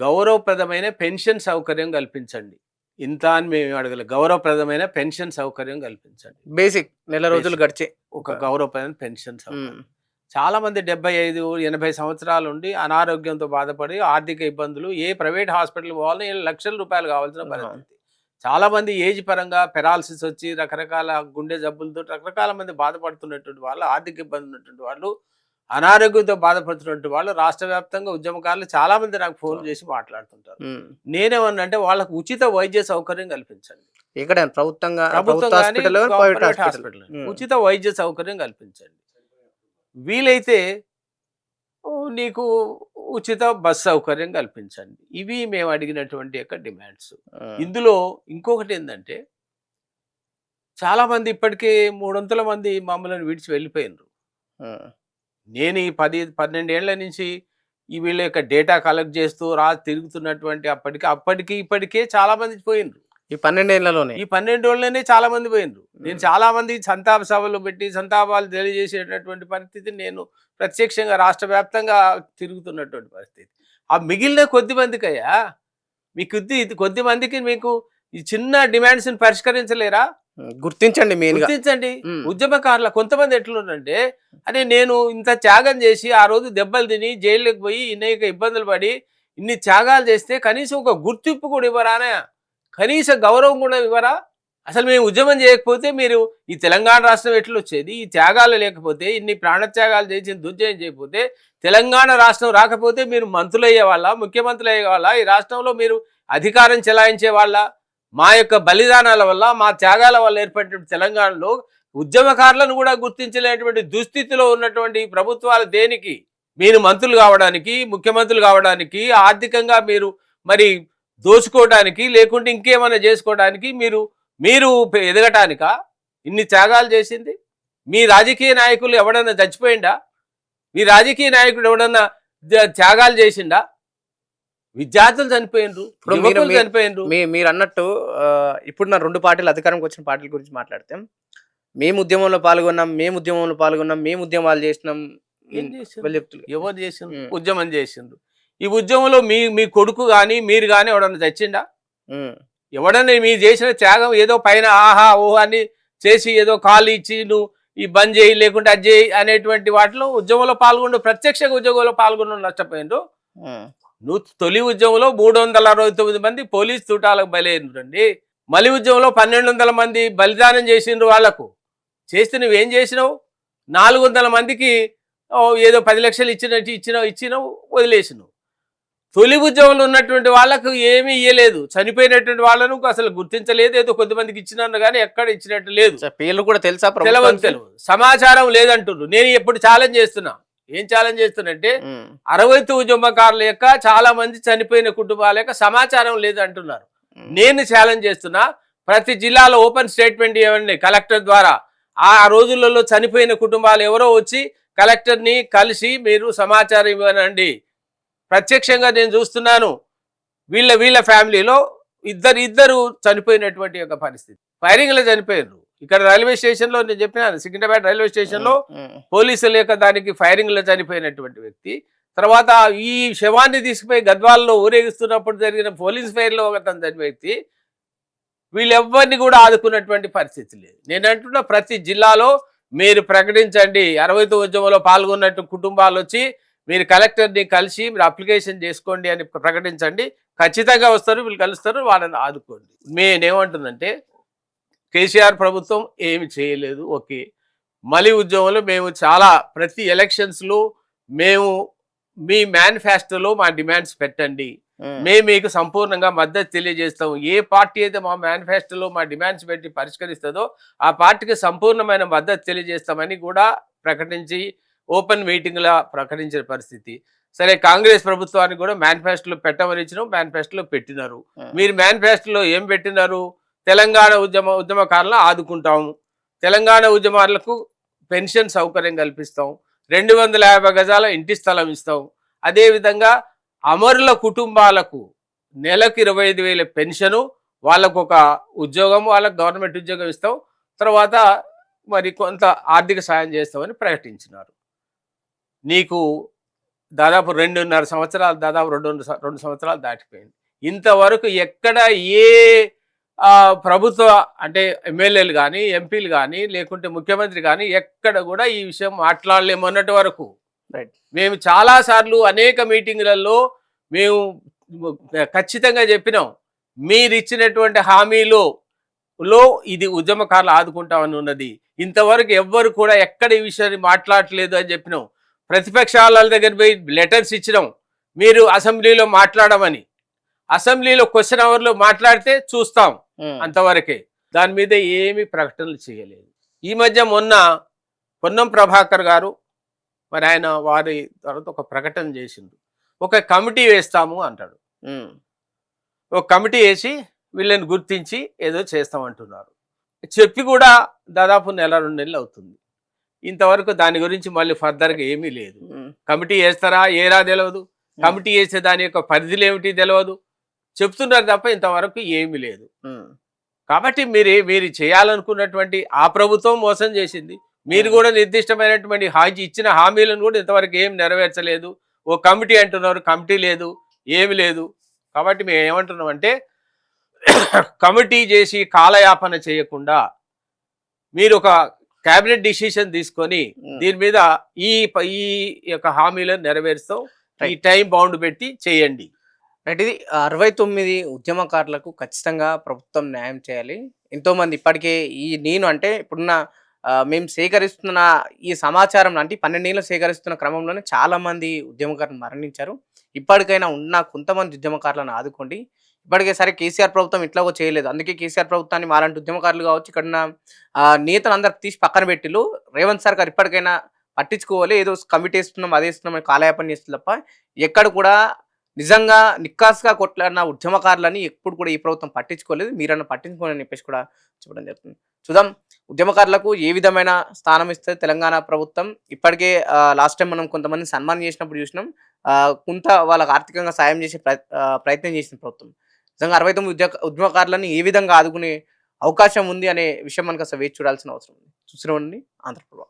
[SPEAKER 2] గౌరవప్రదమైన పెన్షన్ సౌకర్యం కల్పించండి. ఇంత అని మేము అడగలే, గౌరవప్రదమైన పెన్షన్ సౌకర్యం కల్పించండి.
[SPEAKER 1] బేసిక్ నెల రోజులు గడిచే
[SPEAKER 2] ఒక గౌరవప్రదమైన పెన్షన్ సౌకర్యం. చాలా మంది 75, 80 సంవత్సరాలు ఉండి అనారోగ్యంతో బాధపడి ఆర్థిక ఇబ్బందులు, ఏ ప్రైవేట్ హాస్పిటల్ పోవాలని లక్షల రూపాయలు కావాల్సిన పరిస్థితి. చాలా మంది ఏజ్ పరంగా పెరాలసిస్ వచ్చి రకరకాల గుండె జబ్బులతో రకరకాల మంది బాధపడుతున్నటువంటి వాళ్ళు, ఆర్థిక ఇబ్బంది ఉన్నటువంటి వాళ్ళు, అనారోగ్యంతో బాధపడుతున్నటువంటి వాళ్ళు రాష్ట్ర వ్యాప్తంగా ఉద్యమకారులు చాలా మంది నాకు ఫోన్ చేసి మాట్లాడుతుంటారు. నేనేమన్నా అంటే వాళ్ళకు ఉచిత వైద్య సౌకర్యం కల్పించండి.
[SPEAKER 1] ఇక్కడ
[SPEAKER 2] ఉచిత వైద్య సౌకర్యం కల్పించండి. వీలైతే నీకు ఉచిత బస్ సౌకర్యం కల్పించండి. ఇవి మేము అడిగినటువంటి యొక్క డిమాండ్స్. ఇందులో ఇంకొకటి ఏందంటే చాలామంది ఇప్పటికే 300 మంది మమ్మల్ని విడిచి వెళ్ళిపోయినరు. నేను ఈ 12 ఏళ్ల నుంచి ఈ వీళ్ళ యొక్క డేటా కలెక్ట్ చేస్తూ తిరుగుతున్నటువంటి అప్పటికి ఇప్పటికే చాలా మంది పోయినరు.
[SPEAKER 1] ఈ 12 ఏళ్లలోనే
[SPEAKER 2] ఈ 12 ఏళ్లనే చాలా మంది పోయినరు. నేను చాలా మంది సంతాప సభలు పెట్టి సంతాపాలు తెలియజేసేటటువంటి పరిస్థితి నేను ప్రత్యక్షంగా రాష్ట్ర వ్యాప్తంగా తిరుగుతున్నటువంటి పరిస్థితి. ఆ మిగిలిన కొద్ది మందికయ్యా కొద్ది మందికి మీకు ఈ చిన్న డిమాండ్స్ ని పరిష్కరించలేరా?
[SPEAKER 1] గుర్తించండి,
[SPEAKER 2] గుర్తించండి. ఉద్యమకారుల కొంతమంది ఎట్లున్నారంటే అదే నేను ఇంత త్యాగం చేసి ఆ రోజు దెబ్బలు తిని జైల్లోకి పోయి అనేక ఇబ్బందులు పడి ఇన్ని త్యాగాలు చేస్తే కనీసం ఒక గుర్తింపు కూడా ఇవ్వరానే, కనీస గౌరవం కూడా ఇవ్వరా? అసలు మేము ఉద్యమం చేయకపోతే మీరు ఈ తెలంగాణ రాష్ట్రం ఎట్లా వచ్చేది? ఈ త్యాగాలు లేకపోతే ఇన్ని ప్రాణత్యాగాలు చేసి దుర్జయం చేయకపోతే తెలంగాణ రాష్ట్రం రాకపోతే మీరు మంత్రులు అయ్యే వాళ్ళ, ముఖ్యమంత్రులు అయ్యే వాళ్ళ, ఈ రాష్ట్రంలో మీరు అధికారం చెలాయించే వాళ్ళ? మా యొక్క బలిదానాల వల్ల మా త్యాగాల వల్ల ఏర్పడిన తెలంగాణలో ఉద్యమకారులను కూడా గుర్తించలేనటువంటి దుస్థితిలో ఉన్నటువంటి ప్రభుత్వాలు దేనికి? మీరు మంత్రులు కావడానికి, ముఖ్యమంత్రులు కావడానికి, ఆర్థికంగా మీరు మరి దోచుకోవడానికి, లేకుంటే ఇంకేమైనా చేసుకోవడానికి మీరు ఎదగటానికా ఇన్ని త్యాగాలు చేసింది? మీ రాజకీయ నాయకులు ఎవడన్నా చచ్చిపోయిందా? మీ రాజకీయ నాయకుడు ఎవడన్నా త్యాగాలు చేసిండా? విద్యార్థులు చనిపోయినరు, యువకులు చనిపోయినరు.
[SPEAKER 1] మీరు అన్నట్టు ఇప్పుడు నా 2 పార్టీలు అధికారంకి వచ్చిన పార్టీల గురించి మాట్లాడితే మేము ఉద్యమంలో పాల్గొన్నాం, మేము ఉద్యమాలు చేసినాం.
[SPEAKER 2] ఏం చేసిండ్రు? ఎవరు చేసిండ్రు? ఉద్యమం చేసిండ్రు. ఈ ఉద్యమంలో మీ కొడుకు కానీ మీరు కానీ ఎవడన్నా చచ్చిండా? ఎవడన్నా మీరు చేసిన త్యాగం ఏదో పైన ఆహా ఓహో అని చేసి ఏదో కాలు ఇచ్చి నువ్వు ఈ బంద్ చేయి లేకుంటే అది చేయి అనేటువంటి వాటిలో ఉద్యమంలో పాల్గొండు, ప్రత్యక్షంగా ఉద్యోగంలో పాల్గొండు నష్టపోయిండ్రు. నువ్వు తొలి ఉద్యమంలో 369 మంది పోలీస్ తూటాలకు బలైనరండి. మలి ఉద్యమంలో 1200 మంది బలిదానం చేసిండ్రు. వాళ్లకు చేస్తే నువ్వేం చేసినావు? 400 మందికి ఏదో 10 లక్షలు ఇచ్చినావు వదిలేసినావు. తొలి ఉద్యమంలో ఉన్నటువంటి వాళ్ళకు ఏమీ ఇయ్యలేదు, చనిపోయినటువంటి వాళ్ళను అసలు గుర్తించలేదు. ఏదో కొద్దిమందికి ఇచ్చినారు కానీ ఎక్కడ ఇచ్చినట్టు లేదు.
[SPEAKER 1] పేర్లు కూడా తెలుసా?
[SPEAKER 2] తెలియదు, సమాచారం లేదంటున్నారు. నేను ఎప్పుడు ఛాలెంజ్ చేస్తున్నా, ఏం ఛాలెంజ్ చేస్తున్నంటే 60 ఉద్యమకారుల యొక్క చాలా మంది చనిపోయిన కుటుంబాల యొక్క సమాచారం లేదు అంటున్నారు. నేను ఛాలెంజ్ చేస్తున్నా, ప్రతి జిల్లాలో ఓపెన్ స్టేట్మెంట్ ఇవ్వండి కలెక్టర్ ద్వారా. ఆ రోజులలో చనిపోయిన కుటుంబాలు ఎవరో వచ్చి కలెక్టర్ని కలిసి మీరు సమాచారం ఇవ్వనండి. ప్రత్యక్షంగా నేను చూస్తున్నాను, వీళ్ళ ఫ్యామిలీలో ఇద్దరు చనిపోయినటువంటి యొక్క పరిస్థితి. ఫైరింగ్లో చనిపోయారు. ఇక్కడ రైల్వే స్టేషన్లో నేను చెప్పినాను, సికింద్రాబాద్ రైల్వే స్టేషన్లో పోలీసుల యొక్క దానికి ఫైరింగ్లో చనిపోయినటువంటి వ్యక్తి. తర్వాత ఈ శవాన్ని తీసుకుపోయి గద్వాలలో ఊరేగిస్తున్నప్పుడు జరిగిన పోలీస్ ఫైర్లో ఒకతను చనిపోయిన వ్యక్తి. వీళ్ళెవ్వరిని కూడా ఆదుకున్నటువంటి పరిస్థితి లేదు. నేను అంటున్నా, ప్రతి జిల్లాలో మీరు ప్రకటించండి, 60 ఉద్యమంలో పాల్గొన్నట్టు కుటుంబాలు వచ్చి మీరు కలెక్టర్ని కలిసి మీరు అప్లికేషన్ చేసుకోండి అని ప్రకటించండి. ఖచ్చితంగా వస్తారు, వీళ్ళు కలుస్తారు, వాళ్ళని ఆదుకోండి. నేనేమంటుందంటే కేసీఆర్ ప్రభుత్వం ఏమి చేయలేదు, ఓకే. మలి ఉద్యమంలో మేము చాలా ప్రతి ఎలక్షన్స్లో మేము మీ మేనిఫెస్టోలో మా డిమాండ్స్ పెట్టండి, మేము మీకు సంపూర్ణంగా మద్దతు తెలియజేస్తాం. ఏ పార్టీ అయితే మా మేనిఫెస్టోలో మా డిమాండ్స్ పెట్టి పరిష్కరిస్తుందో ఆ పార్టీకి సంపూర్ణమైన మద్దతు తెలియజేస్తామని కూడా ప్రకటించి ఓపెన్ మీటింగ్లా ప్రకటించిన పరిస్థితి. సరే, కాంగ్రెస్ ప్రభుత్వానికి కూడా మేనిఫెస్టోలో పెట్టమని ఇచ్చినాం, మేనిఫెస్టోలో పెట్టినారు. మీరు మేనిఫెస్టోలో ఏం పెట్టినారు? తెలంగాణ ఉద్యమకారులను ఆదుకుంటాము, తెలంగాణ ఉద్యమాలకు పెన్షన్ సౌకర్యం కల్పిస్తాం, 250 గజాల ఇంటి స్థలం ఇస్తాం, అదేవిధంగా అమరుల కుటుంబాలకు నెలకు 25,000 పెన్షను, వాళ్ళకు ఒక ఉద్యోగం, వాళ్ళకు గవర్నమెంట్ ఉద్యోగం ఇస్తాం, తర్వాత మరి కొంత ఆర్థిక సాయం చేస్తామని ప్రకటించినారు. నీకు దాదాపు 2.5 సంవత్సరాలు, దాదాపు 2 సంవత్సరాలు దాటిపోయింది. ఇంతవరకు ఎక్కడ ఏ ప్రభుత్వ అంటే ఎమ్మెల్యేలు కానీ, ఎంపీలు కానీ, లేకుంటే ముఖ్యమంత్రి కానీ ఎక్కడ కూడా ఈ విషయం మాట్లాడలేము అన్నటి వరకు. మేము చాలాసార్లు అనేక మీటింగులలో మేము ఖచ్చితంగా చెప్పినాం, మీరు ఇచ్చినటువంటి హామీలో ఇది ఉద్యమకారులు ఆదుకుంటామని ఉన్నది. ఇంతవరకు ఎవ్వరు కూడా ఎక్కడ ఈ విషయాన్ని మాట్లాడలేదు అని చెప్పినాం. ప్రతిపక్షాల దగ్గర పోయి లెటర్స్ ఇచ్చినాం, మీరు అసెంబ్లీలో మాట్లాడమని. అసెంబ్లీలో క్వశ్చన్ అవర్లో మాట్లాడితే చూస్తాం, అంతవరకే. దాని మీద ఏమి ప్రకటనలు చేయలేదు. ఈ మధ్య మొన్న పొన్నం ప్రభాకర్ గారు మరి ఆయన వారి తర్వాత ఒక ప్రకటన చేసిండు. ఒక కమిటీ వేస్తాము అంటాడు.
[SPEAKER 1] ఉమ్,
[SPEAKER 2] ఒక కమిటీ వేసి వీళ్ళని గుర్తించి ఏదో చేస్తామంటున్నారు. చెప్పి కూడా దాదాపు నెల 2 నెలలు అవుతుంది. ఇంతవరకు దాని గురించి మళ్ళీ ఫర్దర్గా ఏమీ లేదు.
[SPEAKER 1] ఉమ్,
[SPEAKER 2] కమిటీ వేస్తారా ఏరా తెలియదు, కమిటీ వేసే దాని యొక్క పరిధులు ఏమిటి తెలియదు, చెప్తున్నారు తప్ప ఇంతవరకు ఏమీ లేదు.
[SPEAKER 1] ఉమ్,
[SPEAKER 2] కాబట్టి మీరు చేయాలనుకున్నటువంటి ఆ ప్రభుత్వం మోసం చేసింది. మీరు కూడా నిర్దిష్టమైనటువంటి ఇచ్చిన హామీలను కూడా ఇంతవరకు ఏం నెరవేర్చలేదు. ఓ కమిటీ అంటున్నారు, కమిటీ లేదు, ఏమి లేదు. కాబట్టి మేము ఏమంటున్నాం అంటే కమిటీ చేసి కాలయాపన చేయకుండా మీరు ఒక క్యాబినెట్ డిసిషన్ తీసుకొని దీని మీద ఈ ఈ యొక్క హామీలను నెరవేరుస్తాం, ఈ టైం బౌండ్ పెట్టి చేయండి.
[SPEAKER 1] రైట్. ఇది 69 ఉద్యమకారులకు ఖచ్చితంగా ప్రభుత్వం న్యాయం చేయాలి. ఎంతోమంది ఇప్పటికే నేను అంటే ఇప్పుడున్న మేము సేకరిస్తున్న ఈ సమాచారం లాంటి 12 ఏళ్ళు సేకరిస్తున్న క్రమంలోనే చాలామంది ఉద్యమకారులు మరణించారు. ఇప్పటికైనా ఉన్న కొంతమంది ఉద్యమకారులను ఆదుకోండి. ఇప్పటికే సరే కేసీఆర్ ప్రభుత్వం ఇట్లాగో చేయలేదు. అందుకే కేసీఆర్ ప్రభుత్వాన్ని మాలాంటి ఉద్యమకారులు కావచ్చు, ఇక్కడున్న నేతలు అందరు తీసి పక్కన పెట్టిళ్ళు. రేవంత్ సర్కార్ ఇప్పటికైనా పట్టించుకోవాలి. ఏదో కమిటీ వేస్తున్నాం, అదే వేస్తున్నాం అని కాలయాపన చేస్తుంది తప్ప ఎక్కడ కూడా నిజంగా నిక్కాస్గా కొట్లాడిన ఉద్యమకారులని ఎప్పుడు కూడా ఈ ప్రభుత్వం పట్టించుకోలేదు. మీరన్నా పట్టించుకోని చెప్పేసి కూడా చెప్పడం జరుగుతుంది. చూద్దాం ఉద్యమకారులకు ఏ విధమైన స్థానం ఇస్తుంది తెలంగాణ ప్రభుత్వం. ఇప్పటికే లాస్ట్ టైం మనం కొంతమంది సన్మానం చేసినప్పుడు చూసినాం. కొంత వాళ్ళకి ఆర్థికంగా సాయం చేసే ప్రయత్నం చేసిన ప్రభుత్వం. నిజంగా 69 ఉద్యమకారులను ఏ విధంగా ఆదుకునే అవకాశం ఉంది అనే విషయం మనకు అసలు వేచి చూడాల్సిన అవసరం ఉంది. చూస్తూనే ఉండండి ఆంధ్రప్రభ.